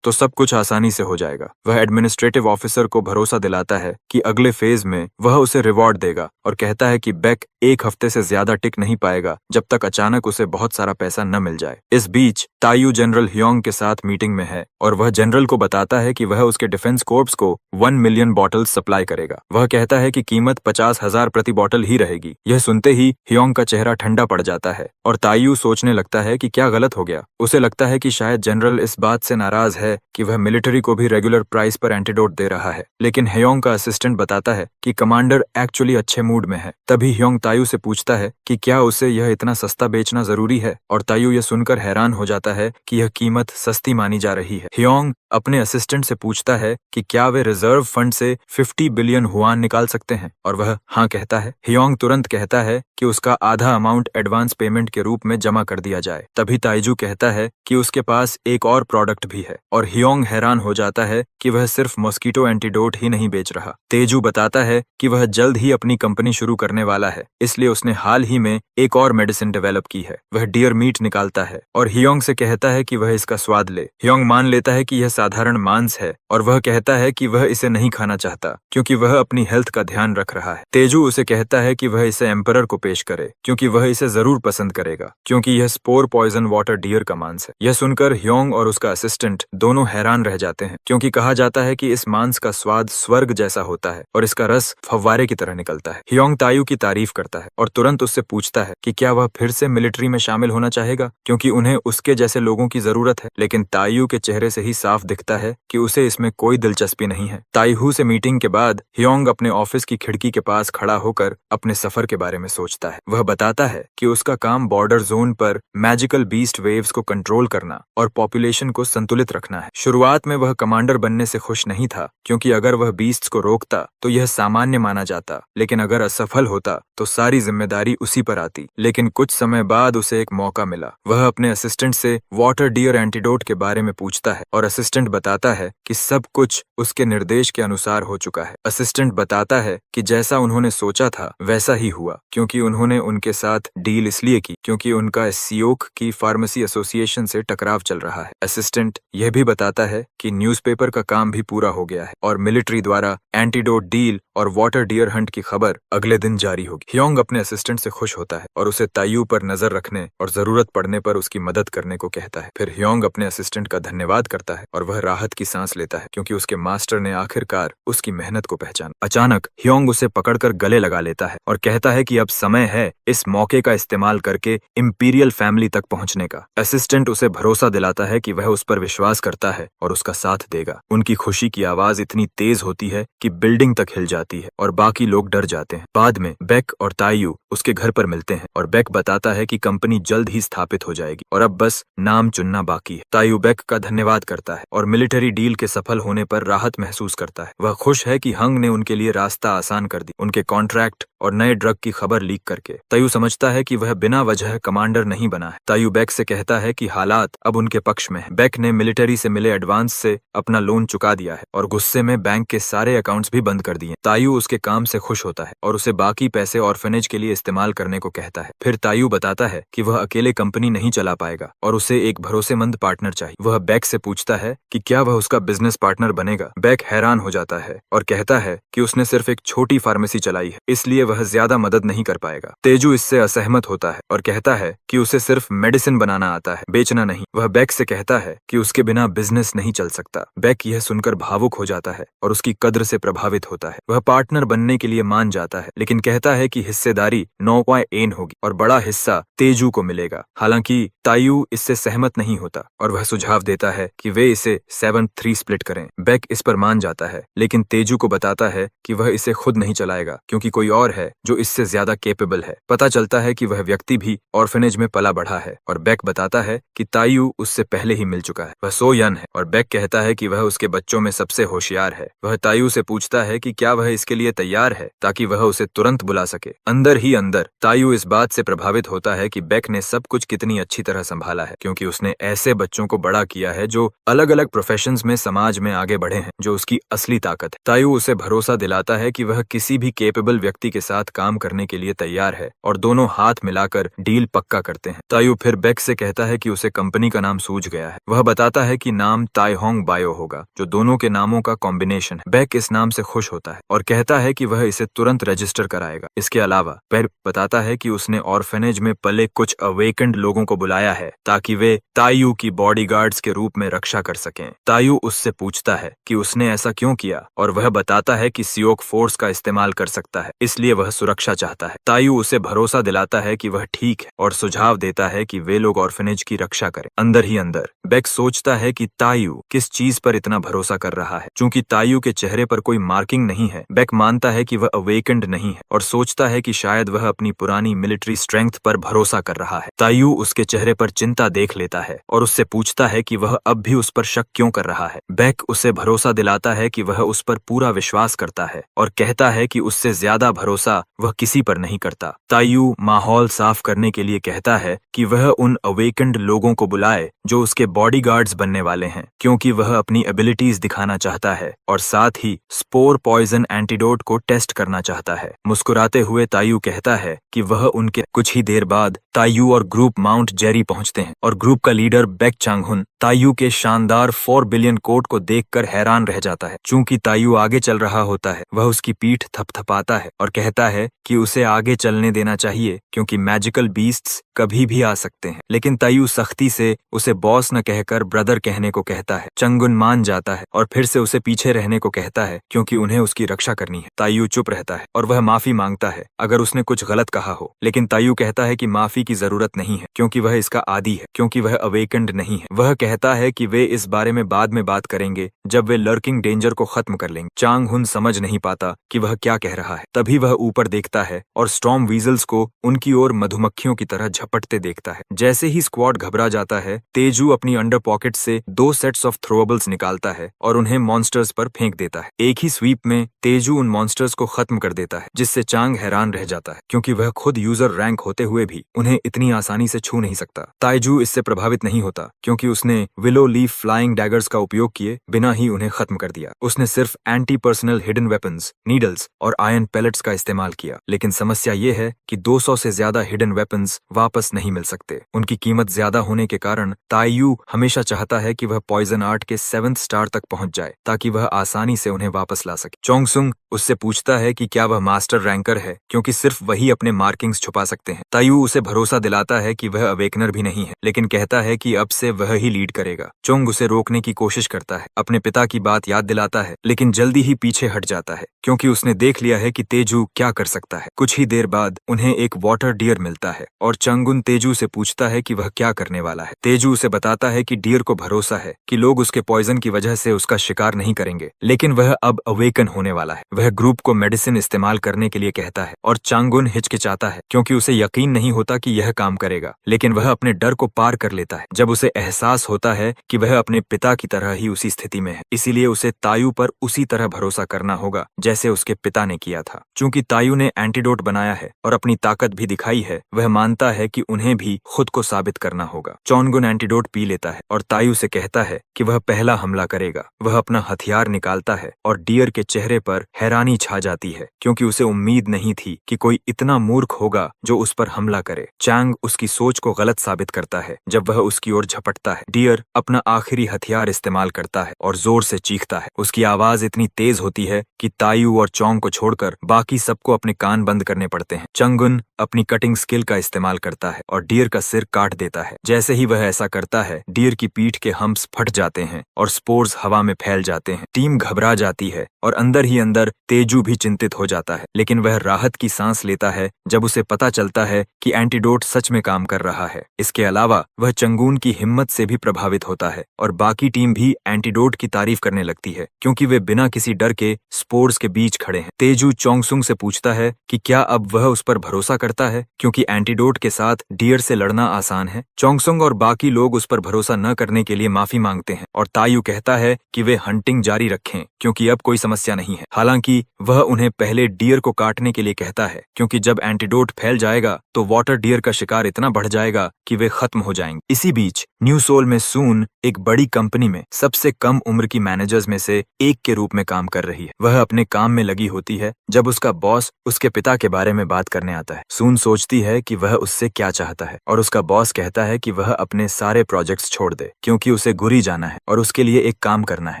तो सब कुछ आसानी से हो जाएगा। वह एडमिनिस्ट्रेटिव ऑफिसर को भरोसा दिलाता है कि अगले फेज में वह उसे रिवॉर्ड देगा और कहता है कि बेक 1 हफ्ते से ज्यादा टिक नहीं पाएगा जब तक अचानक उसे बहुत सारा पैसा न मिल जाए। इस बीच तायू जनरल ह्योंग के साथ मीटिंग में है और वह जनरल को बताता है कि वह उसके डिफेंस कोर्प्स को 1 मिलियन बॉटल्स सप्लाई करेगा। वह कहता है कि कीमत 50,000 प्रति बॉटल ही रहेगी। यह सुनते ही ह्योंग का चेहरा ठंडा पड़ जाता है और तायू सोचने लगता है कि क्या गलत हो गया। उसे लगता है कि शायद जनरल इस बात से नाराज है कि वह मिलिट्री को भी रेगुलर प्राइस पर एंटीडोट दे रहा है, लेकिन ह्योंग का असिस्टेंट बताता है कि कमांडर एक्चुअली अच्छे मूड में है। तभी ह्योंग तायू से पूछता है कि क्या उसे यह इतना सस्ता बेचना जरूरी है, और तायू यह सुनकर हैरान हो जाता है कि यह कीमत सस्ती मानी जा रही है। ह्योंग अपने असिस्टेंट से पूछता है कि क्या वे रिजर्व फंड से 50 बिलियन हुआन निकाल सकते हैं, और वह हाँ कहता है। ह्योंग तुरंत कहता है कि उसका आधा अमाउंट एडवांस पेमेंट के रूप में जमा कर दिया जाए। तभी ताइजू कहता है कि उसके पास एक और प्रोडक्ट भी है, और ह्योंग हैरान हो जाता है कि वह सिर्फ मॉस्किटो एंटीडोट ही नहीं बेच रहा। तेजू बताता है कि वह जल्द ही अपनी कंपनी शुरू करने वाला है, इसलिए उसने हाल ही में एक और मेडिसिन डेवलप की है। वह डियर मीट निकालता है और ह्योंग से कहता है कि वह इसका स्वाद ले। ह्योंग मान लेता है कि यह साधारण मांस है और वह कहता है कि वह इसे नहीं खाना चाहता क्योंकि वह अपनी हेल्थ का ध्यान रख रहा है। तेजू उसे कहता है कि वह इसे एम्परर को पेश करे क्योंकि वह इसे जरूर पसंद करेगा, क्योंकि यह स्पोर पॉइजन वाटर डियर का मांस है। यह सुनकर ह्योंग और उसका असिस्टेंट दोनों हैरान रह जाते हैं, क्योंकि कहा जाता है कि इस मांस का स्वाद स्वर्ग जैसा होता है और इसका रस फव्वारे की तरह निकलता है। ह्योंग तायू की तारीफ करता है और तुरंत उससे पूछता है कि क्या वह फिर से मिलिट्री में शामिल होना चाहेगा, क्योंकि उन्हें उसके जैसे लोगों की जरूरत है। लेकिन तायू के चेहरे से ही साफ दिखता है कि उसे इसमें कोई दिलचस्पी नहीं है। ताइहू से मीटिंग के बाद ह्योंग अपने ऑफिस की खिड़की के पास खड़ा होकर अपने सफर के बारे में सोचता है। वह बताता है कि उसका काम बॉर्डर जोन पर मैजिकल बीस्ट वेव्स को कंट्रोल करना और पॉपुलेशन को संतुलित रखना है। शुरुआत में वह कमांडर बनने से खुश नहीं था, क्योंकि अगर वह बीस्ट्स को रोकता तो यह सामान्य माना जाता, लेकिन अगर असफल होता तो सारी जिम्मेदारी उसी पर आती। लेकिन कुछ समय बाद उसे एक मौका मिला। वह अपने असिस्टेंट से वाटर डियर एंटीडोट के बारे में पूछता है और असिस्टेंट बताता है कि सब कुछ उसके निर्देश के अनुसार हो चुका है। असिस्टेंट बताता है कि जैसा उन्होंने सोचा था वैसा ही हुआ, क्योंकि उन्होंने उनके साथ डील इसलिए की क्योंकि उनका सियोक की फार्मेसी एसोसिएशन से टकराव चल रहा है। असिस्टेंट यह भी बताता है कि न्यूज़पेपर का काम भी पूरा हो गया है और मिलिट्री द्वारा एंटीडोट डील और वाटर डियर हंट की खबर अगले दिन जारी होगी। ह्योंग अपने असिस्टेंट से खुश होता है और उसे तायू पर नजर रखने और जरूरत पड़ने पर उसकी मदद करने को कहता है। फिर ह्योंग अपने असिस्टेंट का धन्यवाद करता है और वह राहत की सांस लेता है, क्योंकि उसके मास्टर ने आखिरकार उसकी मेहनत को पहचाना। अचानक ह्योंग उसे पकड़कर गले लगा लेता है और कहता है कि अब समय है इस मौके का इस्तेमाल करके इंपीरियल फैमिली तक पहुंचने का। असिस्टेंट उसे भरोसा दिलाता है कि वह उस पर विश्वास करता है और उसका साथ देगा। उनकी खुशी की आवाज इतनी तेज होती है कि बिल्डिंग तक हिल जाती है और बाकी लोग डर जाते हैं। बाद में बेक और तायू उसके घर पर मिलते हैं और बेक बताता है कि कंपनी जल्द ही स्थापित हो जाएगी और अब बस नाम चुनना बाकी है। तायू बेक का धन्यवाद करता है और मिलिट्री डील के सफल होने पर राहत महसूस करता है। वह खुश है कि हंग ने उनके लिए रास्ता आसान कर दी, उनके कॉन्ट्रैक्ट और नए ड्रग की खबर लीक करके। तायू समझता है कि वह बिना वजह कमांडर नहीं बना है। तायू बेक से कहता है कि हालात अब उनके पक्ष में है। बेक ने मिलिट्री से मिले एडवांस से अपना लोन चुका दिया है और गुस्से में बैंक के सारे अकाउंट्स भी बंद कर दिए। तायू उसके काम से खुश होता है और उसे बाकी पैसे ऑर्फनेज के लिए इस्तेमाल करने को कहता है। फिर तायू बताता है कि वह अकेले कंपनी नहीं चला पाएगा और उसे एक भरोसेमंद पार्टनर चाहिए। वह बेक से पूछता है कि क्या वह उसका बिजनेस पार्टनर बनेगा। बेक हैरान हो जाता है और कहता है कि उसने सिर्फ एक छोटी फार्मेसी चलाई है, इसलिए वह ज्यादा मदद नहीं कर पाएगा। तेजू इससे असहमत होता है और कहता है कि उसे सिर्फ मेडिसिन बनाना आता है, बेचना नहीं। वह बेक से कहता है कि उसके बिना बिजनेस नहीं चल सकता। बेक यह सुनकर भावुक हो जाता है और उसकी कद्र से प्रभावित होता है। वह पार्टनर बनने के लिए मान जाता है, लेकिन कहता है कि हिस्सेदारी 9.1 होगी और बड़ा हिस्सा तेजू को मिलेगा। हालांकि तायू इससे सहमत नहीं होता और वह सुझाव देता है कि वे इसे 7-3 स्प्लिट करें। बेक इस पर मान जाता है, लेकिन तेजू को बताता है कि वह इसे खुद नहीं चलाएगा क्योंकि कोई और है जो इससे ज्यादा केपेबल है। पता चलता है कि वह व्यक्ति भी ऑर्फनेज में पला बढ़ा है और बेक बताता है कि तायू उससे पहले ही मिल चुका है। वह सो यन है और बेक कहता है कि वह उसके बच्चों में सबसे होशियार है। वह तायू से पूछता है कि क्या वह इसके लिए तैयार है ताकि वह उसे तुरंत बुला सके। अंदर ही अंदर तायू इस बात से प्रभावित होता है कि बेक ने सब कुछ कितनी अच्छी तरह संभाला है, क्योंकि उसने ऐसे बच्चों को बड़ा किया है जो अलग अलग प्रोफेशंस में समाज में आगे बढ़े हैं, जो उसकी असली ताकत है। तायू उसे भरोसा दिलाता है कि वह किसी भी केपेबल व्यक्ति के साथ काम करने के लिए तैयार है और दोनों हाथ मिलाकर डील पक्का करते हैं। तायू फिर बेक से कहता है कि उसे कंपनी का नाम सूझ गया है। वह बताता है कि नाम ताइहोंग बायो होगा, जो दोनों के नामों का कॉम्बिनेशन है। बेक इस नाम से खुश होता है और कहता है कि वह इसे तुरंत रजिस्टर कराएगा। इसके अलावा बेक बताता है कि उसने ऑर्फनेज में पले कुछ अवेकेंड लोगों को बुलाया है ताकि वे तायू की बॉडीगार्ड्स के रूप में रक्षा कर सकें। तायू उससे पूछता है कि उसने ऐसा क्यों किया और वह बताता है कि सियोक फोर्स का इस्तेमाल कर सकता है, इसलिए वह सुरक्षा चाहता है। तायू उसे भरोसा दिलाता है कि वह ठीक है और सुझाव देता है कि वे लोग ऑर्फनेज की रक्षा करें। अंदर ही अंदर बेक सोचता है कि तायू किस चीज पर इतना भरोसा कर रहा है। चूंकि तायू के चेहरे पर कोई मार्किंग नहीं है, बेक मानता है कि वह अवेकेंड नहीं है और सोचता है कि शायद वह अपनी पुरानी मिलिट्री स्ट्रेंथ पर भरोसा कर रहा है। तायू उसके चेहरे पर चिंता देख लेता है और उससे पूछता है कि वह अब भी उस पर शक क्यों कर रहा है। बेक उसे भरोसा दिलाता है कि वह उस पर पूरा विश्वास करता है और कहता है कि उससे ज्यादा भरोसा वह किसी पर नहीं करता। तायू माहौल साफ करने के लिए कहता है कि वह उन अवेकेंड लोगों को बुलाए जो उसके बॉडीगार्ड्स बनने वाले हैं, क्योंकि वह अपनी एबिलिटीज दिखाना चाहता है और साथ ही स्पोर पॉइजन एंटीडोट को टेस्ट करना चाहता है। मुस्कुराते हुए तायू कहता है कि वह उनके कुछ ही देर बाद तायू और ग्रुप माउंट जेरी पहुंचते हैं और ग्रुप का लीडर बेक चांगहुन तायू के शानदार 4 बिलियन कोट को देखकर हैरान रह जाता है। चूंकि तायू आगे चल रहा होता है, वह उसकी पीठ थपथपाता है और कहता है कि उसे आगे चलने देना चाहिए, क्योंकि मैजिकल बीस्ट्स कभी भी आ सकते हैं। लेकिन तायू सख्ती से उसे बॉस न कहकर ब्रदर कहने को कहता है। चंगुन मान जाता है और फिर से उसे पीछे रहने को कहता है, क्योंकि उन्हें उसकी रक्षा करनी है। तायू चुप रहता है और वह माफी मांगता है अगर उसने कुछ गलत कहा हो, लेकिन तायू कहता है कि माफी की जरूरत नहीं है, क्योंकि वह इसका आदी है, क्योंकि वह अवेकेंड नहीं है। वह कहता है कि वे इस बारे में बाद में बात करेंगे जब वे लर्किंग डेंजर को खत्म कर लेंगे। चांग हुन समझ नहीं पाता कि वह क्या कह रहा है। तभी वह ऊपर देखता है और स्टॉर्म वीजल्स को उनकी ओर मधुमक्खियों की तरह झपटते देखता है। जैसे ही स्क्वाड घबरा जाता है, तेजू अपनी अंडर पॉकेट से 2 सेट्स ऑफ थ्रोएबल्स निकालता है और उन्हें मॉन्स्टर्स पर फेंक देता है। एक ही स्वीप में तेजू उन मॉन्स्टर्स को खत्म कर देता है, जिससे चांग हैरान रह जाता है, क्योंकि वह खुद यूजर रैंक होते हुए भी उन्हें इतनी आसानी से छू नहीं सकता। ताइजू इससे प्रभावित नहीं होता, क्योंकि उसने विलो लीफ फ्लाइंग डैगर्स का उपयोग किए बिना ही उन्हें खत्म कर दिया। उसने सिर्फ anti personal hidden weapons, needles और आयरन पैलेट्स का इस्तेमाल किया। लेकिन समस्या ये है कि 200 से ज्यादा हिडन वेपन्स वापस नहीं मिल सकते। उनकी कीमत ज्यादा होने के कारण तायू हमेशा चाहता है कि वह पॉइजन आर्ट के 7th स्टार तक पहुंच जाए, ताकि वह आसानी से उन्हें वापस ला सके। चोंगसुंग उससे पूछता है कि क्या वह मास्टर रैंकर है, क्योंकि सिर्फ वही अपने मार्किंग्स छुपा सकते हैं। तायू उसे भरोसा दिलाता है कि वह अवेकनर भी नहीं है, लेकिन कहता है कि अब से वह ही लीड करेगा। चोंग उसे रोकने की कोशिश करता है, अपने पिता की बात याद दिलाता है, लेकिन जल्दी ही पीछे हट जाता है, क्योंकि उसने देख लिया है कि तेजू क्या कर सकता है। कुछ ही देर बाद उन्हें एक वाटर डियर मिलता है और चंगुन तेजू से पूछता है कि वह क्या करने वाला है। तेजू उसे बताता है कि डियर को भरोसा है कि लोग उसके पॉइजन की वजह से उसका शिकार नहीं करेंगे, लेकिन वह अब अवेकन होने वाला है। वह ग्रुप को मेडिसिन इस्तेमाल करने के लिए कहता है और चांगुन हिचकिचाता है, क्योंकि उसे यकीन नहीं होता कि यह काम करेगा, लेकिन वह अपने डर को पार कर लेता है जब उसे एहसास होता है कि वह अपने पिता की तरह ही उसी स्थिति में है। इसीलिए उसे तायू पर उसी तरह भरोसा करना होगा जैसे उसके पिता ने किया था। चूंकि तायू ने एंटीडोट बनाया है और अपनी ताकत भी दिखाई है, वह मानता है कि उन्हें भी खुद को साबित करना होगा। चोंगुन एंटीडोट पी लेता है और तायू से कहता है कि वह पहला हमला करेगा। वह अपना हथियार निकालता है और डियर के चेहरे पर हैरानी छा जाती है, क्योंकि उसे उम्मीद नहीं थी कि कोई इतना मूर्ख होगा जो उस पर हमला करे। चांग उसकी सोच को गलत साबित करता है जब वह उसकी ओर झपटता है। डियर अपना आखिरी हथियार इस्तेमाल करता है और जोर से चीखता है। उसकी आवाज इतनी तेज होती है कि तायू और चोंग को छोड़कर बाकी सबको अपने कान बंद करने पड़ते हैं। चंगुन अपनी कटिंग स्किल का इस्तेमाल करता है और डियर का सिर काट देता है। जैसे ही वह ऐसा करता है, डियर की पीठ के हम्प्स फट जाते हैं और स्पोर्स हवा में फैल जाते हैं। टीम घबरा जाती है और अंदर ही अंदर तेजू भी चिंतित हो जाता है। लेकिन वह राहत की सांस लेता है जब उसे पता चलता है कि एंटीडोट सच में काम कर रहा है। इसके अलावा वह चंगून की हिम्मत से भी प्रभावित होता है और बाकी टीम भी एंटीडोट की तारीफ करने लगती है क्योंकि वे बिना किसी डर के स्पोर्स के बीच खड़े हैं। तेजू चोंगसुंग से पूछता है कि क्या अब वह उस पर भरोसा करता है क्योंकि एंटीडोट के साथ डियर से लड़ना आसान है। चोंगसुंग और बाकी लोग उस पर भरोसा न करने के लिए माफी मांगते हैं और तायू कहता है कि वे हंटिंग जारी रखें क्योंकि अब कोई समस्या नहीं है। हालांकि वह उन्हें पहले डियर को काटने के लिए कहता है क्योंकि जब एंटीडोट फैल जाएगा तो वाटर डियर का शिकार इतना बढ़ जाएगा कि वे खत्म हो जाएंगे। इसी बीच न्यू सोल में सून एक बड़ी कंपनी में सबसे कम उम्र की मैनेजर्स में से एक के रूप में काम कर रही है। वह अपने काम में लगी होती है जब उसका बॉस उसके पिता के बारे में बात करने आता है। सून सोचती है कि वह उससे क्या चाहता है और उसका बॉस कहता है कि वह अपने सारे प्रोजेक्ट्स छोड़ दे क्योंकि उसे गुरी जाना है और उसके लिए एक काम करना है।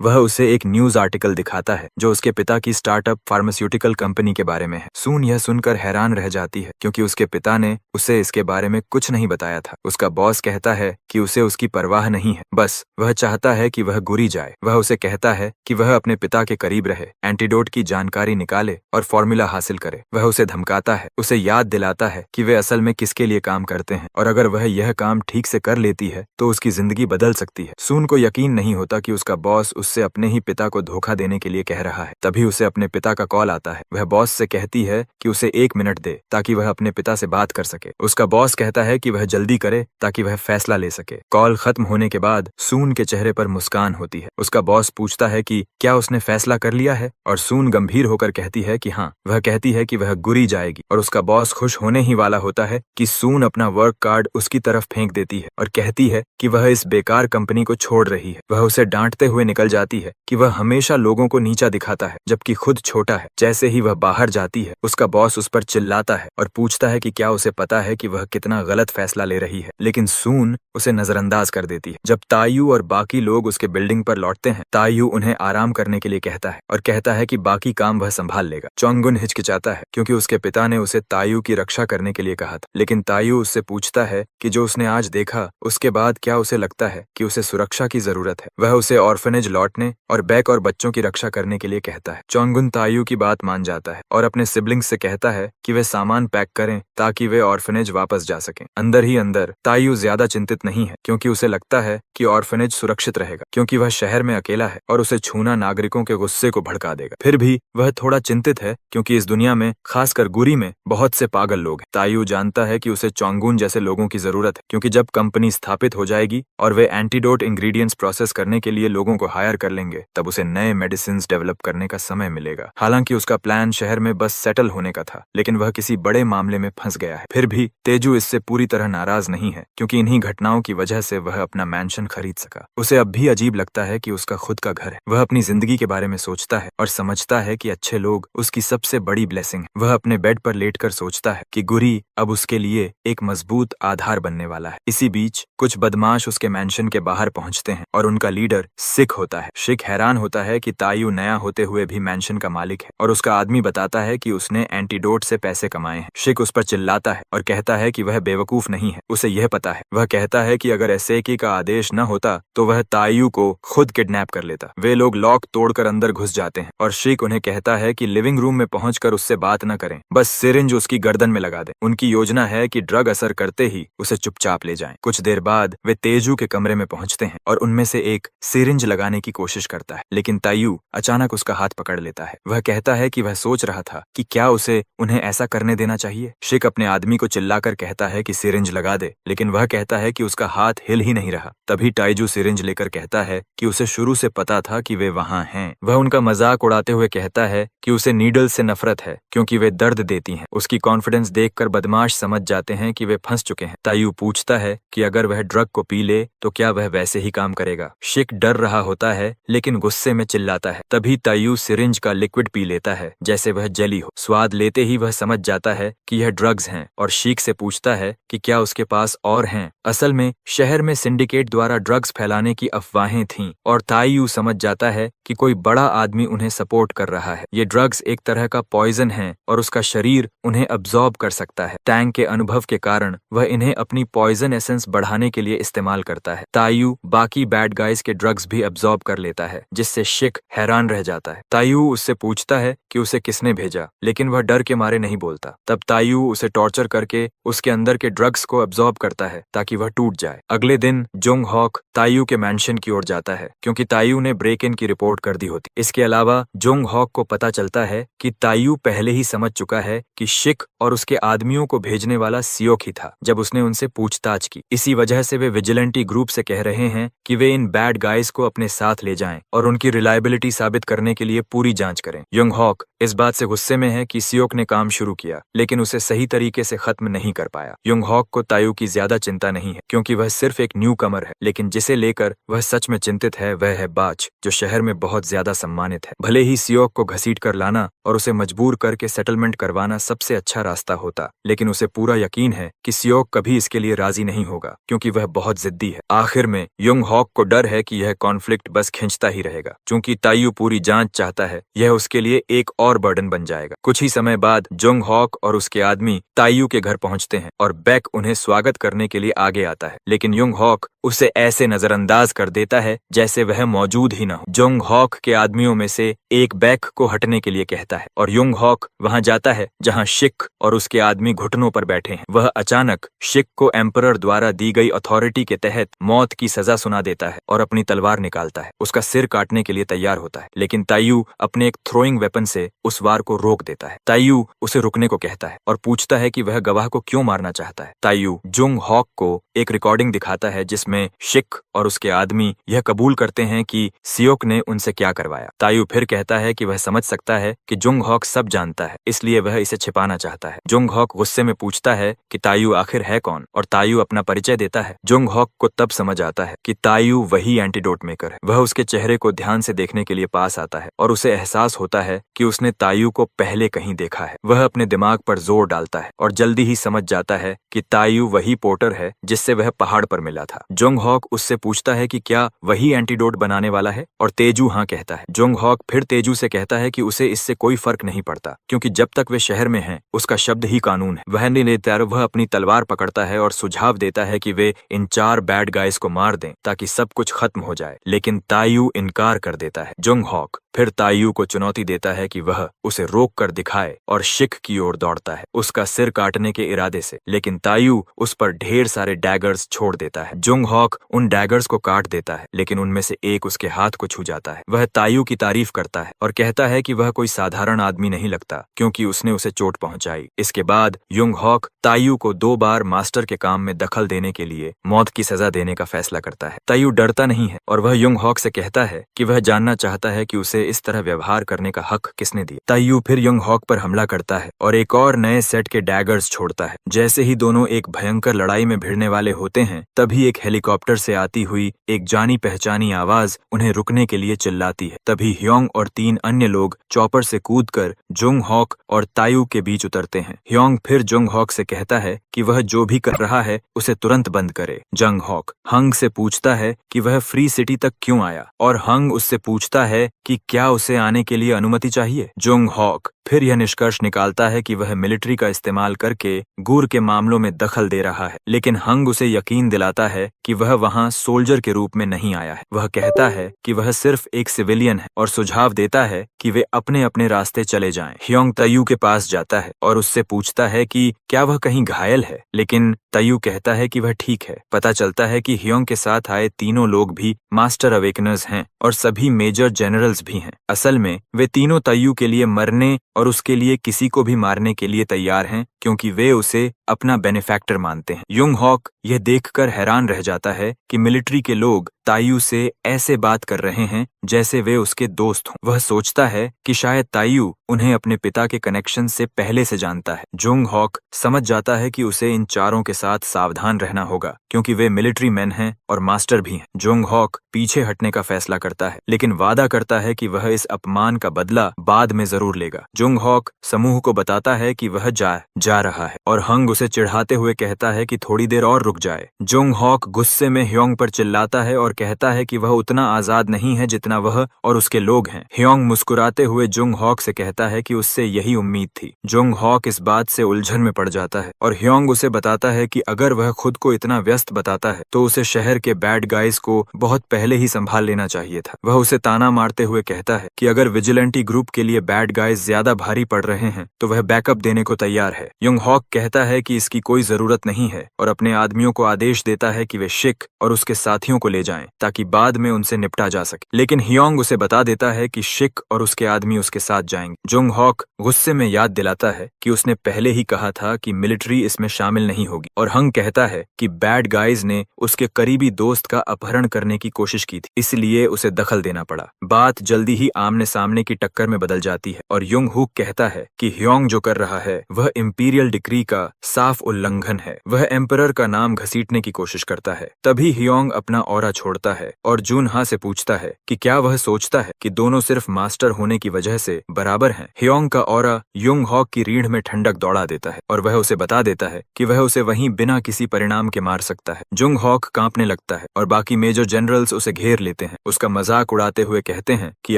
वह उसे एक न्यूज आर्टिकल दिखाता है जो उसके पिता की स्टार्टअप फार्मास्यूटिकल कंपनी के बारे में है। सून यह सुनकर हैरान रह जाती है क्योंकि उसके पिता ने उसे इसके बारे में कुछ नहीं बताया था। उसका बॉस कहता है कि उसे उसकी परवाह नहीं है, बस वह चाहता है कि वह गुरी जाए। वह उसे कहता है कि वह अपने पिता के करीब रहे, एंटीडोट की जानकारी निकाले और फॉर्मूला हासिल करे। वह उसे धमकाता है, उसे याद दिलाता है कि वे असल में किसके लिए काम करते हैं और अगर वह यह काम ठीक से कर लेती है तो उसकी जिंदगी बदल सकती है। सून को यकीन नहीं होता कि उसका बॉस उससे अपने ही पिता को धोखा देने के लिए कह रहा है। तभी उसे अपने पिता का कॉल आता है। वह बॉस से कहती है कि उसे 1 मिनट दे ताकि वह अपने पिता से बात कर सके। उसका बॉस कहता है कि वह जल्दी करे ताकि वह फैसला ले सके। कॉल खत्म होने के बाद सून के चेहरे पर मुस्कान होती है। उसका बॉस पूछता है कि क्या उसने फैसला कर लिया है और सून गंभीर होकर कहती है कि हाँ। वह कहती है कि वह गुरी जाएगी और उसका बॉस खुश होने ही वाला होता है कि सून अपना वर्क कार्ड उसकी तरफ फेंक देती है और कहती है कि वह इस बेकार कंपनी को छोड़ रही है। वह उसे डांटते हुए निकल जाती है कि वह हमेशा लोगों को नीचा दिखाता है जबकि खुद छोटा है। जैसे ही वह बाहर जाती है उसका बॉस उस पर चिल्लाता है और पूछता है कि क्या उसे पता है कि वह कितना गलत फैसला ले रही है, लेकिन सून उसे नजरअंदाज कर देती है। जब तायू और बाकी लोग उसके बिल्डिंग पर लौटते हैं, तायू उन्हें आराम करने के लिए कहता है और कहता है कि बाकी काम वह संभाल लेगा। चोंगुन हिचकिचाता है क्योंकि उसके पिता ने उसे तायू की रक्षा करने के लिए कहा था, लेकिन तायू उससे पूछता है कि जो उसने आज देखा उसके बाद क्या उसे लगता है कि उसे सुरक्षा की जरूरत है। वह उसे ऑर्फनेज लौटने और बैक और बच्चों की रक्षा करने के लिए कहता है। चोंगुन तायू की बात मान जाता है और अपने सिबलिंग्स से कहता है कि वे सामान पैक करें ताकि वे ऑर्फनेज वापस जा सकें। अंदर ही अंदर तायू ज्यादा चिंतित नहीं है क्योंकि उसे लगता है कि ऑर्फनेज सुरक्षित रहेगा क्योंकि वह शहर में अकेला है और उसे छूना नागरिकों के गुस्से को भड़का देगा। फिर भी वह थोड़ा चिंतित है क्योंकि इस दुनिया में, खासकर गुरी में, बहुत से पागल लोग हैं। तायू जानता है कि उसे चोंगुन जैसे लोगों की जरूरत है क्योंकि जब कंपनी स्थापित हो जाएगी और वे एंटीडोट इंग्रेडिएंट्स प्रोसेस करने के लिए लोगों को हायर कर लेंगे तब उसे नए मेडिसिन डेवलप करने का समय मिलेगा। हालांकि उसका प्लान शहर में बस सेटल होने का था, लेकिन वह किसी बड़े मामले में फंस गया है। फिर भी तेजू इससे पूरी तरह नाराज नहीं है क्योंकि इन्हीं घटनाओं की वजह से वह अपना मैंशन खरीद सका। उसे अब भी अजीब लगता है कि उसका खुद का घर है। वह अपनी जिंदगी के बारे में सोचता है और समझता है कि अच्छे लोग उसकी सबसे बड़ी ब्लेसिंग है। वह अपने बेड पर लेटकर सोचता है कि गुरी अब उसके लिए एक मजबूत आधार बनने वाला है। इसी बीच कुछ बदमाश उसके मैंशन के बाहर पहुंचते हैं और उनका लीडर सिक होता है। शिक हैरान होता है कि तायू नया होते हुए भी मैंशन का मालिक है और उसका आदमी बताता है कि उसने एंटीडोट से पैसे कमाए हैं। शिक उस पर चिल्लाता है और कहता है कि वह बेवकूफ नहीं है, उसे यह पता है। वह कहता है कि अगर एसेकी का आदेश न होता तो वह तायू को खुद किडनैप कर लेता। वे लोग लॉक तोड़कर अंदर घुस जाते हैं और शिक उन्हें कहता है कि लिविंग रूम में पहुंचकर उससे बात न करें, बस सिरिंज उसकी गर्दन में लगा दें। उनकी योजना है कि ड्रग असर करते ही उसे चुपचाप ले जाएं। कुछ देर बाद वे तेजू के कमरे में पहुंचते हैं और उनमें से एक सिरिंज लगाने की कोशिश करता है, लेकिन तायू अचानक उसका हाथ पकड़ लेता है। वह कहता है कि वह सोच रहा था कि क्या उसे उन्हें ऐसा करने देना चाहिए। शिक अपने आदमी को चिल्लाकर कहता है कि सिरिंज लगा दे, लेकिन वह कहता है कि उसका हाथ हिल ही नहीं रहा। तभी तायू सिरिंज लेकर कहता है कि उसे शुरू से पता था कि वे वहां हैं। वह उनका मजाक उड़ाते हुए कहता है कि उसे नीडल से नफरत है क्योंकि वे दर्द देती हैं। उसकी कॉन्फिडेंस देखकर बदमाश समझ जाते हैं कि वे फंस चुके हैं। तायू पूछता है कि अगर वह ड्रग को पी ले तो क्या वह वैसे ही काम करेगा। शिक डर रहा होता है लेकिन गुस्से में चिल्लाता है। तभी तायू सिरिंज का लिक्विड पी लेता है जैसे वह जेली हो। स्वाद लेते ही वह समझ जाता है कि यह ड्रग्स हैं और शिक से पूछता है कि क्या उसके पास और हैं। असल में शहर में सिंडिकेट द्वारा ड्रग्स फैलाने की अफवाहें थीं और तायू समझ जाता है कि कोई बड़ा आदमी उन्हें सपोर्ट कर रहा है। ये ड्रग्स एक तरह का पॉइजन है और उसका शरीर उन्हें अब्सॉर्ब कर सकता है। टैंग के अनुभव के कारण वह इन्हें अपनी पॉइजन एसेंस बढ़ाने के लिए इस्तेमाल करता है। तायू बाकी बैड गाइज के ड्रग्स भी अब्सॉर्ब कर लेता है, जिससे शिक हैरान रह जाता है। तायू उससे पूछता है कि उसे किसने भेजा, लेकिन वह डर के मारे नहीं बोलता। तब तायू उसे टॉर्चर करके उसके अंदर के ड्रग्स को अब्सॉर्ब करता है ताकि वह टूट जाए। अगले दिन जोंग हॉक तायू के मैंशन की ओर जाता है क्योंकि तायू ने ब्रेक इन की रिपोर्ट कर दी होती। इसके अलावा जोंग हॉक को पता चलता है कि तायू पहले ही समझ चुका है कि शिक और उसके आदमियों को भेजने वाला सियोक ही था जब उसने उनसे पूछताछ की। इसी वजह से वे विजिलेंटी ग्रुप से कह रहे हैं कि वे इन बैड गाइज को अपने साथ ले जाएं और उनकी रिलायबिलिटी साबित करने के लिए पूरी जांच करें। योंग हॉक इस बात से गुस्से में है कि सियोक ने काम शुरू किया लेकिन उसे सही तरीके से खत्म नहीं कर पाया। योंग हॉक को तायू की ज्यादा चिंता नहीं है क्योंकि वह सिर्फ एक न्यू कमर है, लेकिन जिसे लेकर वह सच में चिंतित है वह है बाच, जो शहर में बहुत ज्यादा सम्मानित है। भले ही सियोक को घसीट कर लाना और उसे मजबूर करके सेटलमेंट करवाना सबसे अच्छा रास्ता होता, लेकिन उसे पूरा यकीन है कि सियोक कभी इसके लिए राजी नहीं होगा क्योंकि वह बहुत जिद्दी है। आखिर में योंग हॉक को डर है कि यह कॉन्फ्लिक्ट बस खिंचता ही रहेगा। चूंकि तायू पूरी जांच चाहता है, यह उसके लिए एक और बर्डन बन जाएगा। कुछ ही समय बाद जोंग हॉक और उसके आदमी तायू के घर पहुंचते हैं और बैक उन्हें स्वागत करने के लिए आगे आता है, लेकिन योंग हॉक उसे ऐसे नजरअंदाज कर देता है जैसे वह मौजूद ही न हो। जोंग हॉक के आदमियों में से एक बैक को हटने के लिए कहता है और योंग हॉक वहां जाता है जहां शिक और उसके आदमी घुटनों पर बैठे हैं। वह अचानक शिक को एम्परर द्वारा दी गई अथॉरिटी के तहत मौत की सजा सुना देता है और अपनी तलवार निकालता है। उसका सिर काटने के लिए तैयार होता है, लेकिन तायू अपने एक थ्रोइंग वेपन से उस वार को रोक देता है। तायू उसे रुकने को कहता है और पूछता है कि वह गवाह को क्यों मारना चाहता है। तायू जोंग हॉक को एक रिकॉर्डिंग दिखाता है जिसमें शिक और उसके आदमी यह कबूल करते हैं कि सियोक ने उनसे क्या करवाया। तायू फिर कहता है कि वह समझ सकता है कि जोंग हॉक सब जानता है, इसलिए वह इसे छिपाना चाहता है। जोंग हॉक गुस्से में पूछता है कि तायू आखिर है कौन, और तायू अपना परिचय देता है। जोंग हॉक को तब समझ आता है कि तायू वही एंटीडोट मेकर है। वह उसके चेहरे को ध्यान से देखने के लिए पास आता है और उसे एहसास होता है कि उसने तायू को पहले कहीं देखा है। वह अपने दिमाग पर जोर डालता है और जल्दी ही समझ जाता है कि तायू वही पोर्टर है जिससे वह पहाड़ पर मिला था। जोंग हॉक उससे पूछता है कि क्या वही एंटीडोट बनाने वाला है, और तेजू हाँ कहता है। जोंग हॉक फिर तेजू से कहता है कि उसे इससे कोई फर्क नहीं पड़ता क्योंकि जब तक वे शहर में हैं उसका शब्द ही कानून है। वह लेकर वह अपनी तलवार पकड़ता है और सुझाव देता है कि वे इन 4 बैड गाइज को मार दें ताकि सब कुछ खत्म हो जाए, लेकिन तायू इनकार कर देता है। जोंग हॉक फिर तायू को चुनौती देता है कि वह उसे रोक कर दिखाए और शिक की ओर दौड़ता है उसका सिर काटने के इरादे से, लेकिन तायू उस पर ढेर सारे डैगर्स छोड़ देता है। जोंग हॉक उन डैगर्स को काट देता है, लेकिन उनमें से एक उसके हाथ को छू जाता है। वह तायू की तारीफ करता है और कहता है कि वह कोई साधारण आदमी नहीं लगता क्योंकि उसने उसे चोट पहुंचाई। इसके बाद योंग हॉक तायू को 2 बार मास्टर के काम में दखल देने के लिए मौत की सजा देने का फैसला करता है। तायू डरता नहीं है और वह योंग हॉक से कहता है कि वह जानना चाहता है कि उसे इस तरह व्यवहार करने का हक किसने दिया। तायू फिर योंग हॉक पर हमला करता है और एक और नए सेट के डैगर्स छोड़ता है। जैसे ही दोनों एक भयंकर लड़ाई में भिड़ने वाले होते हैं, तभी एक हेलीकॉप्टर से आती हुई एक जानी पहचानी आवाज उन्हें रुकने के लिए चिल्लाती है। तभी ह्योंग और 3 अन्य लोग चॉपर से कूदकर जोंग हॉक और तायू के बीच उतरते हैं। ह्योंग फिर जोंग हॉक से कहता है कि वह जो भी कर रहा है उसे तुरंत बंद करे। जोंग हॉक हंग से पूछता है कि वह फ्री सिटी तक क्यों आया और हंग उससे पूछता है कि क्या उसे आने के लिए अनुमति चाहिए। जोंग हॉक फिर यह निष्कर्ष निकालता है कि वह मिलिट्री का इस्तेमाल करके गुर के मामलों में दखल दे रहा है, लेकिन हंग उसे यकीन दिलाता है कि वह वहां सोल्जर के रूप में नहीं आया है। वह कहता है कि वह सिर्फ एक सिविलियन है और सुझाव देता है कि वे अपने अपने रास्ते चले जाएं। ह्योंग तायू के पास जाता है और उससे पूछता है कि क्या वह कहीं घायल है, लेकिन तायू कहता है कि वह ठीक है। पता चलता है कि ह्योंग के साथ आए तीनों लोग भी मास्टर अवेकनर्स हैं और सभी मेजर जनरल्स भी हैं। असल में वे तीनों तायू के लिए मरने और उसके लिए किसी को भी मारने के लिए तैयार हैं क्योंकि वे उसे अपना बेनिफैक्टर मानते हैं। योंग हॉक यह देखकर हैरान रह जाता है कि मिलिट्री के लोग तायू से ऐसे बात कर रहे हैं जैसे वे उसके दोस्त हों। वह सोचता है कि शायद तायू उन्हें अपने पिता के कनेक्शन से पहले से जानता है। जोंग हॉक समझ जाता है कि उसे इन चारों के साथ सावधान रहना होगा क्योंकि वे मिलिट्री मैन हैं और मास्टर भी हैं। जोंग हॉक पीछे हटने का फैसला करता है, लेकिन वादा करता है कि वह इस अपमान का बदला बाद में जरूर लेगा। जोंग हॉक समूह को बताता है कि वह जा रहा है और हंग उसे चिढ़ाते हुए कहता है कि थोड़ी देर और रुक जाए। जोंग हॉक गुस्से में ह्योंग पर चिल्लाता है और कहता है कि वह उतना आजाद नहीं है जितना वह और उसके लोग हैं। ह्योंग मुस्कुराते हुए जुंग हॉक से कहता है कि उससे यही उम्मीद थी। जुंग हॉक इस बात से उलझन में पड़ जाता है और ह्योंग उसे बताता है कि अगर वह खुद को इतना व्यस्त बताता है तो उसे शहर के बैड गाइज को बहुत पहले ही संभाल लेना चाहिए था। वह उसे ताना मारते हुए कहता है कि अगर विजिलेंटी ग्रुप के लिए बैड गाइज ज्यादा भारी पड़ रहे हैं तो वह बैकअप देने को तैयार है। युंग हॉक कहता है कि इसकी कोई जरूरत नहीं है और अपने आदमियों को आदेश देता है कि वे शिक और उसके साथियों को ले जाएं ताकि बाद में उनसे निपटा जा सके। लेकिन ह्योंग उसे बता देता है कि शिक और उसके आदमी उसके साथ जाएंगे। जुंग हॉक गुस्से में याद दिलाता है कि उसने पहले ही कहा था कि मिलिट्री इसमें शामिल नहीं होगी और हंग कहता है कि बैड गाइज ने उसके करीबी दोस्त का अपहरण करने की कोशिश की थी, इसलिए उसे दखल देना पड़ा। बात जल्दी ही आमने सामने की टक्कर में बदल जाती है और युंग हुक कहता है कि ह्योंग जो कर रहा है वह इंपीरियल डिक्री का साफ उल्लंघन है। वह एम्परर का नाम घसीटने की कोशिश करता है। तभी ह्योंग अपना ऑरा छोड़ता है और जूनहा से पूछता है कि क्या वह सोचता है कि दोनों सिर्फ मास्टर होने की वजह से बराबर हैं। ह्योंग का ऑरा युंग हॉक की रीढ़ में ठंडक दौड़ा देता है और वह उसे बता देता है कि वह उसे वहीं बिना किसी परिणाम के मार सकता है। जुंग हॉक कांपने लगता है और बाकी मेजर जनरल्स उसे घेर लेते हैं। उसका मजाक उड़ाते हुए कहते हैं कि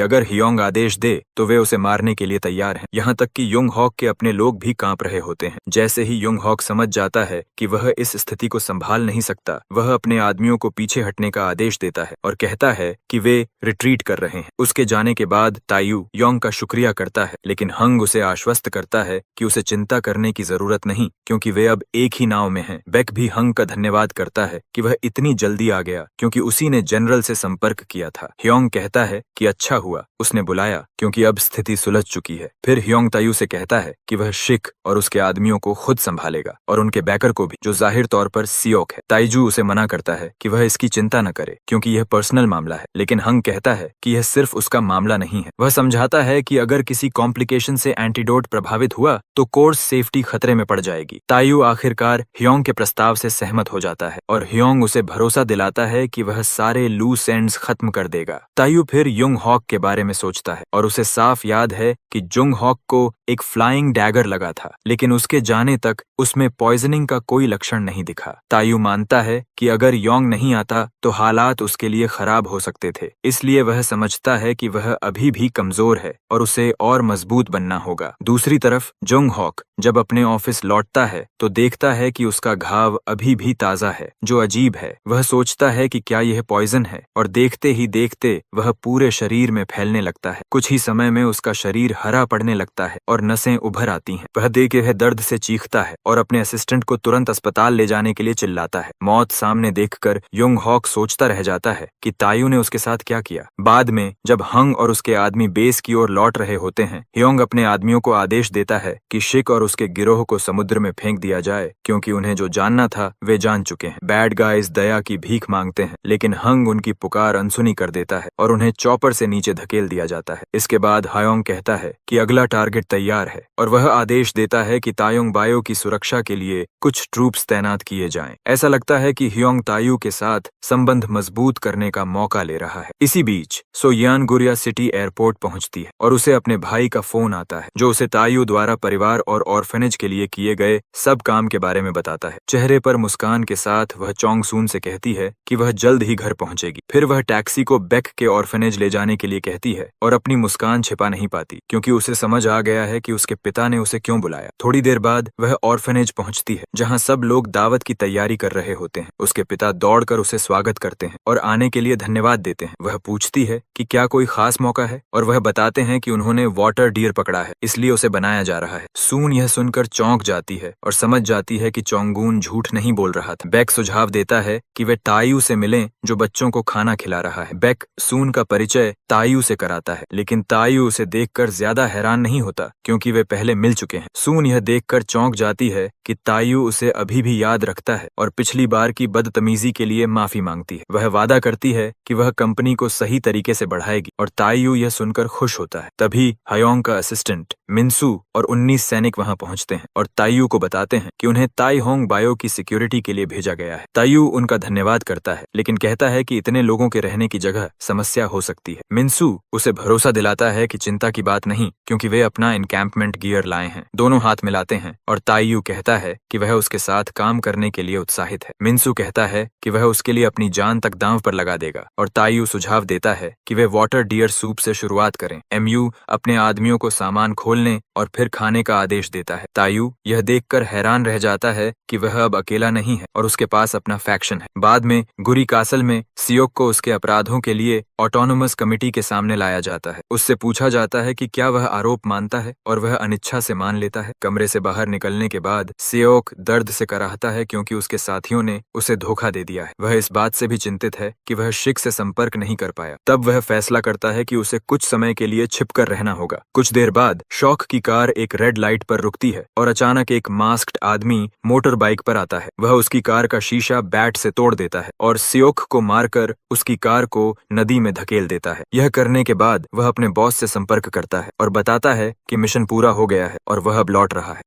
अगर ह्योंग आदेश दे तो वे उसे मारने के लिए तैयार हैं। यहाँ तक कि युंग हॉक के अपने लोग भी कांप रहे होते हैं। जैसे ही युंग हॉक समझ जाता है कि वह इस स्थिति को संभाल नहीं सकता, वह अपने आदमियों को पीछे हटने का आदेश देता है और कहता है कि वे रिट्रीट कर रहे हैं। उसके जाने के बाद तायू योंग का शुक्रिया करता है, लेकिन हंग उसे आश्वस्त करता है कि उसे चिंता करने की जरूरत नहीं क्योंकि वे अब एक ही नाव में हैं। बेक भी हंग का धन्यवाद करता है कि वह इतनी जल्दी आ गया क्योंकि उसी ने जनरल से संपर्क किया था। ह्योंग कहता है कि अच्छा हुआ उसने बुलाया क्योंकि अब स्थिति सुलझ चुकी है। फिर ह्योंग तायू से कहता है कि वह शिक और उसके आदमियों को खुद संभालेगा और उनके बैकर को भी, जो जाहिर तौर पर सियोक है। ताइजू उसे मना करता है कि वह इसकी चिंता न करे क्योंकि यह पर्सनल मामला है, लेकिन हंग कहता है कि यह सिर्फ उसका मामला नहीं है। वह समझाता है कि अगर किसी कॉम्प्लिकेशन से एंटीडोट प्रभावित हुआ तो कोर्स सेफ्टी खतरे में पड़ जाएगी। तायू आखिरकार ह्योंग के प्रस्ताव से सहमत हो जाता है और ह्योंग उसे भरोसा दिलाता है कि वह सारे लूज एंड्स खत्म कर देगा। तायू फिर युंग हॉक के बारे में सोचता है और उसे साफ याद है कि जुंग हॉक को एक फ्लाइंग डैगर लगा था, लेकिन उसके जाने तक उसमें पॉइजनिंग का कोई लक्षण नहीं दिखा। तायू मानता है कि अगर योंग नहीं आता तो हालात उसके लिए खराब हो सकते थे, इसलिए वह समझता है कि वह अभी भी कमजोर है और उसे और मजबूत बनना होगा। दूसरी तरफ जुंग हॉक जब अपने ऑफिस लौटता है तो देखता है कि उसका घाव अभी भी ताजा है, जो अजीब है। वह सोचता है कि क्या यह पॉइजन है और देखते ही देखते वह पूरे शरीर में फैलने लगता है। कुछ ही समय में उसका शरीर हरा पड़ने लगता है और नसें उभर आती हैं। वह देख के दर्द से चीखता है और अपने असिस्टेंट को तुरंत अस्पताल ले जाने के लिए चिल्लाता है। मौत सामने देखकर युंग हॉक सोचता रह जाता है कि तायू ने उसके साथ क्या किया। बाद में जब हंग और उसके आदमी बेस की ओर लौट रहे होते हैं, ह्योंग अपने आदमियों को आदेश देता है कि शिक और उसके गिरोह को समुद्र में फेंक दिया जाए क्योंकि उन्हें जो जानना था वे जान चुके हैं। बैड गाइज दया की भीख मांगते हैं, लेकिन हंग उनकी पुकार अनसुनी कर देता है और उन्हें चॉपर से नीचे धकेल दिया जाता है। इसके बाद हायोंग कहता है कि अगला टारगेट तैयार है और वह आदेश देता है कि तायोंग बायो की सुरक्षा के लिए कुछ ट्रूप्स तैनात किए जाएं। ऐसा लगता है कि ह्योंग तायू के साथ संबंध मजबूत करने का मौका ले रहा है। इसी बीच सोयान गुरिया सिटी एयरपोर्ट पहुंचती है और उसे अपने भाई का फोन आता है, जो उसे तायू द्वारा परिवार और ऑर्फेनेज के लिए किए गए सब काम के बारे में बताता है। चेहरे पर मुस्कान के साथ वह चोंग सून से कहती है कि वह जल्द ही घर पहुंचेगी। फिर वह टैक्सी को बेक के ऑर्फेनेज ले जाने के लिए कहती है और अपनी मुस्कान छिपा नहीं पाती क्योंकि उसे समझ आ गया है कि उसके पिता ने उसे क्यों बुलाया। थोड़ी देर बाद वह ऑर्फेनेज पहुंचती है जहां सब लोग दावत की तैयारी कर रहे होते हैं। उसके पिता दौड़कर उसे स्वागत करते हैं और आने के लिए धन्यवाद देते हैं। वह पूछती है कि क्या कोई खास मौका है और वह बताते हैं कि उन्होंने वाटर डियर पकड़ा है, इसलिए उसे बनाया जा रहा है। सून यह सुनकर चौंक जाती है और समझ जाती है कि चोंगून झूठ नहीं बोल रहा था। बेक सुझाव देता है कि वे तायू से मिलें जो बच्चों को खाना खिला रहा है। बेक सून का परिचय तायू से कराता है, लेकिन तायू उसे देखकर ज्यादा हैरान नहीं होता क्योंकि वे पहले मिल चुके हैं। सून यह देखकर चौंक जाती है कि तायू उसे अभी भी याद रखता है और पिछली बार की बदतमीजी के लिए माफी मांगती है। वह वादा करती है कि वह कंपनी को सही तरीके से बढ़ाएगी और तायू यह सुनकर खुश होता है। तभी हायोंग का असिस्टेंट मिन्सू और 19 सैनिक वहां पहुंचते हैं और तायू को बताते हैं कि उन्हें ताई होंग बायो की सिक्योरिटी के लिए भेजा गया है। तायू उनका धन्यवाद करता है, लेकिन कहता है कि इतने लोगों के रहने की जगह समस्या हो सकती है। मिन्सू उसे भरोसा दिलाता है कि चिंता की बात नहीं क्योंकि वे अपना एनकैंपमेंट गियर लाए हैं। दोनों हाथ मिलाते हैं और तायू कहता है कि वह उसके साथ काम करने के लिए उत्साहित है। मिन्सू कहता है कि वह उसके लिए अपनी जान तक दांव पर लगा देगा और तायू सुझाव देता है कि वे वाटर डियर सूप से शुरुआत करें। एमयू अपने आदमियों को सामान खोलने और फिर खाने का आदेश देता है। तायू यह देखकर हैरान रह जाता है कि वह अब अकेला नहीं है और उसके पास अपना फैक्शन है। बाद में गुरी कासल में सियोक को उसके अपराधों के लिए ऑटोनोमस कमेटी के सामने लाया जाता है। उससे पूछा जाता है कि क्या वह आरोप मानता है और वह अनिच्छा से मान लेता है। कमरे से बाहर निकलने के बाद सियोक दर्द से कराहता है क्योंकि उसके साथियों ने उसे धोखा दे दिया है। वह इस बात से भी चिंतित है कि वह शिक से संपर्क नहीं कर पाया। तब वह फैसला करता है कि उसे कुछ समय के लिए छिपकर रहना होगा। कुछ देर बाद शौक की कार एक रेड लाइट पर रुकती है और अचानक एक मास्क्ड आदमी मोटर बाइक पर आता है। वह उसकी कार का शीशा बैट से तोड़ देता है और सियोक को मारकर उसकी कार को नदी में धकेल देता है। यह करने के बाद वह अपने बॉस से संपर्क करता है और बताता है कि मिशन पूरा हो गया है और वह अब लौट रहा है।